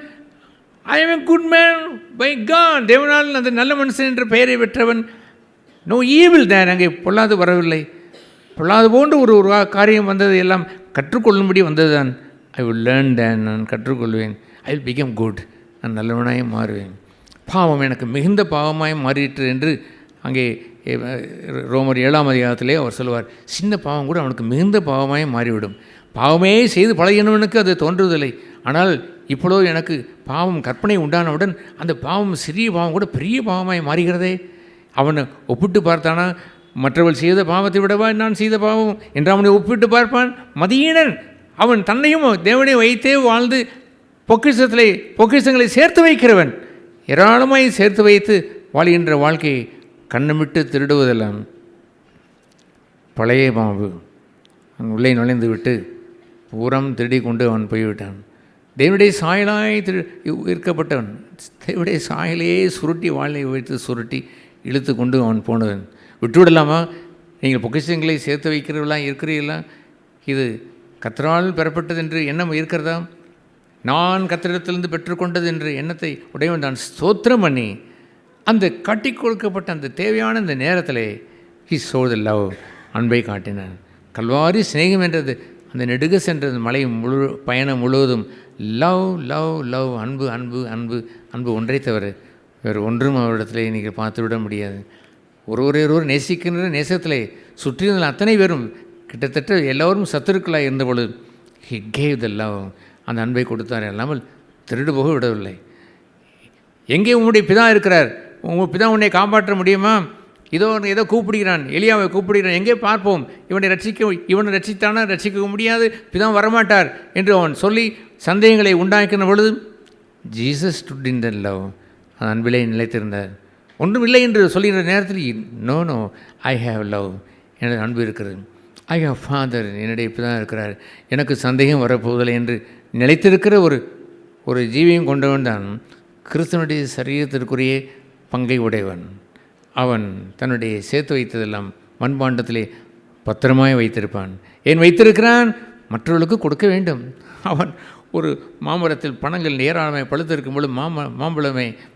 I am a good man by God. தேவனால் அந்த நல்ல மனுஷன் என்ற பெயரை பெற்றவன். No evil there. அங்கே பொல்லாது வரவில்லை. பொல்லாது போன்று ஒரு காரியம் வந்தது, எல்லாம் கற்றுக்கொள்ளும்படி வந்தது தான். I will learn then. நான் கற்றுக்கொள்வேன். I will become good. நான் நல்லவனாய் மாறுவேன். பாவம் எனக்கு மிகுந்த பாவமாய் மாறிற்று என்று அங்கே ரோமர் 7ஆம் அதிகாரத்திலே அவர் சொல்லுவார். சின்ன பாவம் கூட அவனுக்கு மிகுந்த பாவமாய் மாறிவிடும். பாவமே செய்து பழகினவனுக்கு அது தோன்றுவதில்லை. ஆனால் இப்பொழுது எனக்கு பாவம் கற்பனை உண்டானவுடன் அந்த பாவம், சிறிய பாவம் கூட பெரிய பாவமாய் மாறுகிறதே. அவனை ஒப்பிட்டு பார்த்தானா, மற்றவள் செய்த பாவத்தை விடவா நான் செய்த பாவம் என்று அவனை ஒப்பிட்டு பார்ப்பான். மதியீனன் அவன் தன்னையும் தேவனை வைத்தே வாழ்ந்து பொக்கிஷங்களை சேர்த்து வைக்கிறவன். ஏராளமாய் சேர்த்து வைத்து வாழ்கின்ற வாழ்க்கையை கண்ணமிட்டு திருடுவதெல்லாம் பழைய பாம்பு. அவன் உள்ளே நுழைந்து விட்டு பூரம் திருடி கொண்டு அவன் போய்விட்டான். தேவனுடைய சாயலாய் இருக்கப்பட்டவன், தேவனுடைய சாயலையே சுருட்டி வாழை வைத்து சுருட்டி இழுத்து கொண்டு அவன் போனவன். விட்டுவிடலாமா? நீங்கள் பொக்கிஷங்களை சேர்த்து வைக்கிறவர்களாம் இருக்கிறீர்களா? இது கர்த்தரால் பெறப்பட்டது என்று எண்ணம் இருக்கிறதா? நான் கர்த்தரிடத்திலிருந்து பெற்றுக்கொண்டது என்று எண்ணத்தை உடையவன் தான் ஸ்தோத்திரம் பண்ணி அந்த காட்டி கொடுக்கப்பட்ட அந்த தேவையான அந்த நேரத்தில் ஹி ஷோட் தி லவ், அன்பை காட்டினான். கல்வாரி சிநேகம் என்றது அந்த நெடுக சென்றது மலை பயணம் முழுவதும் லவ் லவ் லவ், அன்பு அன்பு அன்பு அன்பு ஒன்றை தவிர வேறு ஒன்றும் அவரிடத்துல நீங்கள் பார்த்து விட முடியாது. ஒருவர் நேசிக்கின்ற நேசத்திலே சுற்றியிருந்த அத்தனை பேரும் கிட்டத்தட்ட எல்லோரும் சத்துருக்களாக இருந்தபொழுது ஹி கேவ் த லவ், அந்த அன்பை கொடுத்தார். அல்லாமல் திருடு போக விடவில்லை. எங்கே உன்னுடைய பிதா இருக்கிறார்? உங்கள் பிதா உன்னை காப்பாற்ற முடியுமா? ஏதோ கூப்பிடுகிறான், எலியாவை கூப்பிடுகிறான், எங்கே பார்ப்போம், இவனை ரட்சித்தானா? ரட்சிக்க முடியாது, பிதா வரமாட்டார் என்று அவன் சொல்லி சந்தேகங்களை உண்டாக்கின பொழுது Jesus stood in the love, அந்த அன்பிலே நிலைத்திருந்தார். ஒன்றும் இல்லை என்று சொல்லுகிற நேரத்தில் நோ ஐ ஹாவ் லவ், எனது அன்பு இருக்கிறது. ஐ ஹவ் ஃபாதர், என்னுடைய பிதா இருக்கிறார், எனக்கு சந்தேகம் வரப்போவதில்லை என்று நிலைத்திருக்கிற ஒரு ஜீவியம் கொண்டவன் தான் கிறிஸ்தனுடைய சரீரத்திற்குரிய பங்கை உடையவன். அவன் தன்னுடைய சேர்த்து வைத்ததெல்லாம் மண்பாண்டத்திலே பத்திரமாய் வைத்திருப்பான். ஏன் வைத்திருக்கிறான்? மற்றவர்களுக்கு கொடுக்க வேண்டும். அவன் ஒரு மாமரத்தில் பழங்கள் ஏராளமாய் பழுத்திருக்கும் பொழுது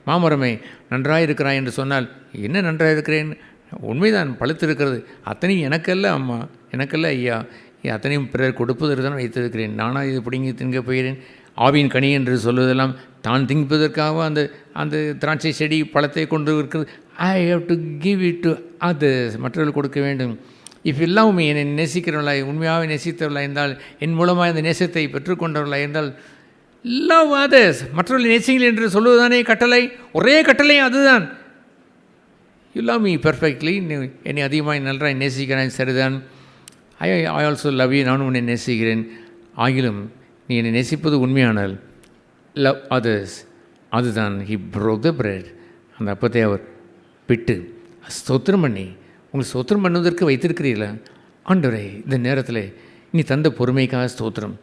மாமரமே நன்றாயிருக்கிறாய் என்று சொன்னால், என்ன நன்றாயிருக்கிறேன்? உண்மைதான், பழுத்திருக்கிறது. அத்தனையும் எனக்கல்ல அம்மா, எனக்கல்ல ஐயா, அத்தனையும் பிறர் கொடுப்பதற்கு தான் வைத்திருக்கிறேன். நானாக இது பிடுங்கி திங்க போகிறேன். ஆவின் கனி என்று சொல்வதெல்லாம் தான் திங்கப்பதற்காக அந்த திராட்சை செடி பழத்தை கொண்டு இருக்கிறது. I have to give it to others, மற்றவர்கள் கொடுக்க வேண்டும். இஃப் இல்லாமல் என்னை நேசிக்கிறவர்களாய், உண்மையாக நேசித்தவர்களாக இருந்தால், என் மூலமாக இந்த நேசத்தை பெற்றுக்கொண்டவர்களாக இருந்தால், லவ் அதர்ஸ், மற்றவர்கள் நேசிங்கள் என்று சொல்வதுதானே கட்டளை. ஒரே கட்டளை அதுதான். யூ லவ் மீ பெர்ஃபெக்ட்லி, என்னை அதிகமாக நன்றாக நேசிக்கிறான், சரிதான். ஐ ஆல்சோ லவ் யூ, நானும் உன்னை நேசிக்கிறேன். ஆகிலும் நீ என்னை நேசிப்பது உண்மையானால் லவ் அதர்ஸ், அதுதான். ஹி ப்ரோக் த பிரெட், அந்த அப்பத்தை அவர் பிட்டு ஸ்தோத்திரம் பண்ணி, உங்களுக்கு ஸ்தோத்திரம் பண்ணுவதற்கு வைத்திருக்கிறீர்களா? ஆண்டவரே, இந்த நேரத்தில் நீ தந்த பொறுமைக்காக ஸ்தோத்திரம்.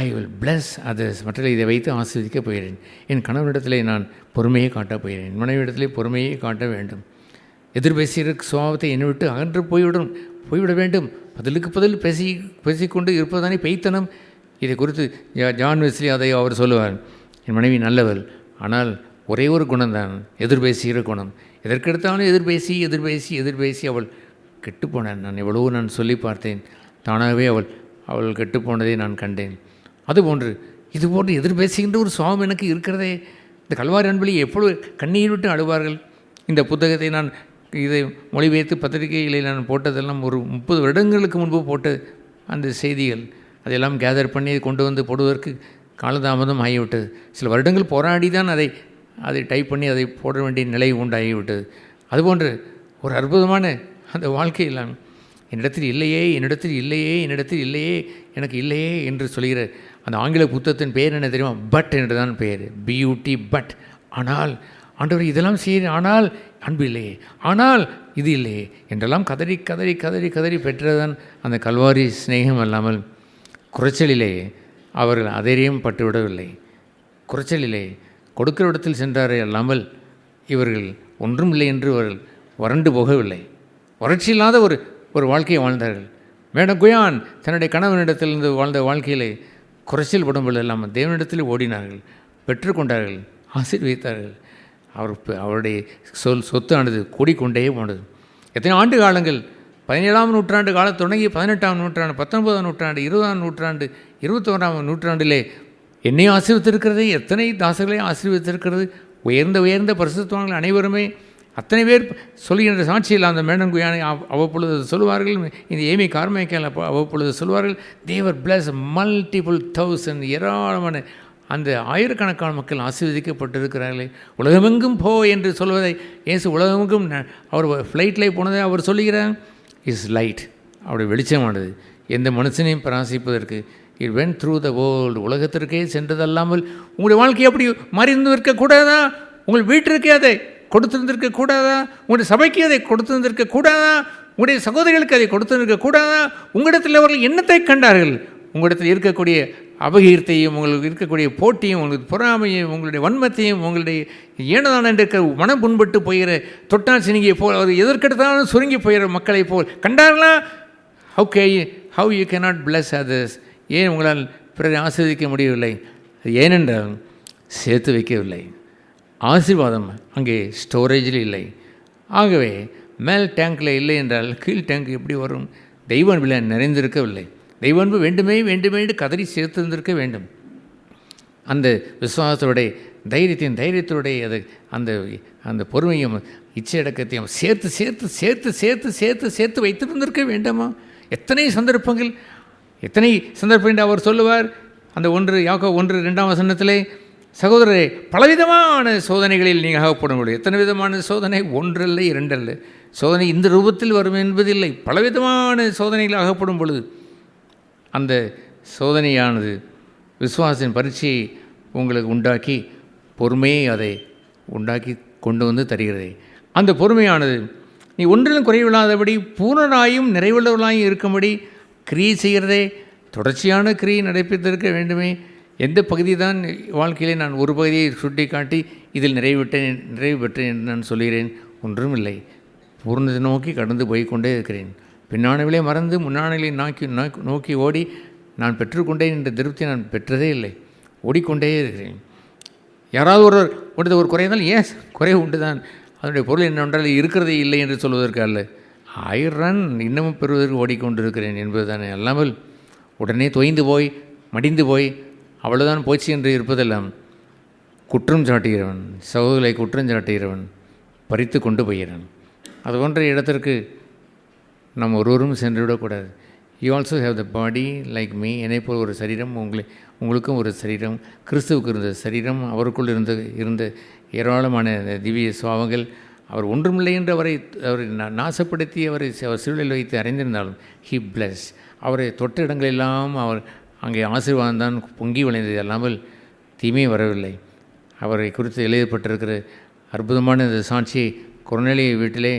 ஐ வில் பிளஸ் அதர்ஸ், மற்றவர்களை இதை வைத்து ஆஸ்வதிக்க போகிறேன். என் கணவனிடத்திலே நான் பொறுமையை காட்டப் போகிறேன். மனைவிடத்திலே பொறுமையை காட்ட வேண்டும். எதிர்பேசுகிற சுபாவத்தை என்னை விட்டு அகன்று போய்விட வேண்டும். பதிலுக்கு பதில் பேசிக்கொண்டு இருப்பதுதானே பெய்த்தனம். இதை குறித்து ஜான் வெஸ்லி அதை அவர் சொல்லுவார். என் மனைவி நல்லவள், ஆனால் ஒரே ஒரு குணம்தான், எதிர்பேசுகிற குணம். எதற்கெடுத்தாலும் எதிர்பேசி அவள் கெட்டுப்போனான். நான் சொல்லி பார்த்தேன், தானாகவே அவள் கெட்டுப்போனதை நான் கண்டேன். அதுபோன்று இதுபோன்று எதிர்பேசுகின்ற ஒரு சுவாபம் எனக்கு இருக்கிறதே. இந்த கல்வாரி அன்பிலே எப்பொழுது கண்ணீர் விட்டு அழுவார்கள். இந்த புத்தகத்தை நான் இதை மொழிபெயர்த்து பத்திரிகைகளில் நான் போட்டதெல்லாம் ஒரு 30 வருடங்களுக்கு முன்பு போட்ட அந்த செய்திகள், அதையெல்லாம் கேதர் பண்ணி கொண்டு வந்து போடுவதற்கு காலதாமதம் ஆகிவிட்டது. சில வருடங்கள் போராடி தான் அதை டைப் பண்ணி அதை போட வேண்டிய நிலை உண்டாகிவிட்டது. அதுபோன்று ஒரு அற்புதமான அந்த வாழ்க்கையில் என்னிடத்தில் இல்லையே எனக்கு இல்லையே என்று சொல்கிற அந்த ஆங்கில புத்தகத்தின் பெயர் என்ன தெரியுமா? பட் என்று தான் பெயர், பியூட்டி பட். ஆனால் ஆண்டவர் இதெல்லாம் செய்கிறேன், ஆனால் அன்பு இல்லையே, ஆனால் இது இல்லையே என்றெல்லாம் கதறி பெற்றதான் அந்த கல்வாரி சிநேகம் அல்லாமல் குறைச்சலிலே அவர்கள் அதரையும் பட்டுவிடவில்லை. குறைச்சலிலே கொடுக்கிற இடத்தில் சென்றாரே அல்லாமல் இவர்கள் ஒன்றும் இல்லை என்று அவர்கள் வறண்டு போகவில்லை. வறட்சி இல்லாத ஒரு வாழ்க்கையை வாழ்ந்தார்கள். மேடம் குயான் தன்னுடைய கணவனிடத்திலிருந்து வாழ்ந்த வாழ்க்கையிலே குறைச்சல் உடம்பில் இல்லாமல் தேவனிடத்தில் ஓடினார்கள், பெற்றுக்கொண்டார்கள், ஆசீர்வதித்தார்கள். அவருடைய சொத்தானது கூடிக்கொண்டே போனது. எத்தனை ஆண்டு காலங்கள், 17ஆம் நூற்றாண்டு காலம் தொடங்கி 18ஆம் நூற்றாண்டு, 19ஆம் நூற்றாண்டு, 20ஆம் நூற்றாண்டு, 21ஆம் நூற்றாண்டிலே என்னை ஆசீர்வதித்திருக்கிறது, எத்தனை தாசர்களை ஆசீர்வதித்திருக்கிறது. உயர்ந்த பரிசுத்தவான்கள் அனைவருமே அத்தனை பேர் சொல்கின்ற சாட்சியில் அந்த மேடம் குயானை அவ்வப்பொழுது சொல்லுவார்கள். இந்த ஏமி கார்மைக்கேல் அவ்வப்பொழுது சொல்வார்கள், தேவர் பிளஸ் மல்டிபிள் தௌசண்ட், ஏராளமான அந்த ஆயிரக்கணக்கான மக்கள் ஆசீர்வதிக்கப்பட்டிருக்கிறார்களே. உலகமெங்கும் போ என்று சொல்வதை இயேசு உலகமெங்கும் அவர் ஃப்ளைட்டில் போனதை அவர் சொல்லுகிறார். இஸ் லைட், அவருடைய வெளிச்சமானது எந்த மனுஷனையும் பராசிப்பதற்கு. It went through the world, உலகத்திற்கே சென்றதல்லாமல் உங்களுடைய வாழ்க்கையை அப்படி மறைந்து இருக்கக்கூடாதா? உங்கள் வீட்டிற்கே அதை கொடுத்திருந்திருக்க கூடாதா? உங்களுடைய சபைக்கு அதை கொடுத்திருந்திருக்க கூடாதா? உங்களுடைய சகோதரிகளுக்கு அதை கொடுத்திருக்க கூடாதா? உங்களிடத்தில் அவர்கள் என்னத்தை கண்டார்கள்? உங்களிடத்தில் இருக்கக்கூடிய அபகீர்த்தையும், உங்களுக்கு இருக்கக்கூடிய போட்டியும், உங்களுக்கு பொறாமையும், உங்களுடைய வன்மத்தையும், உங்களுடைய ஏனதான இருக்கிற மனம் புண்பட்டு போகிற தொட்டால் சினிங்கியை போல், அவர் எதற்கெடுத்தாலும் சுருங்கி போகிற மக்களை போல் கண்டார்களா? How you cannot bless others? ஏன் உங்களால் பிறரை ஆசீர்வதிக்க முடியவில்லை? ஏனென்றால் சேர்த்து வைக்கவில்லை. ஆசீர்வாதம் அங்கே ஸ்டோரேஜில் இல்லை. ஆகவே மேல் டேங்கில் இல்லை என்றால் கீழ் டேங்க் எப்படி வரும்? தெய்வ அன்பில் நிறைந்திருக்கவில்லை. தெய்வ அன்பு வேண்டுமே என்று கதறி சேர்த்திருந்திருக்க வேண்டும். அந்த விசுவாசத்தோடைய தைரியத்தோடைய அந்த பொறுமையும் இச்சையடக்கத்தையும் சேர்த்து வைத்திருந்திருக்க வேண்டாமா? எத்தனை சந்தர்ப்பங்கள் அவர் சொல்லுவார். அந்த 1 வசனத்திலே, சகோதரரே, பலவிதமான சோதனைகளில் நீங்கள் அகப்பட முடியும். எத்தனை விதமான சோதனை? 1 அல்ல 2 அல்ல. சோதனை இந்த ரூபத்தில் வரும் என்பதில்லை. பலவிதமான சோதனைகள் அகப்படும் பொழுது அந்த சோதனையானது விசுவாசத்தின் பரீட்சையை உங்களுக்கு உண்டாக்கி பொறுமையை அதை உண்டாக்கி கொண்டு வந்து தருகிறது. அந்த பொறுமையானது நீ ஒன்றிலும் குறைவில்லாதபடி பூரணராயும் நிறைவுள்ளவர்களாயும் இருக்கும்படி கிரியை செய்கிறதே. தொடர்ச்சியான கிரியை நடைபெற்றிருக்க வேண்டுமே. எந்த பகுதி தான் வாழ்க்கையிலே நான் ஒரு பகுதியை சுட்டி காட்டி இதில் நிறைவு பெற்றேன் என்று நான் சொல்கிறேன்? ஒன்றும் இல்லை. பூர்ணத்தை நோக்கி கடந்து போய்கொண்டே இருக்கிறேன். பின்னானவிலே மறந்து முன்னானவிலே நோக்கி ஓடி நான் பெற்றுக்கொண்டேன் என்ற திருப்தி நான் பெற்றதே இல்லை. ஓடிக்கொண்டே இருக்கிறேன். யாராவது ஒரு குறைந்தால் குறை உண்டு தான். அதனுடைய பொருள் என்னவென்றால் இருக்கிறதே இல்லை என்று சொல்வதற்கு அல்ல, ஆயிரம் இன்னமும் பெறுவதற்கு ஓடிக்கொண்டிருக்கிறேன் என்பது தானே. அல்லாமல் உடனே தொய்ந்து போய் மடிந்து போய் அவ்வளோதான் போச்சு என்று இருப்பதெல்லாம் குற்றம் சாட்டுகிறவன், சகோதரரை குற்றம் சாட்டுகிறவன் பறித்து கொண்டு போகிறான். அது போன்ற இடத்திற்கு நாம் ஒருவரும் சென்று விடக்கூடாது. You also have the body like me. என்னை போல் ஒரு சரீரம், உங்களுக்கும் ஒரு சரீரம். கிறிஸ்துவுக்கு இருந்த சரீரம், அவருக்குள் இருந்த ஏராளமான திவ்ய சுவாவங்கள். அவர் ஒன்றுமில்லை என்று அவரை நாசப்படுத்தி அவர் சிலுவையில் வைத்து அறைந்திருந்தாலும் ஹி பிளஸ். அவரை தொட்ட இடங்களெல்லாம் அவர் அங்கே ஆசீர்வாதம் தான் பொங்கி விளைந்தது, அல்லாமல் தீமை வரவில்லை. அவரை குறித்து எழுதப்பட்டிருக்கிற அற்புதமான இந்த சாட்சியை கொர்நேலிய வீட்டிலே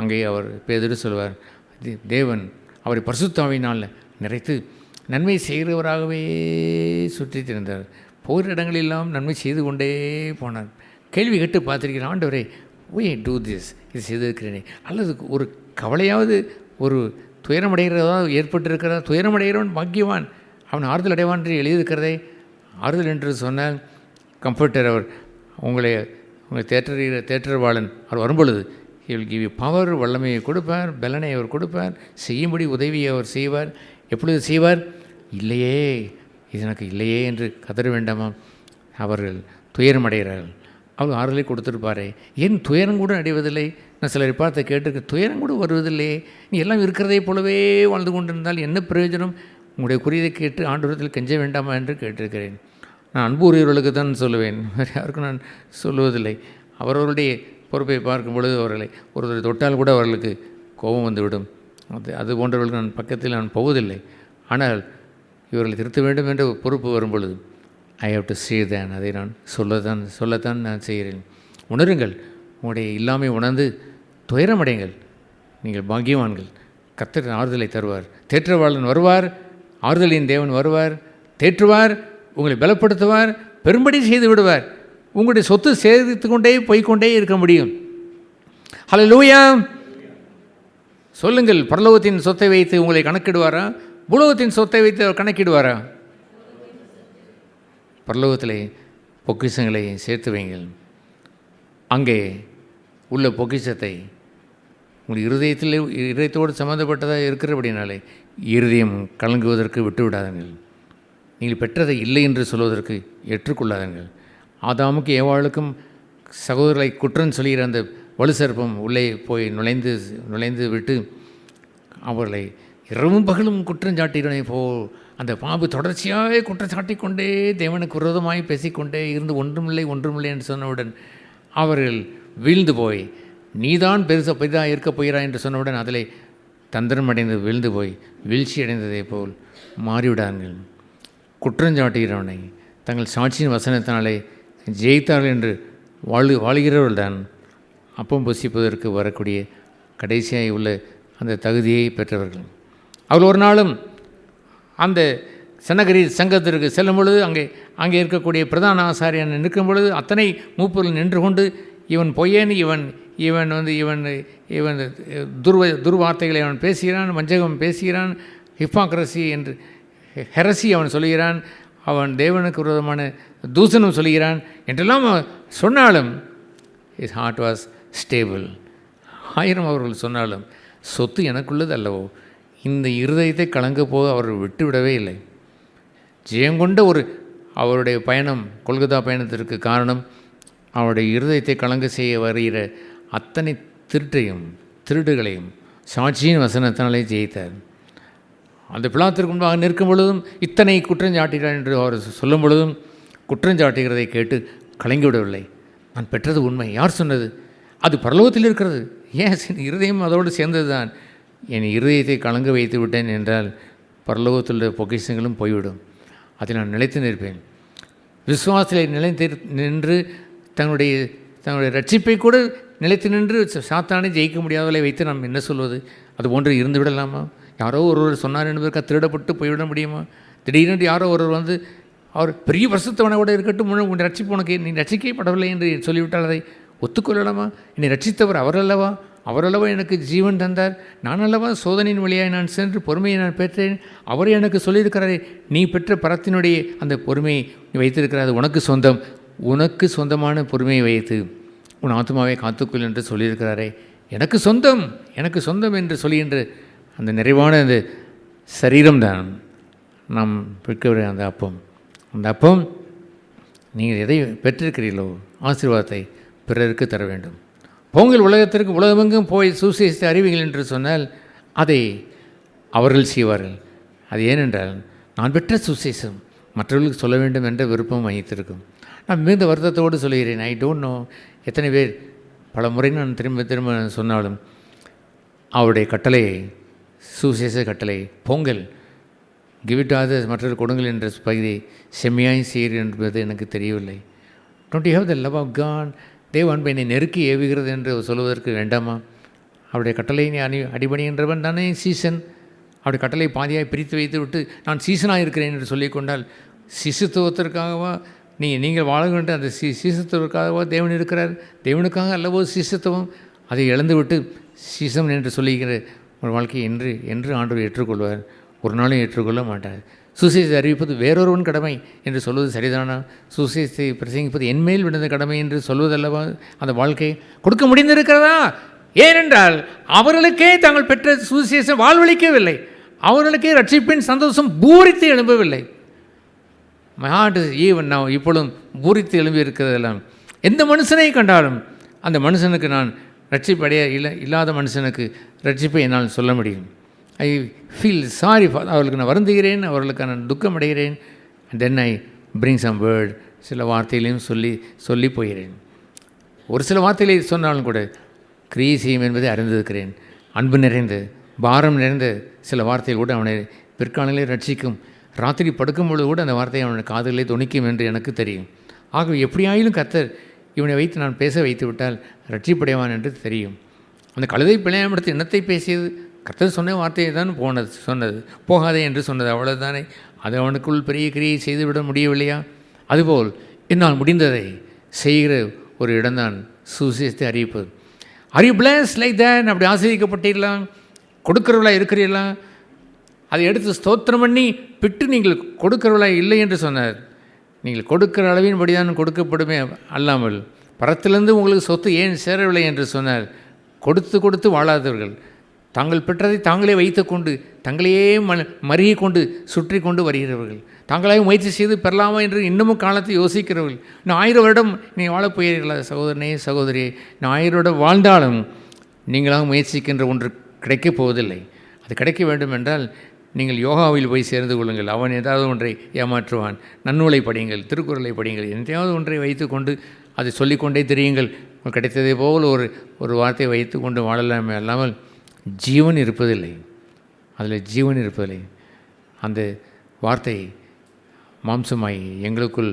அங்கே அவர் பேதுரு சொல்வார். தேவன் அவரை பரிசுத்த ஆவியினால் நிறைத்து நன்மை செய்கிறவராகவே சுற்றி திரிந்தார். போகிற இடங்களெல்லாம் நன்மை செய்து கொண்டே போனார். கேள்வி கேட்டு பார்த்துருக்கிறேன், ஆண்டவரே we do this, இது செய்திருக்கிறேனே, அல்லது ஒரு கவலையாவது ஒரு துயரமடைகிறதாவது ஏற்பட்டிருக்கிறதா? துயரமடைகிறவன் பாக்கியவான், அவன் ஆறுதல் அடைவான் என்று எழுதியிருக்கிறதே. ஆறுதல் என்று சொன்னால் கம்ஃபர்டர், அவர் உங்களை தேற்றவாளன் அவர் வரும்பொழுது he will give you power, வல்லமையை கொடுப்பார், பலனை அவர் கொடுப்பார், செய்யும்படி உதவியை அவர் செய்வார். எப்பொழுது செய்வார்? இல்லையே, இது எனக்கு இல்லையே என்று கதற வேண்டாமா? அவர்கள் துயரம் அடைகிறார்கள். அவர் ஆறுதலை கொடுத்துருப்பாரே, ஏன் துயரம் கூட அடைவதில்லை? நான் சிலரை பார்த்து கேட்டிருக்க, துயரம் கூட வருவதில்லையே, நீ எல்லாம் இருக்கிறதை போலவே வாழ்ந்து கொண்டிருந்தால் என்ன பிரயோஜனம்? உங்களுடைய குறியதை கேட்டு ஆண்டவரத்தில் கெஞ்ச வேண்டாமா என்று கேட்டிருக்கிறேன். நான் அன்பு உரியவர்களுக்கு தான் சொல்லுவேன், வேறு யாருக்கும் நான் சொல்லுவதில்லை. அவர்களுடைய பொறுப்பை பார்க்கும் பொழுது அவர்களை ஒருத்தரை தொட்டால் கூட அவர்களுக்கு கோபம் வந்துவிடும். அது போன்றவர்களுக்கு நான் பக்கத்தில் நான் போவதில்லை. ஆனால் இவர்களை திருத்த வேண்டும் என்ற பொறுப்பு வரும்பொழுது ஐ ஹவ் டு சே தேன், அதை நான் சொல்லத்தான் நான் செய்கிறேன். உணருங்கள், உங்களுடைய இல்லாமை உணர்ந்து துயரமடைங்கள். நீங்கள் பாக்கியவான்கள். கர்த்தர் ஆறுதலை தருவார். தேற்றவாளன் வருவார், ஆறுதலின் தேவன் வருவார், தேற்றுவார், உங்களை பலப்படுத்துவார், பெரும்படி செய்து விடுவார். உங்களுடைய சொத்து சேகரித்து கொண்டே போய்கொண்டே இருக்க முடியும். ஹல்லேலூயா. சொல்லுங்கள், பரலோகத்தின் சொத்தை வைத்து உங்களை கணக்கிடுவாரா? பூலோகத்தின் சொத்தை வைத்து கணக்கிடுவாரா? பரலோகத்திலே பொக்கிஷங்களை சேர்த்து வைங்கள். அங்கே உள்ள பொக்கிஷத்தை உங்கள் இருதயத்தோடு சம்மந்தப்பட்டதாக இருக்கிறபடினாலே இருதயம் கலங்குவதற்கு விட்டு விடாதீர்கள். நீங்கள் பெற்றதை இல்லை என்று சொல்வதற்கு ஏற்றுக்கொள்ளாதீர்கள். ஆதாமுக்கு ஏவாளுக்கும் சகோதரர்களை குற்றம் சொல்கிற அந்த வலு சர்ப்பம் உள்ளே போய் நுழைந்து விட்டு அவர்களை இரவும் பகலும் குற்றம் சாட்டினே அந்த பாம்பு தொடர்ச்சியாக குற்றம் சாட்டிக்கொண்டே தேவனுக்கு விரோதமாய் பேசிக்கொண்டே இருந்து ஒன்றுமில்லை என்று சொன்னவுடன் அவர்கள் வீழ்ந்து போய், நீதான் பெரிதாக இருக்கப் போகிறாய் என்று சொன்னவுடன் அதில் தந்திரம் அடைந்து வீழ்ந்து போய் வீழ்ச்சி அடைந்ததை போல் மாறிவிடார்கள். குற்றஞ்சாட்டுகிறவனை தங்கள் சாட்சியின் வசனத்தினாலே ஜெயித்தார்கள் என்று வாழ்கிறவர்கள் தான் அப்பம் புசிப்பதற்கு வரக்கூடிய கடைசியாக உள்ள அந்த தகுதியை பெற்றவர்கள். அவர்கள் ஒரு நாளும் அந்த சனகரி சங்கத்திற்கு செல்லும் பொழுது அங்கே இருக்கக்கூடிய பிரதான ஆசாரியன் நிற்கும் பொழுது அத்தனை மூப்பர்கள் நின்று கொண்டு, இவன் பொய்யன், இவன் துர்வார்த்தைகளை அவன் பேசுகிறான், வஞ்சகம் பேசுகிறான், ஹிப்பாக்ரசி என்று ஹெரசி அவன் சொல்கிறான், அவன் தேவனுக்கு விரோதமான தூசணம் சொல்கிறான் என்றெல்லாம் சொன்னாலும் his heart was stable. 1000 அவர்கள் சொன்னாலும் சொத்து எனக்குள்ளது அல்லவோ, இந்த இருதயத்தை கலங்க போக அவர்கள் விட்டுவிடவே இல்லை. ஜெயங்கொண்ட அவருடைய பயணம், கொல்கத்தா பயணத்திற்கு காரணம் அவருடைய இருதயத்தை கலங்க செய்ய வருகிற அத்தனை திருடுகளையும் சாட்சியின் வசனத்தினாலே ஜெயித்தார். அந்த பிலாத்திற்கு முன்பாக நிற்கும் பொழுதும் இத்தனை குற்றஞ்சாட்டுகிறார் என்று அவர் சொல்லும் பொழுதும் குற்றஞ்சாட்டுகிறதை கேட்டு கலங்கிவிடவில்லை. நான் பெற்றது உண்மை, யார் சொன்னது? அது பரலோகத்தில் இருக்கிறது. ஏன் இருதயம் அதோடு சேர்ந்தது தான். என் இருதயத்தை கலங்க வைத்து விட்டேன் என்றால் பரலோகத்தில் பொக்கிஷங்களும் போய்விடும். அதில் நான் நிலைத்து நிற்பேன். விசுவாசத்தில் நின்று தன்னுடைய ரட்சிப்பை கூட நிலைத்து நின்று சாத்தானை ஜெயிக்க முடியாதவர்களை வைத்து நாம் என்ன சொல்வது? அதுபோன்று இருந்து விடலாமா? யாரோ ஒருவர் சொன்னார் என்பதற்காக திருடப்பட்டு போய்விட முடியுமா? திடீரென்று யாரோ ஒருவர் அவர் பெரிய பரிசுத்தவனை கூட இருக்கட்டும், உன்னை ரட்சிப்பு உனக்கு நீ ரட்சிக்கப்படவில்லை என்று சொல்லிவிட்டால் அதை ஒத்துக்கொள்ளலாமா? என்னை ரட்சித்தவர் அவரல்லவா எனக்கு ஜீவன் தந்தார், நான் அல்லவா சோதனையின் வழியாக நான் சென்று பொறுமையை நான் பெற்றேன், அவரே எனக்கு சொல்லியிருக்கிறாரே, நீ பெற்ற பரத்தினுடைய அந்த பொறுமையை நீ வைத்திருக்கிறார், உனக்கு சொந்தமான பொறுமையை வைத்து உன் ஆத்மாவை காத்துக்கொள் என்று சொல்லியிருக்கிறாரே, எனக்கு சொந்தம் என்று சொல்லுகின்ற அந்த நிறைவான அந்த சரீரம்தான் நாம் பெற்ற அந்த அப்பம் நீங்கள் எதை பெற்றிருக்கிறீர்களோ ஆசீர்வாதத்தை பிறருக்கு தர வேண்டும். பொங்கல் உலகமெங்கும் போய் சுவிசேஷத்தை அறிவிங்கள் என்று சொன்னால் அதை அவர்கள் செய்வார்கள். அது ஏனென்றால் நான் பெற்ற சுவிசேஷம் மற்றவர்களுக்கு சொல்ல வேண்டும் என்ற விருப்பம் வைத்திருக்கும். நான் மிகுந்த வருத்தத்தோடு சொல்கிறேன், ஐ டோன்ட் நோ எத்தனை பேர் பல முறை நான் திரும்ப சொன்னாலும் அவருடைய கட்டளையை, சுவிசேஷ கட்டளை, பொங்கல் கிவிட்டாத மற்றவர்கள் கொடுங்கள் என்ற பகுதியை செம்மையாய் செய்கிற என்பது எனக்கு தெரியவில்லை. Don't you have the love of God? தேவ அன்பை என்னை நெருக்கி ஏவுகிறது என்று சொல்வதற்கு வேண்டாமா? அவருடைய கட்டளை நீ அடிபணிகின்றவன் தானே சீசன். அவருடைய கட்டளை பாதியாக பிரித்து வைத்து விட்டு நான் சீசனாக இருக்கிறேன் என்று சொல்லிக்கொண்டால் சிசுத்துவத்திற்காகவா நீங்கள் வாழ வேண்டிய அந்த சீசத்துவத்திற்காகவா தேவன் இருக்கிறார்? தேவனுக்காக அல்லவோ சீசத்துவம்? அதை இழந்துவிட்டு சீசம் என்று சொல்லுகிற ஒரு வாழ்க்கையை என்று ஆண்டவர் ஏற்றுக்கொள்வார்? ஒரு நாளும் ஏற்றுக்கொள்ள மாட்டார். சுசேஷத்தை அறிவிப்பது வேறொருவன் கடமை என்று சொல்வது சரிதானா? சுசேஷத்தை பிரசங்கிப்பது என்மேல் விழுந்த கடமை என்று சொல்வதல்லவா அந்த வாழ்க்கை? கொடுக்க முடிந்திருக்கிறதா? ஏனென்றால் அவர்களுக்கே தாங்கள் பெற்ற சுசேஷம் வாழ்வளிக்கவில்லை, அவர்களுக்கே ரட்சிப்பின் சந்தோஷம் பூரித்து எழும்பவில்லை. My heart is even now, இப்பொழுதும் பூரித்து எழும்பி இருக்கிறதெல்லாம். எந்த மனுஷனை கண்டாலும் அந்த மனுஷனுக்கு நான் ரட்சிப்படைய இல்லாத மனுஷனுக்கு ரட்சிப்பை என்னால் சொல்ல முடியும். ஐ ஃபீல் சாரி ஃபார், அவர்களுக்கு நான் வருந்துகிறேன், அவர்களுக்கு நான் துக்கம் அடைகிறேன். தென் ஐ பிரிங் சம் வேர்ட், சில வார்த்தைகளையும் சொல்லி போகிறேன். ஒரு சில வார்த்தைகளை சொன்னாலும் கூட கிரியை செய்யும் என்பதை அறிந்திருக்கிறேன். அன்பு நிறைந்த பாரம் நிறைந்த சில வார்த்தைகள் கூட அவனை பிற்காலங்களே ரட்சிக்கும். ராத்திரி படுக்கும்பொழுது கூட அந்த வார்த்தையை அவனை காதுகளை துணிக்கும் என்று எனக்கு தெரியும். ஆகவே எப்படியாயிலும் கர்த்தர் இவனை வைத்து நான் பேச வைத்து விட்டால் ரட்சிப்படைவான் என்று தெரியும். அந்த கழுதை பிழையாமடுத்து எண்ணத்தை பேசியது கர்த்தர் சொன்ன வார்த்தையை தான் சொன்னது, போகாதே என்று சொன்னது, அவ்வளவுதானே. அது அவனுக்குள் பெரிய கிரியை செய்துவிட முடியவில்லையா? அதுபோல் என்னால் முடிந்ததை செய்கிற ஒரு இடம்தான் சுவிசேஷத்தை அறிவிப்பது. Are you plus like that? அப்படி ஆசிரியக்கப்பட்டீர்களாம், கொடுக்கிறவர்களாக இருக்கிறீர்களா? அதை எடுத்து ஸ்தோத்திரம் பண்ணி பிட்டு நீங்கள் கொடுக்கிறவர்களாக இல்லை என்று சொன்னார். நீங்கள் கொடுக்கிற அளவின்படி தான் கொடுக்கப்படுமே அல்லாமல் பரத்திலிருந்து உங்களுக்கு சொத்து ஏன் சேரவில்லை என்று சொன்னார். கொடுத்து வாழாதவர்கள் தாங்கள் பெற்றதை தாங்களே வைத்து கொண்டு தங்களையே மருகி கொண்டு சுற்றி கொண்டு வருகிறவர்கள், தாங்களாக முயற்சி செய்து பெறலாமா என்று இன்னமும் காலத்தை யோசிக்கிறவர்கள். நான் 1000 வருடம் நீ வாழப் போகிறீர்களா சகோதரனே சகோதரியே? நான் 1000 வருடம் வாழ்ந்தாலும் நீங்களாக முயற்சிக்கின்ற ஒன்று கிடைக்கப் போவதில்லை. அது கிடைக்க வேண்டும் என்றால் நீங்கள் யோகாவில் போய் சேர்ந்து கொள்ளுங்கள். அவன் ஏதாவது ஒன்றை ஏமாற்றுவான். நன்னூலை படியுங்கள், திருக்குறளை படியுங்கள், எந்தையாவது ஒன்றை வைத்து கொண்டு அதை சொல்லிக்கொண்டே தெரியுங்கள். கிடைத்ததே போல் ஒரு வார்த்தையை வைத்து கொண்டு வாழலாமே அல்லாமல் ஜீவன் இருப்பதில்லை. அதில் ஜீவன் இருப்பதில்லை. அந்த வார்த்தை மாம்சமாய் எங்களுக்குள்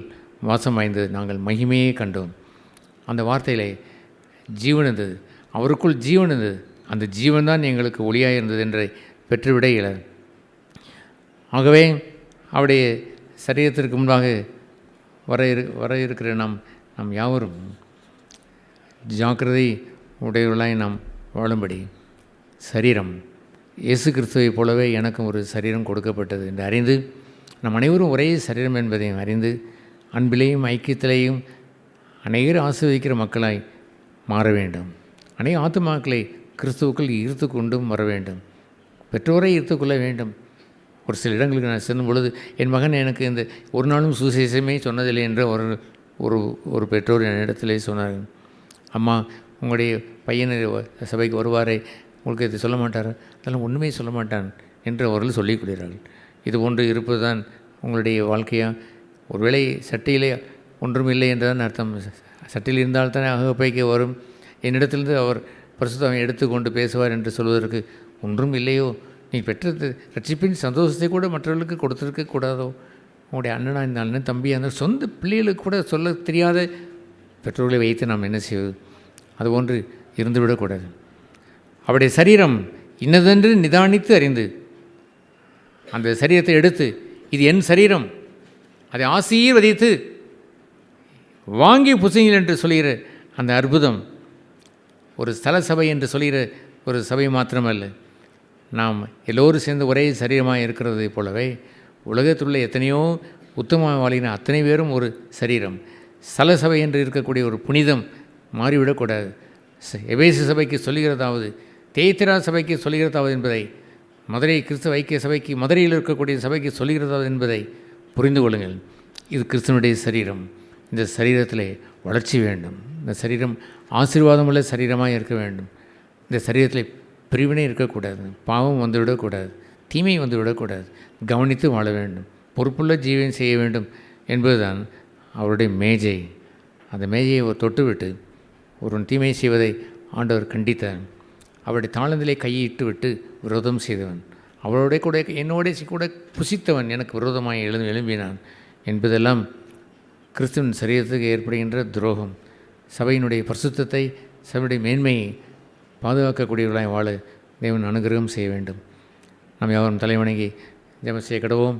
வாசமாய்ந்தது, நாங்கள் மகிமையே கண்டோம். அந்த வார்த்தையில் ஜீவன் இருந்தது, அவருக்குள் ஜீவன் இருந்தது. அந்த ஜீவன் தான் எங்களுக்கு ஒளியாக இருந்தது என்றை பெற்றுவிட இயலாது. ஆகவே அவருடைய சரீரத்திற்கு முன்பாக வர இருக்கிற நாம் யாவரும் ஜாக்கிரதை உடையவர்களாய் நாம் வாழும்படி சரீரம் இயேசு கிறிஸ்துவைப் போலவே எனக்கும் ஒரு சரீரம் கொடுக்கப்பட்டது என்று அறிந்து, நம் அனைவரும் ஒரே சரீரம் என்பதையும் அறிந்து, அன்பிலேயும் ஐக்கியத்திலேயும் அநேகர் ஆசீர்வதிக்கிற மக்களாய் மாற வேண்டும். அநேக ஆத்துமாக்களை கிறிஸ்துவுக்குள் ஈர்த்து கொண்டும் வர வேண்டும். பெற்றோரை ஈர்த்து கொள்ள வேண்டும். ஒரு சில இடங்களுக்கு நான் செல்லும் பொழுது என் மகன் எனக்கு இந்த ஒரு நாளும் சுவிசேஷமே சொன்னதில்லை என்று ஒரு பெற்றோர் என்னிடத்திலே சொன்னார்கள். அம்மா, உங்களுடைய பையன் சபைக்கு வருவாரே, உங்களுக்கு இது சொல்ல மாட்டார்? அதெல்லாம் ஒன்றுமே சொல்ல மாட்டான் என்று அவர்கள் சொல்லிக் கொள்கிறார்கள். இது போன்று இருப்பது தான் உங்களுடைய வாழ்க்கையா? ஒருவேளை சட்டையிலே ஒன்றும் இல்லை என்றுதான் அர்த்தம். சட்டையில் இருந்தால்தானே அகப்பைக்கு வரும். என்னிடத்திலிருந்து அவர் பரிசுத்தம் எடுத்துக்கொண்டு பேசுவார் என்று சொல்வதற்கு ஒன்றும் இல்லையோ? நீ பெற்றது ரட்சிப்பின் சந்தோஷத்தை கூட மற்றவர்களுக்கு கொடுத்துருக்க கூடாதோ? உங்களுடைய அண்ணனா இந்த அண்ணன் தம்பியாக இருந்தால் சொந்த பிள்ளைகளுக்கு கூட சொல்ல தெரியாத பெற்றோர்களை வைத்து நாம் என்ன செய்வது? அதுபோன்று இருந்துவிடக்கூடாது. அவருடைய சரீரம் இன்னதென்று நிதானித்து அறிந்து அந்த சரீரத்தை எடுத்து, இது என் சரீரம், அதை ஆசீர்வதித்து வாங்கி புசிங்கள் என்று சொல்கிற அந்த அற்புதம் ஒரு ஸ்தல சபை என்று சொல்கிற ஒரு சபை மாத்திரமல்ல, நாம் எல்லோரும் சேர்ந்து ஒரே சரீரமாக இருக்கிறதை போலவே உலகத்துள்ள எத்தனையோ உத்தமமாக வாழ்கிற அத்தனை பேரும் ஒரு சரீரம். ஸ்தல சபை என்று இருக்கக்கூடிய ஒரு புனிதம் மாறிவிடக்கூடாது. எபேசு சபைக்கு சொல்லுகிறதாவது, தேய்திரா சபைக்கு சொல்லுகிறதாவது என்பதை, மதுரை கிறிஸ்தவ ஐக்கிய சபைக்கு, மதுரையில் இருக்கக்கூடிய சபைக்கு சொல்லுகிறதாவது என்பதை புரிந்து கொள்ளுங்கள். இது கிறிஸ்துவனுடைய சரீரம். இந்த சரீரத்தில் வளர்ச்சி வேண்டும். இந்த சரீரம் ஆசீர்வாதமுள்ள சரீரமாக இருக்க வேண்டும். இந்த சரீரத்தில் பிரிவினை இருக்கக்கூடாது, பாவம் வந்துவிடக்கூடாது, தீமை வந்துவிடக்கூடாது. கவனித்து வாழ வேண்டும், பொறுப்புள்ள ஜீவன் செய்ய வேண்டும் என்பதுதான் அவருடைய மேஜை. அந்த மேஜையை ஒரு தொட்டுவிட்டு ஒரு தீமை செய்வதை ஆண்டவர் கண்டித்தார். அவருடைய தாளந்திலே கையிட்டு விட்டு விரோதம் செய்தவன், அவரோட கூட என்னோட கூட புசித்தவன் எனக்கு விரோதமாக எழும்பினான் என்பதெல்லாம் கிறிஸ்துவின் சரீரத்துக்கு ஏற்படுகின்ற துரோகம். சபையினுடைய பரிசுத்தத்தை, சபையுடைய மேன்மையை பாதுகாக்கக்கூடியவர்களாய் வாழ தேவன் அனுகிரகம் செய்ய வேண்டும். நாம் யாவரும் தலைவணங்கி ஜெபம் செய்ய கடவோம்.